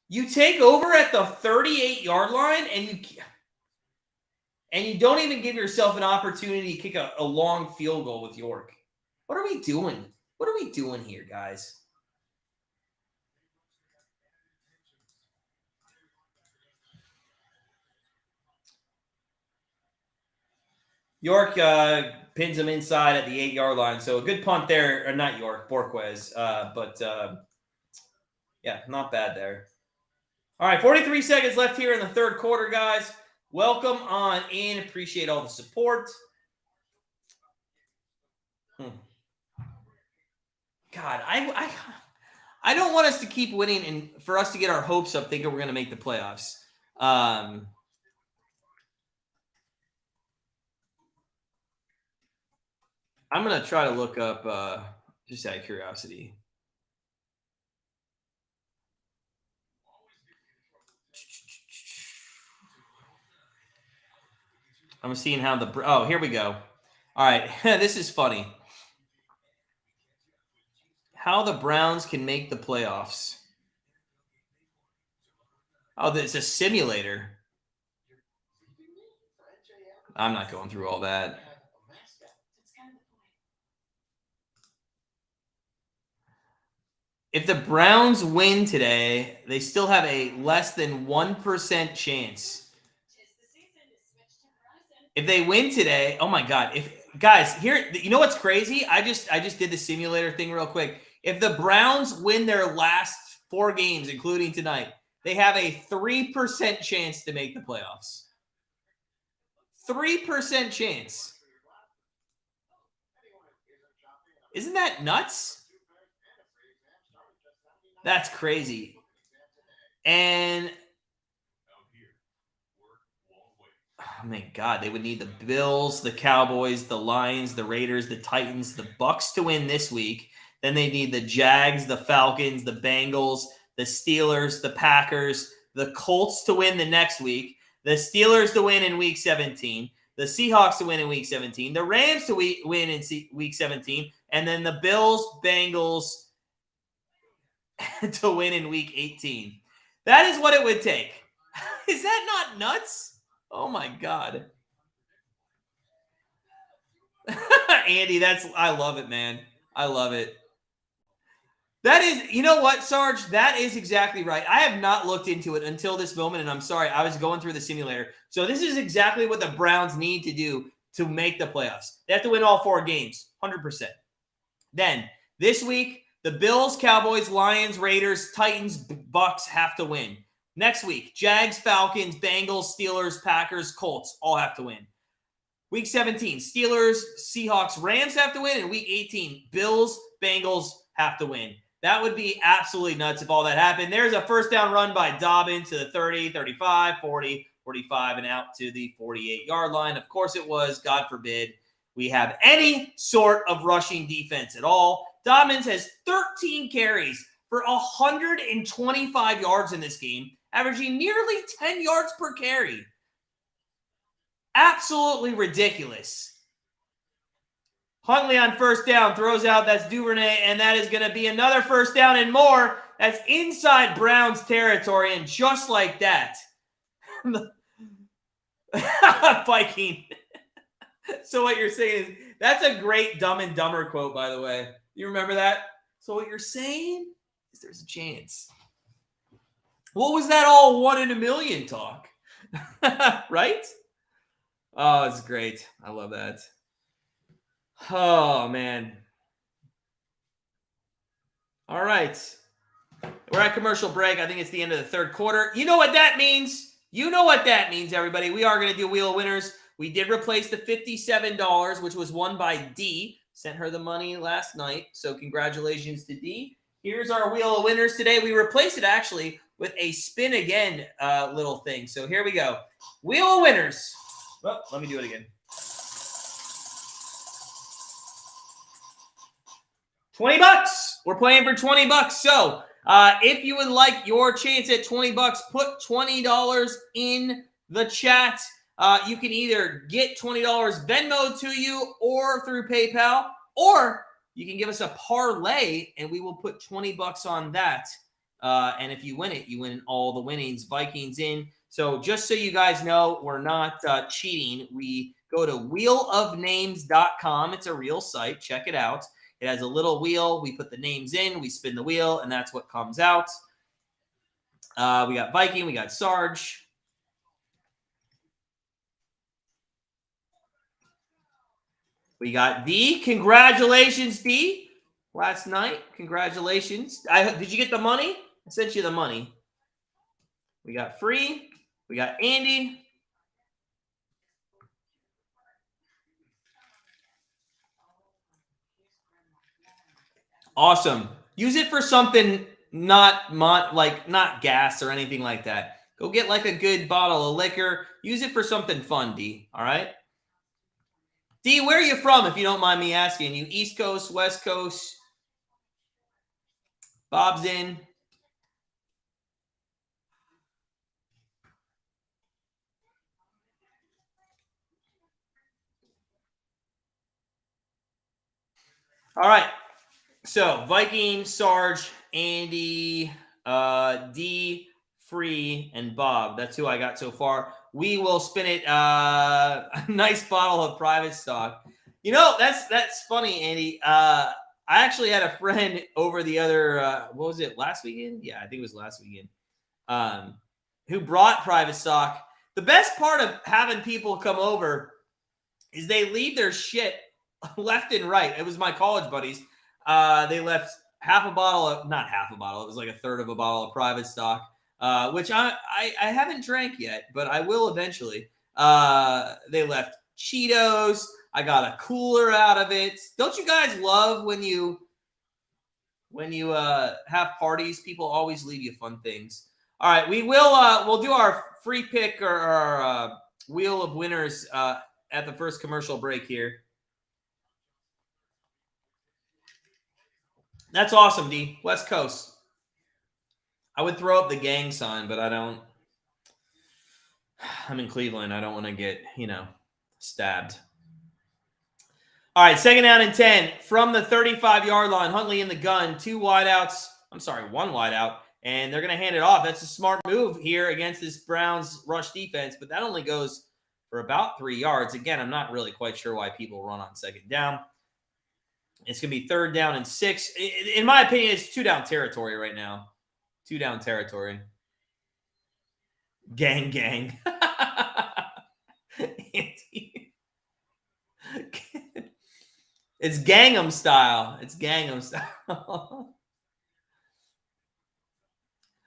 You take over at the 38-yard line, and you don't even give yourself an opportunity to kick a long field goal with York. What are we doing? What are we doing here, guys? York pins him inside at the 8-yard line. So a good punt there. Or not York, Borquez. Yeah, not bad there. All right, 43 seconds left here in the third quarter, guys. Welcome on in. Appreciate all the support. God, I don't want us to keep winning and for us to get our hopes up thinking we're going to make the playoffs. I'm going to try to look up, just out of curiosity. I'm seeing how oh, here we go. All right, this is funny. How the Browns can make the playoffs. Oh, it's a simulator. I'm not going through all that. If the Browns win today, they still have a less than 1% chance. If they win today, oh my God. Guys, here, you know what's crazy? I just did the simulator thing real quick. If the Browns win their last 4 games, including tonight, they have a 3% chance to make the playoffs. 3% chance. Isn't that nuts? That's crazy. And oh my God, they would need the Bills, the Cowboys, the Lions, the Raiders, the Titans, the Bucks to win this week. Then they need the Jags, the Falcons, the Bengals, the Steelers, the Packers, the Colts to win the next week, the Steelers to win in Week 17, the Seahawks to win in Week 17, the Rams to win in Week 17, and then the Bills, Bengals to win in Week 18. That is what it would take. Is that not nuts? Oh my God. Andy, I love it, man. I love it. That is, you know what, Sarge? That is exactly right. I have not looked into it until this moment, and I'm sorry. I was going through the simulator. So this is exactly what the Browns need to do to make the playoffs. They have to win all 4 games, 100%. Then this week, the Bills, Cowboys, Lions, Raiders, Titans, Bucks have to win. Next week, Jags, Falcons, Bengals, Steelers, Packers, Colts all have to win. Week 17, Steelers, Seahawks, Rams have to win. And Week 18, Bills, Bengals have to win. That would be absolutely nuts if all that happened. There's a first down run by Dobbins to the 30, 35, 40, 45, and out to the 48-yard line. Of course it was. God forbid we have any sort of rushing defense at all. Dobbins has 13 carries for 125 yards in this game, averaging nearly 10 yards per carry. Absolutely ridiculous. Huntley on first down, throws out, that's Duvernay, and that is going to be another first down and more. That's inside Browns territory, and just like that, Viking. So what you're saying is, that's a great Dumb and Dumber quote, by the way. You remember that? So what you're saying is there's a chance. What was that all 1 in a million talk? Right? Oh, it's great. I love that. Oh, man. All right. We're at commercial break. I think it's the end of the third quarter. You know what that means. You know what that means, everybody. We are going to do Wheel of Winners. We did replace the $57, which was won by D. Sent her the money last night. So congratulations to D. Here's our Wheel of Winners today. We replaced it, actually, with a spin again little thing. So here we go. Wheel of Winners. Well, let me do it again. 20 bucks. We're playing for 20 bucks. So if you would like your chance at 20 bucks, put $20 in the chat. You can either get $20 Venmo to you or through PayPal, or you can give us a parlay and we will put 20 bucks on that. And if you win it, you win all the winnings. Vikings in. So just so you guys know, we're not cheating. We go to wheelofnames.com. It's a real site. Check it out. It has a little wheel. We put the names in. We spin the wheel, and that's what comes out. We got Viking. We got Sarge. We got D. Congratulations, D. Last night. Congratulations. Did you get the money? I sent you the money. We got Free. We got Andy. Awesome. Use it for something not gas or anything like that. Go get like a good bottle of liquor. Use it for something fun, D. All right? D, where are you from, if you don't mind me asking? You East Coast, West Coast? Bob's in. All right. So, Viking, Sarge, Andy, D, Free, and Bob. That's who I got so far. We will spin it. A nice bottle of private stock. You know, that's funny, Andy. I actually had a friend over the other, what was it, last weekend? Yeah, I think it was last weekend, who brought private stock. The best part of having people come over is they leave their shit left and right. It was my college buddies. They left half a bottle of, not half a bottle, it was like a third of a bottle of private stock, which I haven't drank yet, but I will eventually. They left Cheetos. I got a cooler out of it. Don't you guys love when you have parties? People always leave you fun things. All right, we'll do our free pick or our Wheel of Winners at the first commercial break here. That's awesome, D. West Coast. I would throw up the gang sign, but I don't. I'm in Cleveland. I don't want to get, stabbed. All right, second down and 10 from the 35-yard line. Huntley in the gun. One wideout, and they're going to hand it off. That's a smart move here against this Browns rush defense, but that only goes for about 3 yards. Again, I'm not really quite sure why people run on second down. It's going to be third down and 6. In my opinion, it's 2-down territory right now. 2-down territory. Gang. It's Gangnam style.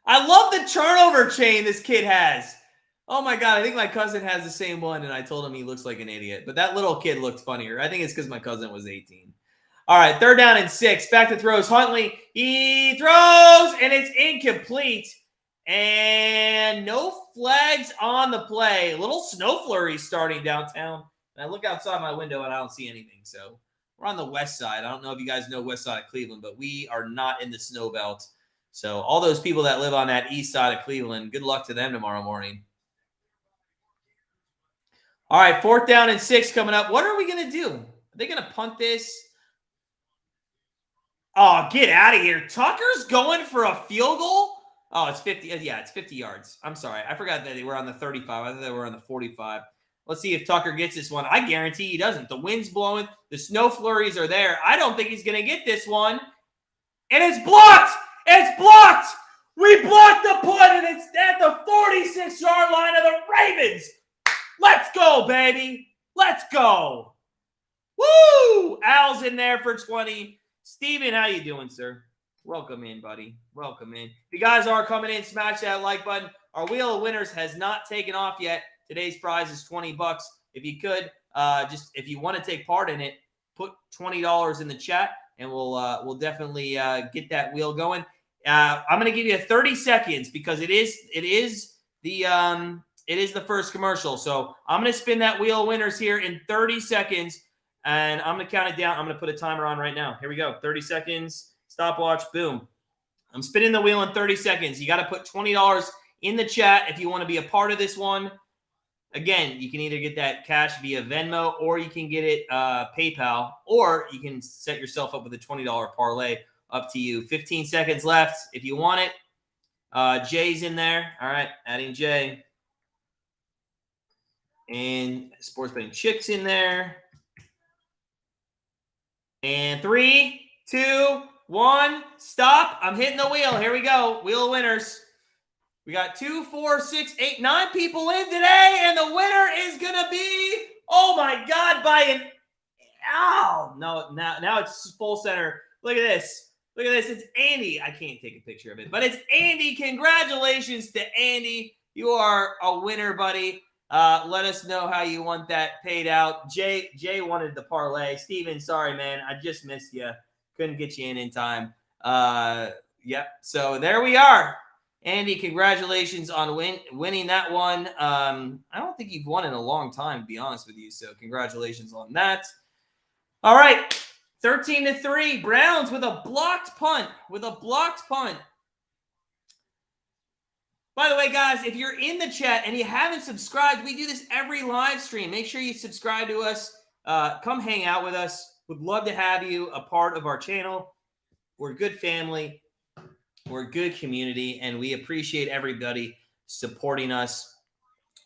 I love the turnover chain this kid has. Oh, my God. I think my cousin has the same one, and I told him he looks like an idiot. But that little kid looked funnier. I think it's because my cousin was 18. All right, third down and 6. Back to throws. Huntley, he throws, and it's incomplete. And no flags on the play. A little snow flurry starting downtown. And I look outside my window, and I don't see anything. So we're on the west side. I don't know if you guys know west side of Cleveland, but we are not in the snow belt. So all those people that live on that east side of Cleveland, good luck to them tomorrow morning. All right, 4th down and 6 coming up. What are we going to do? Are they going to punt this? Oh, get out of here. Tucker's going for a field goal? Oh, it's 50. Yeah, it's 50 yards. I'm sorry. I forgot that they were on the 35. I thought they were on the 45. Let's see if Tucker gets this one. I guarantee he doesn't. The wind's blowing. The snow flurries are there. I don't think he's going to get this one. And it's blocked. It's blocked. We blocked the punt, and it's at the 46-yard line of the Ravens. Let's go, baby. Let's go. Woo! Al's in there for 20. Steven, how you doing, sir? Welcome in, buddy. Welcome in. If you guys are coming in, smash that like button. Our Wheel of Winners has not taken off yet. Today's prize is $20. If you could, if you want to take part in it, put $20 in the chat, and we'll definitely get that wheel going. I'm going to give you 30 seconds because it is the first commercial. So I'm going to spin that Wheel of Winners here in 30 seconds, and I'm going to count it down. I'm going to put a timer on right now. Here we go. 30 seconds. Stopwatch. Boom. I'm spinning the wheel in 30 seconds. You got to put $20 in the chat if you want to be a part of this one. Again, you can either get that cash via Venmo, or you can get it PayPal, or you can set yourself up with a $20 parlay. Up to you. 15 seconds left if you want it. Jay's in there. All right, adding Jay. And Sports Betting Chick's in there. And 3, 2, 1, stop. I'm hitting the wheel. Here we go. Wheel of Winners. We got 2, 4, 6, 8, 9 people in today, and the winner is going to be, oh my God, now it's full center. Look at this. Look at this. It's Andy. I can't take a picture of it, but it's Andy. Congratulations to Andy. You are a winner, buddy. Let us know how you want that paid out. Jay wanted the parlay. Steven, sorry, man. I just missed you. Couldn't get you in time. Yep. So there we are. Andy, congratulations on winning that one. I don't think you've won in a long time, to be honest with you. So congratulations on that. All right. 13-3. Browns with a blocked punt. By the way, guys, if you're in the chat and you haven't subscribed, we do this every live stream. Make sure you subscribe to us. Come hang out with us. Would love to have you a part of our channel. We're a good family. We're a good community, and we appreciate everybody supporting us.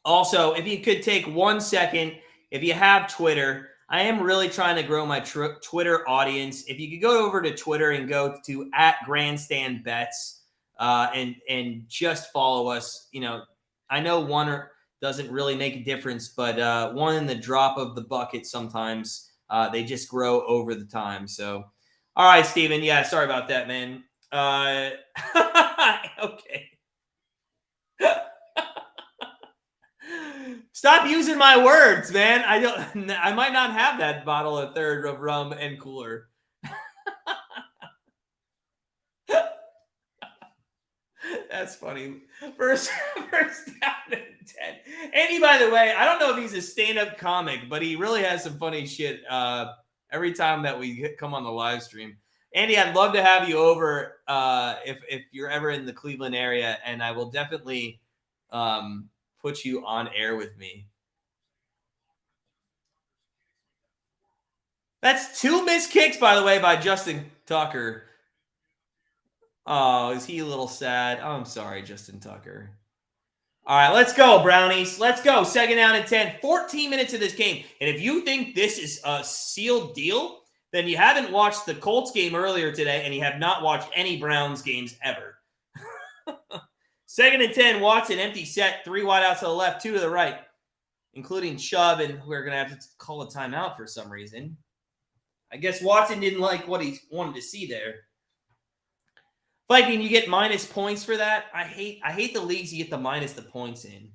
Also, if you could take 1 second, if you have Twitter, I am really trying to grow my Twitter audience. If you could go over to Twitter and go to @GrandstandBets and just follow us. You know, I know one doesn't really make a difference, but one in the drop of the bucket sometimes they just grow over the time. So, all right, Steven. Yeah, sorry about that, man. Okay. Stop using my words, man. I might not have that bottle of third of rum and cooler. That's funny. First down and 10. Andy, by the way, I don't know if he's a stand-up comic, but he really has some funny shit every time that we come on the live stream. Andy, I'd love to have you over if you're ever in the Cleveland area, and I will definitely put you on air with me. That's 2 missed kicks, by the way, by Justin Tucker. Oh, is he a little sad? Oh, I'm sorry, Justin Tucker. All right, let's go, Brownies. Let's go. 2nd down and 10. 14 minutes of this game. And if you think this is a sealed deal, then you haven't watched the Colts game earlier today, and you have not watched any Browns games ever. 2nd and 10, Watson, empty set, 3 wide out to the left, 2 to the right, including Chubb, and we're going to have to call a timeout for some reason. I guess Watson didn't like what he wanted to see there. Viking, you get minus points for that? I hate the leagues you get the minus the points in.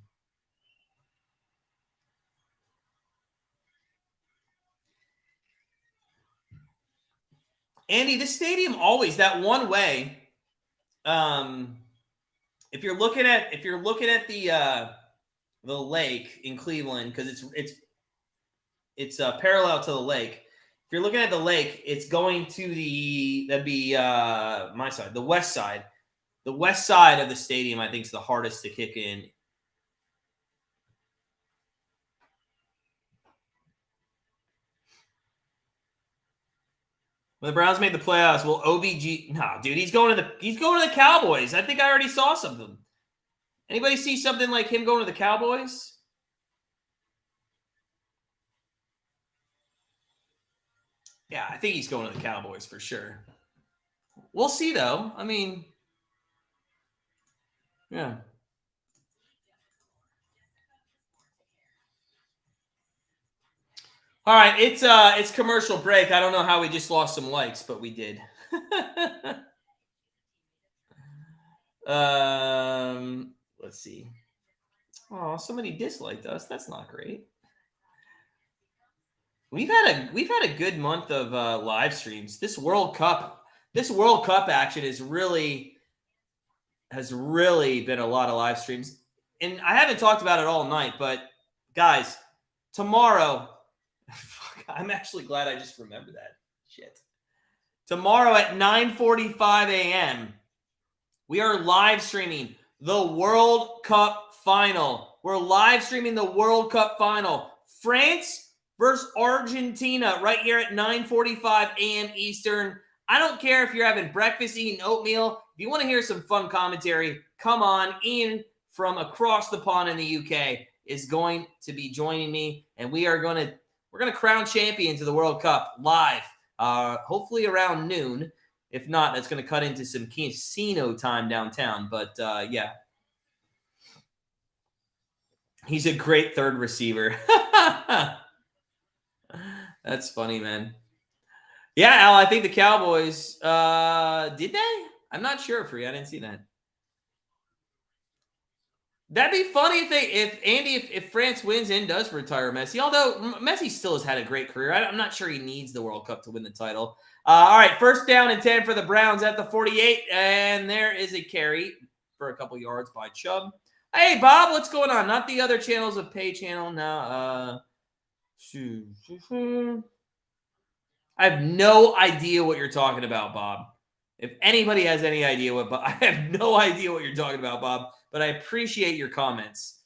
Andy, this stadium always that one way. If you're looking at the lake in Cleveland, because it's parallel to the lake. If you're looking at the lake, it's going to my side, the west side. The west side of the stadium, I think, is the hardest to kick in. When the Browns made the playoffs, will OBG? No, dude, he's going to the Cowboys. I think I already saw something. Anybody see something like him going to the Cowboys? Yeah, I think he's going to the Cowboys for sure. We'll see, though. I mean, yeah. All right, it's commercial break. I don't know how we just lost some likes, but we did. Let's see. Oh, somebody disliked us. That's not great. We've had a good month of live streams. This World Cup action has really been a lot of live streams. And I haven't talked about it all night, but guys, tomorrow, I'm actually glad I just remembered that. Shit. Tomorrow at 9:45 a.m., we are live streaming the World Cup final. We're live streaming the World Cup final. France versus Argentina right here at 9:45 a.m. Eastern. I don't care if you're having breakfast, eating oatmeal. If you want to hear some fun commentary, come on. Ian from across the pond in the UK is going to be joining me, and we're going to crown champions of the World Cup live, hopefully around noon. If not, that's going to cut into some casino time downtown. But, yeah. He's a great third receiver. That's funny, man. Yeah, Al, I think the Cowboys, did they? I'm not sure, Free. I didn't see that. That'd be funny if France wins and does retire Messi. Although Messi still has had a great career. I'm not sure he needs the World Cup to win the title. All right, first down and 10 for the Browns at the 48. And there is a carry for a couple yards by Chubb. Hey, Bob, what's going on? Not the other channels of Pay Channel. No. I have no idea what you're talking about, Bob. If anybody has any idea I have no idea what you're talking about, Bob, but I appreciate your comments.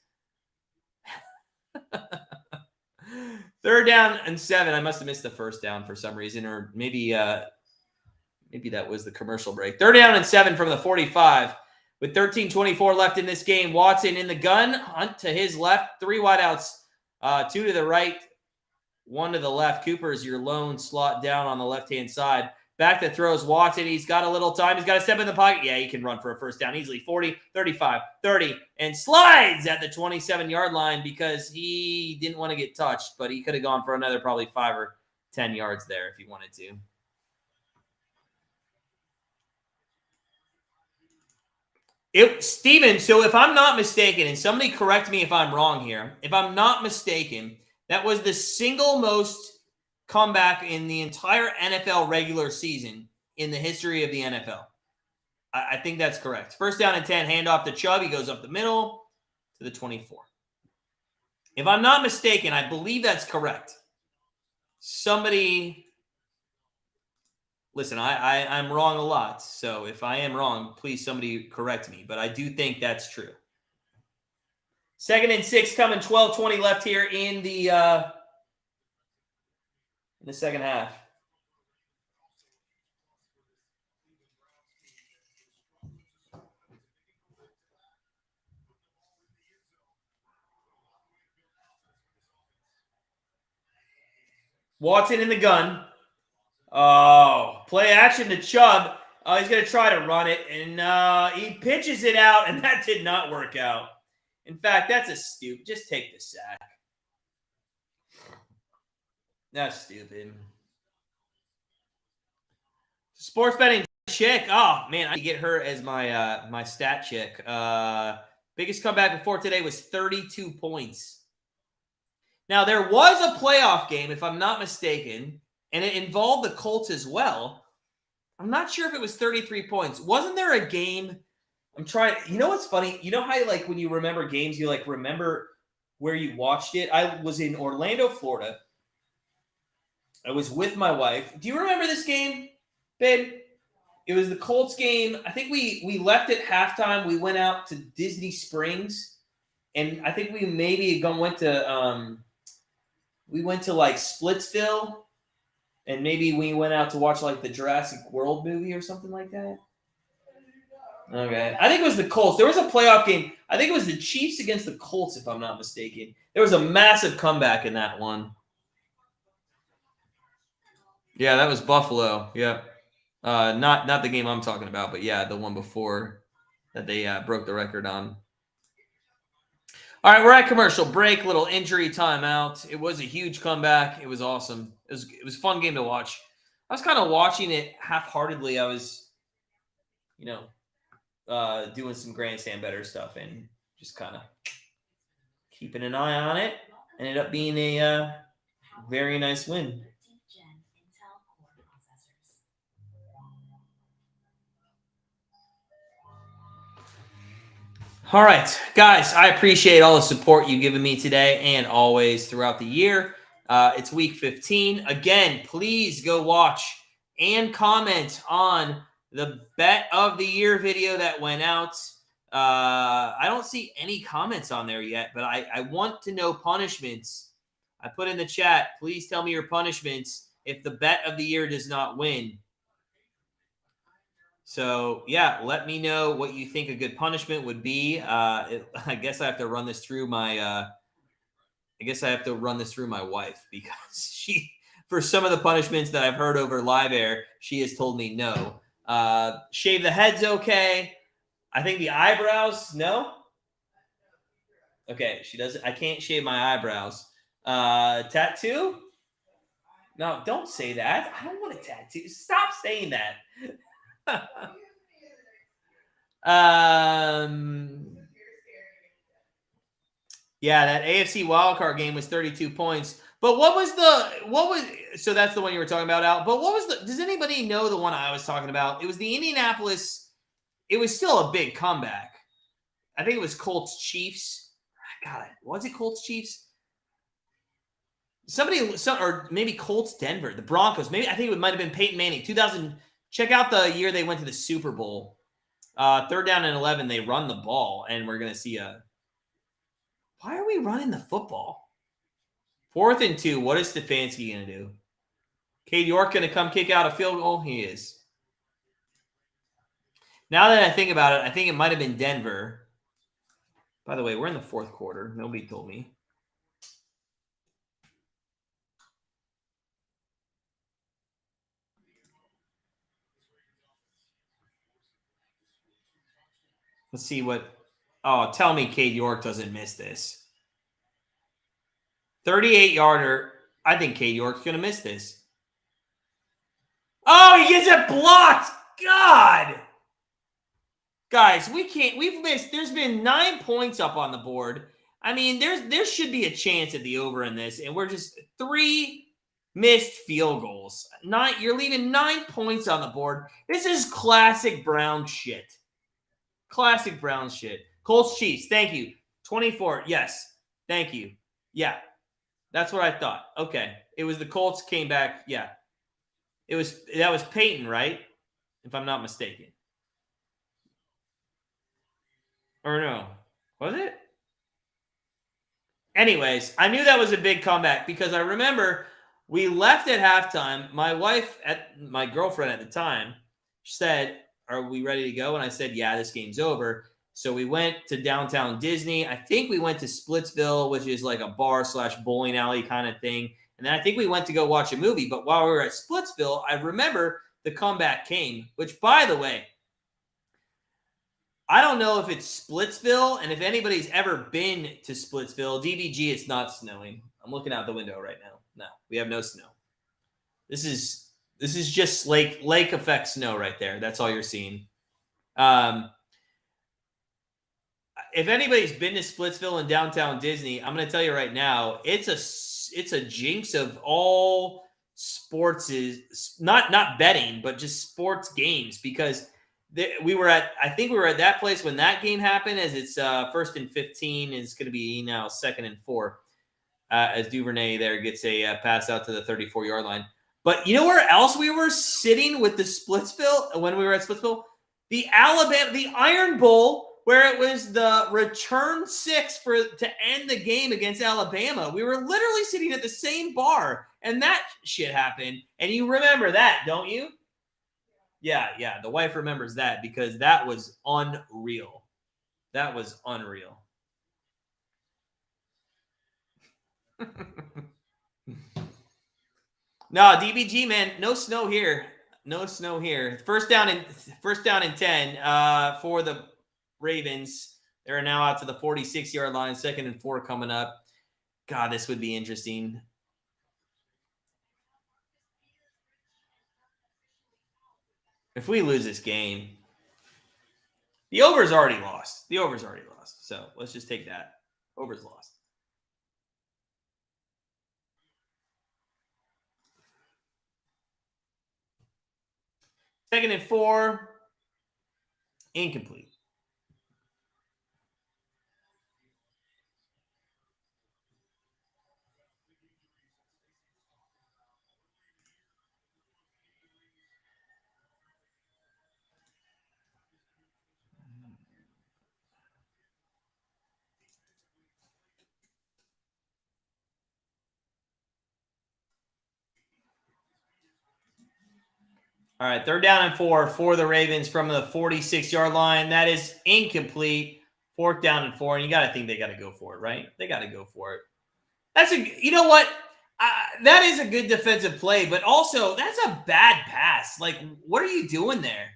Third down and 7. I must have missed the first down for some reason, or maybe that was the commercial break. Third down and 7 from the 45 with 13:24 left in this game. Watson in the gun, Hunt to his left, 3 wideouts, 2 to the right, 1 to the left. Cooper is your lone slot down on the left-hand side. Back to throws Watson. He's got a little time. He's got to step in the pocket. Yeah, he can run for a first down easily. 40, 35, 30, and slides at the 27-yard line because he didn't want to get touched, but he could have gone for another probably 5 or 10 yards there if he wanted to. Steven, so if I'm not mistaken, and somebody correct me if I'm wrong here, if I'm not mistaken, that was the single most comeback in the entire NFL regular season in the history of the NFL. I think that's correct. First down and 10, handoff to Chubb. He goes up the middle to the 24. If I'm not mistaken, I believe that's correct. Somebody, listen, I'm wrong a lot. So if I am wrong, please somebody correct me. But I do think that's true. 2nd and 6 coming, 12:20 left here in the second half. Watson in the gun. Oh, play action to Chubb. He's going to try to run it, and he pitches it out, and that did not work out. In fact, that's a stoop. Just take the sack. That's stupid. Sports betting chick. Oh, man, I need to get her as my stat chick. Biggest comeback before today was 32 points. Now, there was a playoff game, if I'm not mistaken, and it involved the Colts as well. I'm not sure if it was 33 points. Wasn't there a game? I'm trying. You know what's funny? You know how, like, when you remember games, you, like, remember where you watched it? I was in Orlando, Florida. I was with my wife. Do you remember this game, babe? It was the Colts game. I think we left at halftime. We went out to Disney Springs, and I think we maybe went to like Splitsville, and maybe we went out to watch like the Jurassic World movie or something like that. Okay. I think it was the Colts. There was a playoff game. I think it was the Chiefs against the Colts, if I'm not mistaken. There was a massive comeback in that one. Yeah, that was Buffalo. Yeah. Not the game I'm talking about, but yeah, the one before that they broke the record on. All right, we're at commercial break. Little injury timeout. It was a huge comeback. It was awesome. It was a fun game to watch. I was kind of watching it half-heartedly. I was, doing some Grandstand Better stuff and just kind of keeping an eye on it. Ended up being a very nice win. All right, guys, I appreciate all the support you've given me today and always throughout the year. It's week 15. Again, please go watch and comment on the Bet of the Year video that went out. I don't see any comments on there yet, but I want to know punishments. I put in the chat, please tell me your punishments if the Bet of the Year does not win. So, yeah, let me know what you think a good punishment would be. I guess I have to run this through my wife because she, for some of the punishments that I've heard over live air, she has told me no. Shave the head's okay. I think the eyebrows, no. Okay, she doesn't. I can't shave my eyebrows. Tattoo? No, don't say that. I don't want a tattoo. Stop saying that. Yeah, that AFC wildcard game was 32 points. But so that's the one you were talking about, Al. But does anybody know the one I was talking about? It was the Indianapolis. It was still a big comeback. I think it was Colts Chiefs. God, was it Colts Chiefs? Or maybe Colts Denver, the Broncos. Maybe I think it might have been Peyton Manning. 2000. Check out the year they went to the Super Bowl. 3rd down and 11, they run the ball, and we're gonna see a. Why are we running the football? 4th and 2. What is Stefanski gonna do? Cade York gonna come kick out a field goal? He is. Now that I think about it, I think it might have been Denver. By the way, we're in the 4th quarter. Nobody told me. Let's see what. Oh, tell me Cade York doesn't miss this. 38-yarder. I think Cade York's going to miss this. Oh, he gets it blocked. God. Guys, we've missed. There's been 9 points up on the board. I mean, there should be a chance at the over in this, and we're just 3 missed field goals. You're leaving 9 points on the board. This is classic Brown shit. Classic Brown shit. Colts Chiefs. Thank you. 24. Yes. Thank you. Yeah. That's what I thought. Okay. It was the Colts came back. Yeah. That was Peyton, right? If I'm not mistaken. Or no. Was it? Anyways, I knew that was a big comeback because I remember we left at halftime. My girlfriend at the time, said, "Are we ready to go?" And I said, "Yeah, this game's over." So we went to downtown Disney. I think we went to Splitsville, which is like a bar/bowling alley kind of thing. And then I think we went to go watch a movie. But while we were at Splitsville, I remember the comeback came, which, by the way, I don't know if it's Splitsville, and if anybody's ever been to Splitsville, DBG, it's not snowing. I'm looking out the window right now. No, we have no snow. This is just lake effect snow right there. That's all you're seeing. If anybody's been to Splitsville and downtown Disney, I'm going to tell you right now, it's a jinx of all sports, is not betting, but just sports games, because we were at that place when that game happened, as it's 1st and 15, and it's going to be now 2nd and 4, as Duvernay there gets a pass out to the 34-yard line. But you know where else we were sitting with the Splitsville when we were at Splitsville? The Iron Bowl, where it was the return 6 to end the game against Alabama. We were literally sitting at the same bar, and that shit happened. And you remember that, don't you? Yeah. The wife remembers that because that was unreal. That was unreal. No, DBG, man, no snow here. No snow here. First down and 10 for the Ravens. They're now out to the 46-yard line. 2nd and 4 coming up. God, this would be interesting. If we lose this game, the over's already lost. So let's just take that. Over's lost. Second and 4. Incomplete. All right, 3rd down and 4 for the Ravens from the 46-yard line. That is incomplete. 4th down and 4, and you got to think they got to go for it, right? They got to go for it. You know what? That is a good defensive play, but also that's a bad pass. Like, what are you doing there?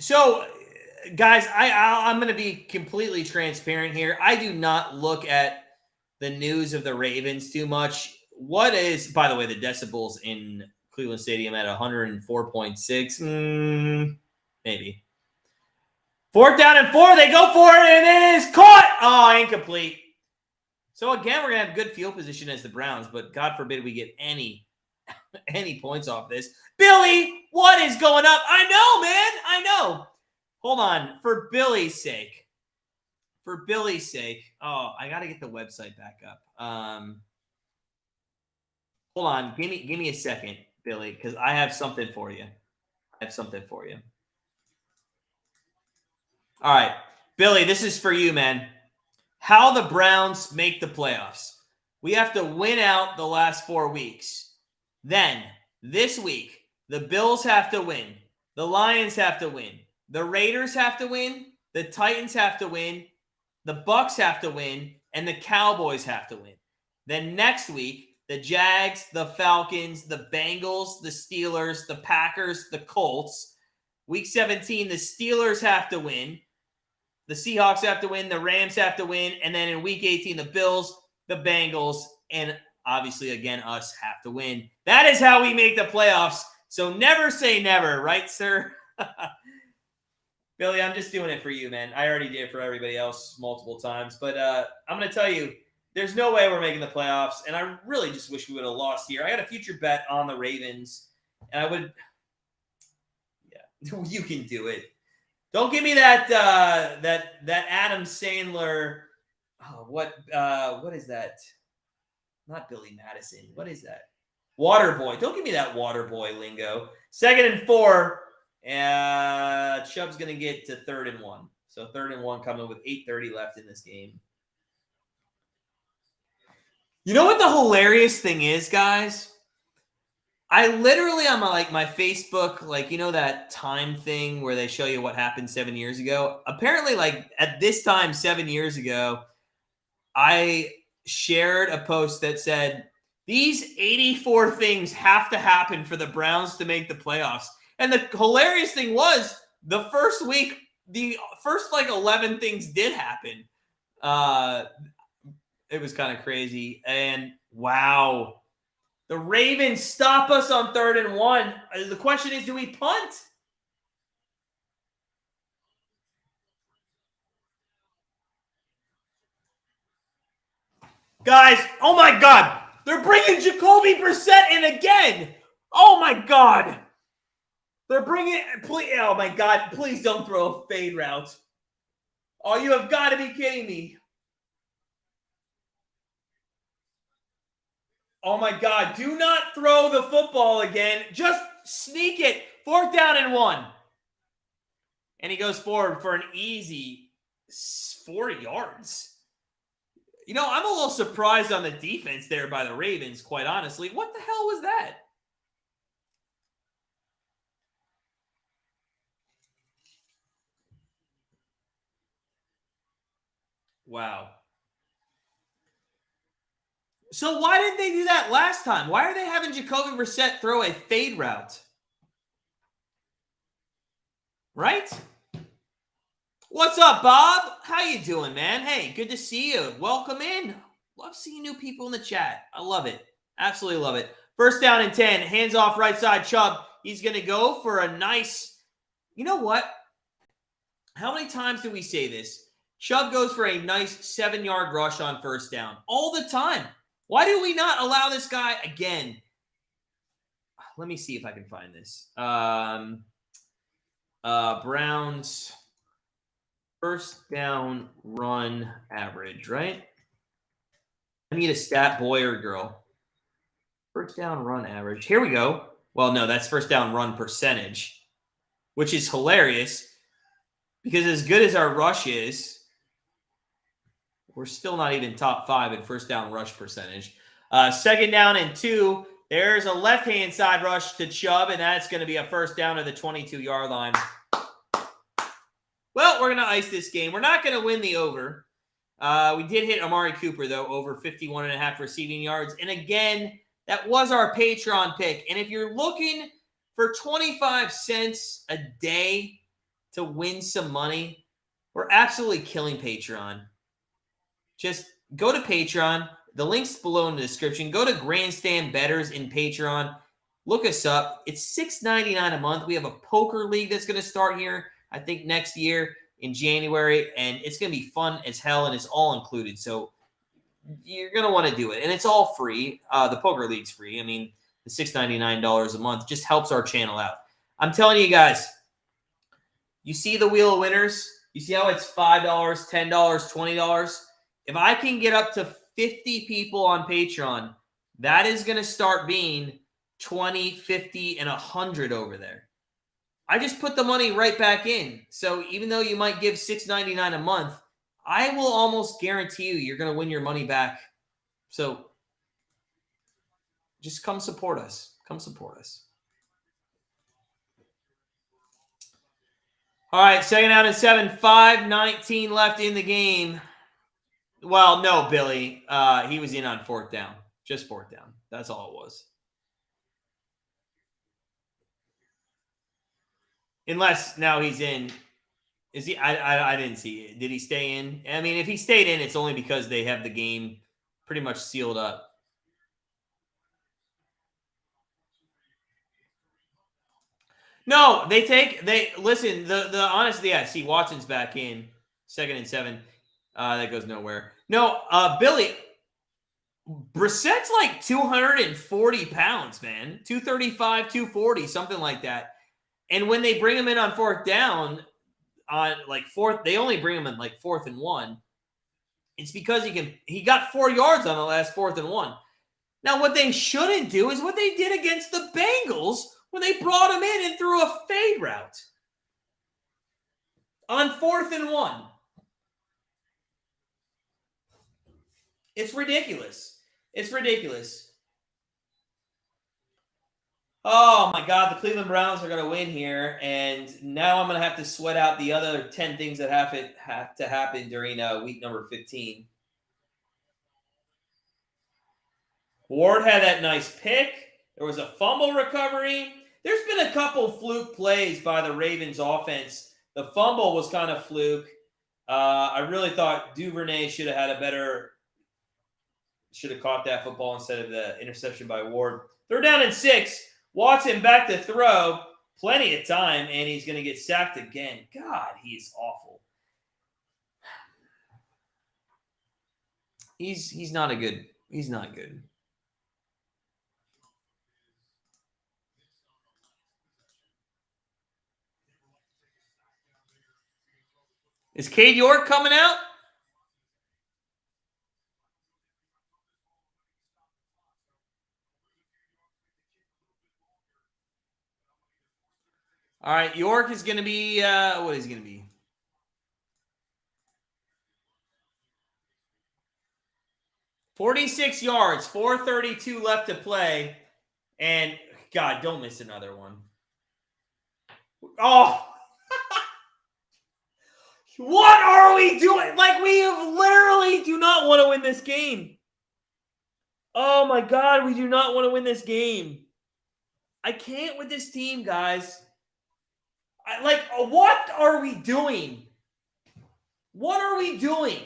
So, guys, I'm going to be completely transparent here. I do not look at the news of the Ravens too much. What is, by the way, the decibels in Cleveland Stadium at 104.6? Maybe. 4th down and 4. They go for it, and it is caught. Oh, incomplete. So, again, we're going to have good field position as the Browns, but God forbid we get any points off this. Billy, what is going up? I know, man. I know. Hold on. For Billy's sake. Oh, I got to get the website back up. Hold on. Give me a second, Billy, because I have something for you. All right. Billy, this is for you, man. How the Browns make the playoffs. We have to win out the last 4 weeks. Then, this week, the Bills have to win. The Lions have to win. The Raiders have to win. The Titans have to win. The Bucks have to win. And the Cowboys have to win. Then next week, the Jags, the Falcons, the Bengals, the Steelers, the Packers, the Colts. Week 17, the Steelers have to win. The Seahawks have to win. The Rams have to win. And then in week 18, the Bills, the Bengals, and obviously, again, us have to win. That is how we make the playoffs. So never say never, right, sir? Billy, I'm just doing it for you, man. I already did it for everybody else multiple times. But I'm going to tell you, there's no way we're making the playoffs. And I really just wish we would have lost here. I got a future bet on the Ravens. And I would – yeah, you can do it. Don't give me that Adam Sandler. Oh, what is that? Not Billy Madison. What is that? Waterboy. Don't give me that Waterboy lingo. 2nd and 4. Chubb's gonna get to 3rd and 1. So 3rd and 1 coming with 8:30 left in this game. You know what the hilarious thing is, guys? I literally on my Facebook, like, you know, that time thing where they show you what happened 7 years ago. Apparently, like at this time 7 years ago, I shared a post that said these 84 things have to happen for the Browns to make the playoffs. And the hilarious thing was the first week, the first like 11 things did happen. It was kind of crazy. And wow. The Ravens stop us on 3rd and 1. The question is, do we punt? Guys, oh my God. They're bringing Jacoby Brissett in again. Oh my God. They're bringing, please, oh my God, please don't throw a fade route. Oh, you have got to be kidding me. Oh my God, do not throw the football again. Just sneak it. 4th down and 1. And he goes forward for an easy 4 yards. You know, I'm a little surprised on the defense there by the Ravens, quite honestly. What the hell was that? Wow. So why didn't they do that last time? Why are they having Jacoby Brissett throw a fade route? Right? What's up, Bob? How you doing, man? Hey, good to see you. Welcome in. Love seeing new people in the chat. I love it. Absolutely love it. 1st down and 10. Hands off right side, Chubb. He's going to go for a nice... You know what? How many times do we say this? Chubb goes for a nice 7-yard rush on 1st down. All the time. Why do we not allow this guy again? Let me see if I can find this. Browns 1st down run average, right? I need a stat, boy or girl. 1st down run average. Here we go. Well, no, that's 1st down run percentage, which is hilarious because as good as our rush is, we're still not even top 5 in 1st down rush percentage. 2nd down and 2. There's a left-hand side rush to Chubb, and that's going to be a 1st down to the 22-yard line. Well, we're going to ice this game. We're not going to win the over. We did hit Amari Cooper, though, over 51.5 receiving yards. And again, that was our Patreon pick. And if you're looking for 25 cents a day to win some money, we're absolutely killing Patreon. Just go to Patreon. The link's below in the description. Go to Grandstand Bettors in Patreon. Look us up. It's $6.99 a month. We have a poker league that's going to start here, I think, next year in January. And it's going to be fun as hell, and it's all included. So you're going to want to do it. And it's all free. The poker league's free. I mean, the $6.99 a month just helps our channel out. I'm telling you guys, you see the Wheel of Winners? You see how it's $5, $10, $20? If I can get up to 50 people on Patreon, that is going to start being 20, 50, and 100 over there. I just put the money right back in. So even though you might give $6.99 a month, I will almost guarantee you're going to win your money back. So just come support us. Come support us. All right, 2nd down and 7, 5:19 left in the game. Well, no, Billy. He was in on 4th down. Just 4th down. That's all it was. Unless now he's in. Is he? I didn't see it. Did he stay in? I mean, if he stayed in, it's only because they have the game pretty much sealed up. No, listen, the honestly, yeah, see, Watson's back in 2nd and 7. That goes nowhere. No, Billy, Brissett's like 240 pounds, man. 235, 240, something like that. And when they bring him in on 4th down, on like 4th, they only bring him in like 4th and 1. It's because he got 4 yards on the last 4th and 1. Now, what they shouldn't do is what they did against the Bengals when they brought him in and threw a fade route on 4th and 1. It's ridiculous. It's ridiculous. Oh, my God. The Cleveland Browns are going to win here. And now I'm going to have to sweat out the other 10 things that have to happen during week number 15. Ward had that nice pick. There was a fumble recovery. There's been a couple fluke plays by the Ravens offense. The fumble was kind of fluke. I really thought Duvernay should have caught that football instead of the interception by Ward. 3rd down and 6. Watson back to throw. Plenty of time, and he's going to get sacked again. God, he is awful. He's not good. He's not good. Is Cade York coming out? All right, York is going to be, what is he going to be? .46 yards, 4:32 left to play. And, God, don't miss another one. Oh! What are we doing? Like, we literally do not want to win this game. Oh, my God, we do not want to win this game. I can't with this team, guys. What are we doing? What are we doing?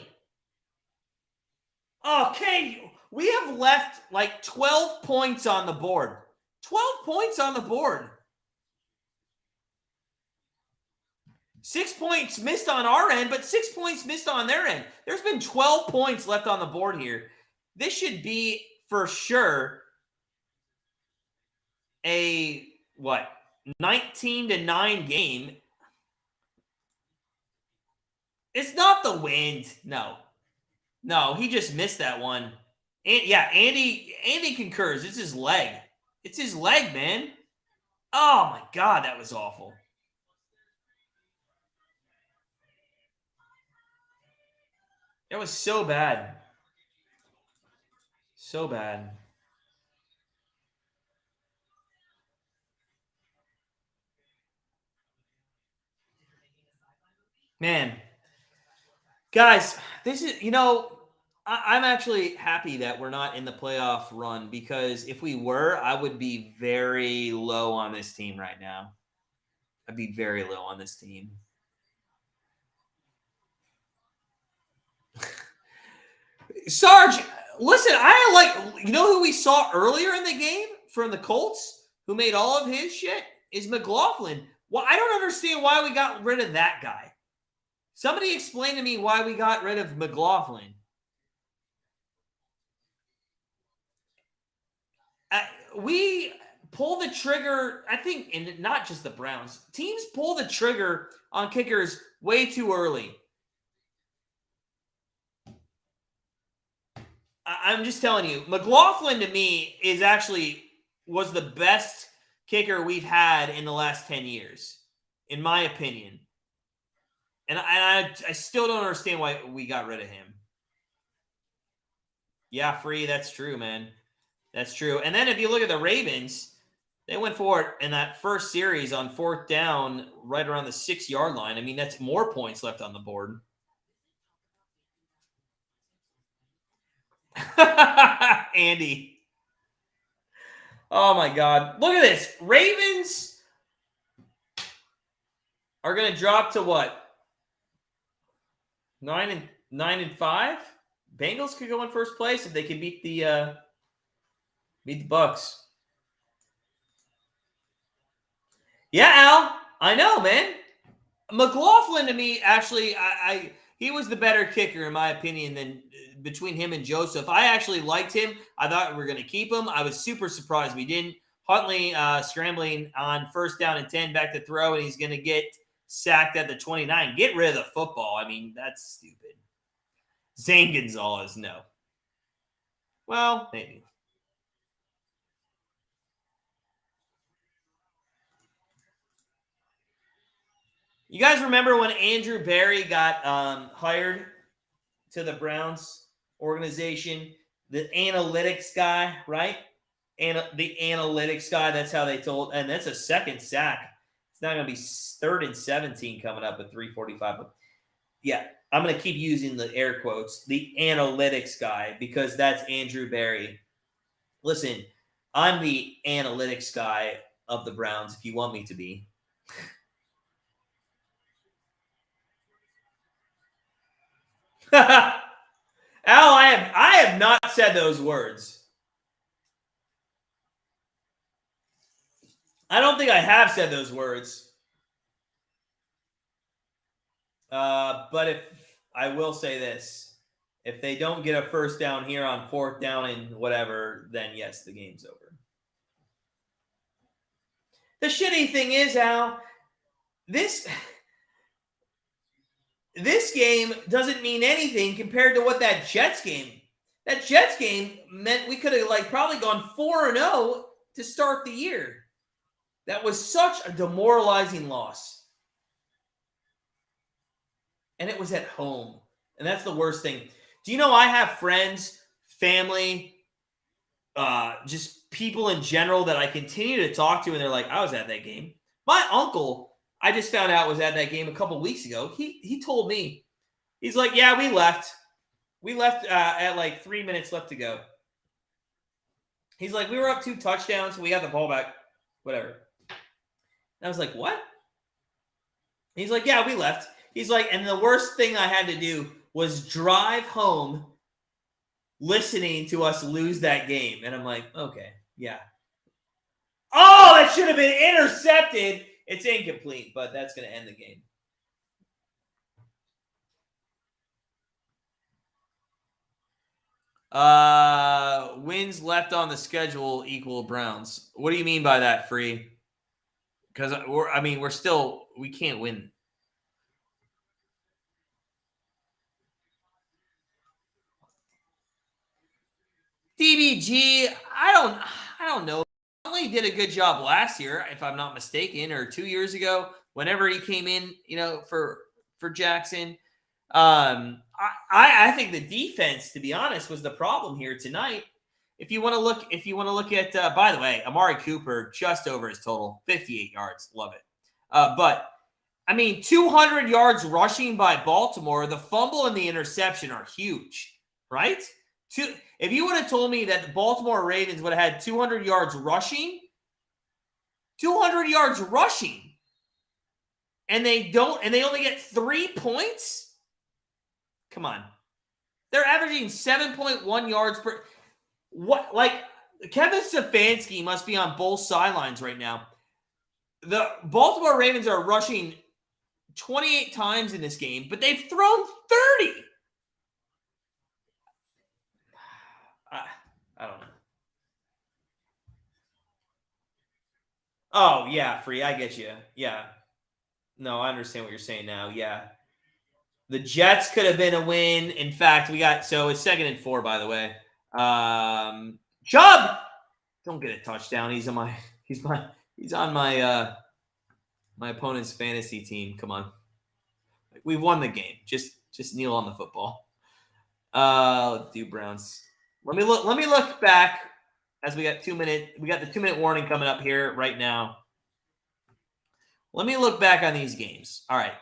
Okay, we have left like 12 points on the board. 12 points on the board. 6 points missed on our end, but 6 points missed on their end. There's been 12 points left on the board here. This should be, for sure, a, 19-9 game. It's not the wind. No, he just missed that one. And, yeah, Andy concurs. It's his leg. It's his leg, man. Oh, my God, that was awful. That was so bad. So bad. Man. Guys, this is, I'm actually happy that we're not in the playoff run, because if we were, I would be very low on this team right now. I'd be very low on this team. Sarge, listen, you know who we saw earlier in the game from the Colts who made all of his shit? Is McLaughlin. Well, I don't understand why we got rid of that guy. Somebody explain to me why we got rid of McLaughlin. We pull the trigger, I think, and not just the Browns. Teams pull the trigger on kickers way too early. I'm just telling you, McLaughlin to me was the best kicker we've had in the last 10 years, in my opinion. And I still don't understand why we got rid of him. Yeah, free. That's true, man. That's true. And then if you look at the Ravens, they went for it in that first series on 4th down right around the 6-yard line. I mean, that's more points left on the board. Andy. Oh, my God. Look at this. Ravens are going to drop to what? 9-5? Bengals could go in first place if they can beat the Bucks. Yeah, Al. I know, man. McLaughlin, to me, actually, he was the better kicker, in my opinion, than between him and Joseph. I actually liked him. I thought we were going to keep him. I was super surprised we didn't. Huntley scrambling on 1st down and 10 back to throw, and he's going to get sacked at the 29. Get rid of the football. I mean, that's stupid. Zane Gonzalez, no. Well, maybe. You guys remember when Andrew Berry got hired to the Browns organization? The analytics guy, right? The analytics guy, that's how they told. And that's a second sack. It's not going to be 3rd and 17 coming up at 3:45. Yeah, I'm going to keep using the air quotes, the analytics guy, because that's Andrew Berry. Listen, I'm the analytics guy of the Browns if you want me to be. Al, I have not said those words. I don't think I have said those words. But if I will say this, if they don't get a 1st down here on 4th down and whatever, then yes, the game's over. The shitty thing is, Al, this this game doesn't mean anything compared to what that Jets game. That Jets game meant we could have probably gone 4-0 to start the year. That was such a demoralizing loss. And it was at home. And that's the worst thing. Do you know I have friends, family, just people in general that I continue to talk to, and they're like, I was at that game. My uncle, I just found out, was at that game a couple weeks ago. He told me, he's like, yeah, we left. We left at 3 minutes left to go. He's like, we were up 2 touchdowns. We got the ball back. Whatever. And I was like, what? He's like, yeah, we left. He's like, and the worst thing I had to do was drive home listening to us lose that game. And I'm like, okay, yeah. Oh, that should have been intercepted. It's incomplete, but that's going to end the game. Wins left on the schedule equal Browns. What do you mean by that, Free? Because we can't win. DBG, I don't know. He did a good job last year, if I'm not mistaken, or 2 years ago, whenever he came in, for Jackson. I think the defense, to be honest, was the problem here tonight. If you want to look at, by the way, Amari Cooper just over his total, 58 yards, love it. But 200 yards rushing by Baltimore. The fumble and the interception are huge, right? If you would have told me that the Baltimore Ravens would have had 200 yards rushing, and they only get 3 points. Come on. They're averaging 7.1 yards per. What, Kevin Stefanski must be on both sidelines right now. The Baltimore Ravens are rushing 28 times in this game, but they've thrown 30. I don't know. Oh, yeah, Free. I get you. Yeah. No, I understand what you're saying now. Yeah. The Jets could have been a win. In fact, it's 2nd and 4, by the way. Chubb, don't get a touchdown. He's on my opponent's fantasy team. Come on. We won the game. Just kneel on the football. Let's do Browns. Let me look back as we got 2 minutes. We got the 2-minute warning coming up here right now. Let me look back on these games. All right.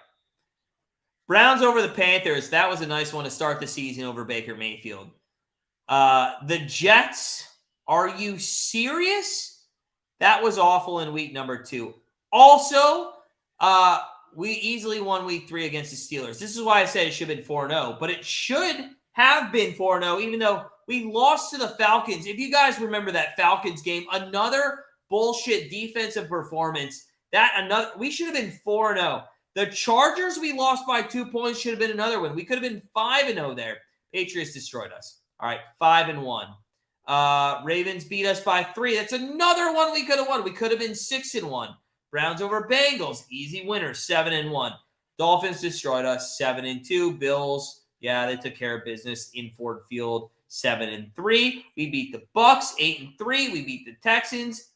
Browns over the Panthers. That was a nice one to start the season over Baker Mayfield. The Jets. Are you serious? That was awful in week number 2. Also, we easily won week 3 against the Steelers. This is why I said it should have been 4-0, but it should have been 4-0, even though we lost to the Falcons. If you guys remember that Falcons game, another bullshit defensive performance. We should have been 4-0. The Chargers, we lost by 2 points, should have been another one. We could have been 5-0 there. Patriots destroyed us. All right, 5-1. Ravens beat us by 3. That's another one we could have won. We could have been 6-1. Browns over Bengals, easy winner, 7-1. Dolphins destroyed us, 7-2. Bills, yeah, they took care of business in Ford Field, 7-3. We beat the Bucks, 8-3. We beat the Texans,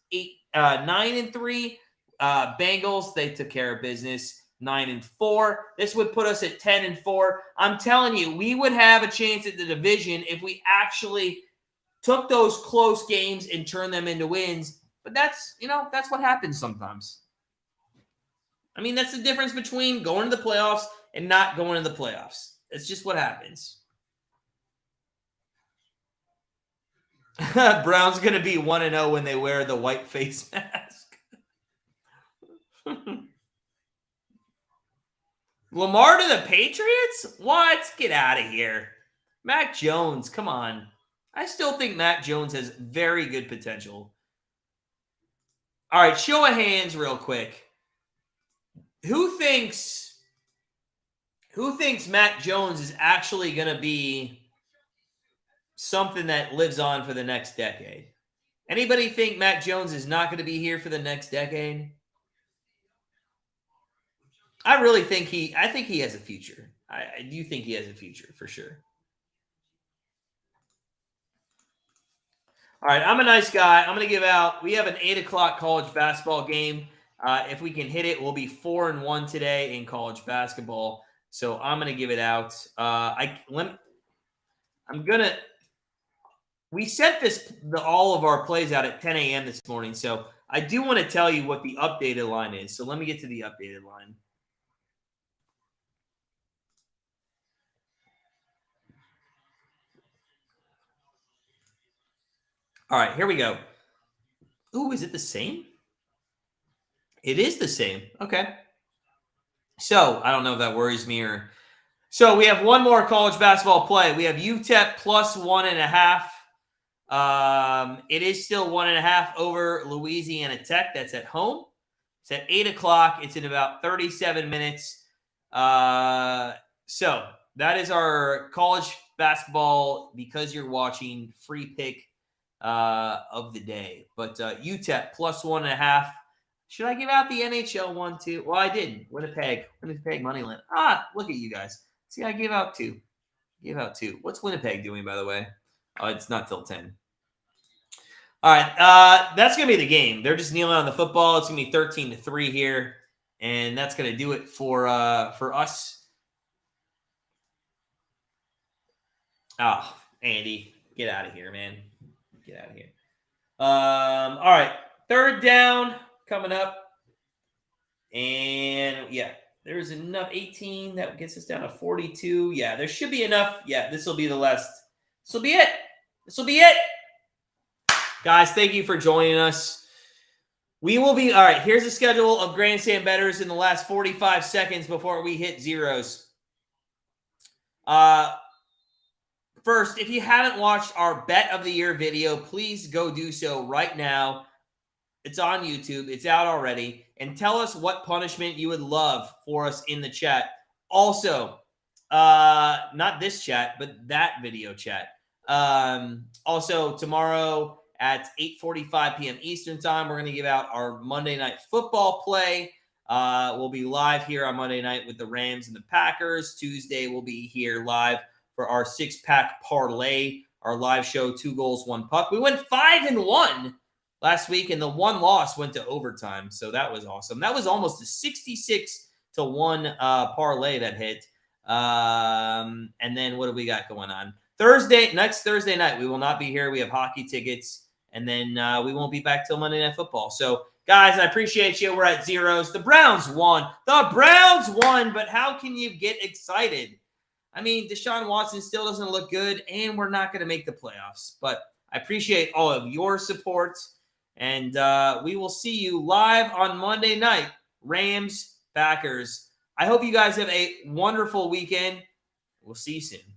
9-3. Bengals, they took care of business, 9-4. This would put us at 10-4. I'm telling you, we would have a chance at the division if we actually took those close games and turned them into wins. But that's what happens sometimes. That's the difference between going to the playoffs and not going to the playoffs. It's just what happens. Brown's going to be 1-0 when they wear the white face mask. Lamar to the Patriots? What? Get out of here. Mac Jones, come on. I still think Mac Jones has very good potential. All right, show of hands real quick. Who thinks Mac Jones is actually going to be something that lives on for the next decade? Anybody think Mac Jones is not going to be here for the next decade? I think he has a future. I do think he has a future for sure. All right, I'm a nice guy. I'm going to give out. We have an 8 o'clock college basketball game. If we can hit it, we'll be 4-1 today in college basketball. So I'm going to give it out. I'm gonna. We sent all of our plays out at 10 a.m. this morning, so I do want to tell you what the updated line is. So let me get to the updated line. All right, here we go. Ooh, is it the same? It is the same. Okay. So I don't know if that worries me or. So we have one more college basketball play. We have UTEP plus 1.5. It is still 1.5 over Louisiana Tech. That's at home. It's at 8 o'clock. It's in about 37 minutes. So that is our college basketball, because you're watching, free pick of the day. But UTEP plus 1.5. Should I give out the NHL one too? Well, I did. Winnipeg moneyline. Look at you guys. See, I gave out two. What's Winnipeg doing, by the way? Oh, it's not till 10. All right, that's gonna be the game. They're just kneeling on the football. It's gonna be 13-3 here, and that's gonna do it for us. Oh, Andy, get out of here, man. Get out of here. All right, third down coming up, and yeah, there's enough. 18 that gets us down to 42. Yeah, there should be enough. Yeah, this will be the last. This will be it. Guys, thank you for joining us. We will be, all right, here's the schedule of Grandstand Bettors in the last 45 seconds before we hit zeros. First, if you haven't watched our Bet of the Year video, please go do so right now. It's on YouTube. It's out already. And tell us what punishment you would love for us in the chat. Also, not this chat, but that video chat. Also, tomorrow at 8:45 p.m. Eastern time, we're going to give out our Monday Night Football play. We'll be live here on Monday night with the Rams and the Packers. Tuesday, we'll be here live for our 6-pack parlay, our live show, 2 goals, 1 puck. We went 5-1 last week, and the one loss went to overtime, so that was awesome. That was almost a 66-1 parlay that hit. And then what do we got going on? Next Thursday night, we will not be here. We have hockey tickets, and then we won't be back till Monday Night Football. So, guys, I appreciate you. We're at zeros. The Browns won, but how can you get excited? I mean, Deshaun Watson still doesn't look good, and we're not going to make the playoffs. But I appreciate all of your support, and we will see you live on Monday night, Rams, Packers. I hope you guys have a wonderful weekend. We'll see you soon.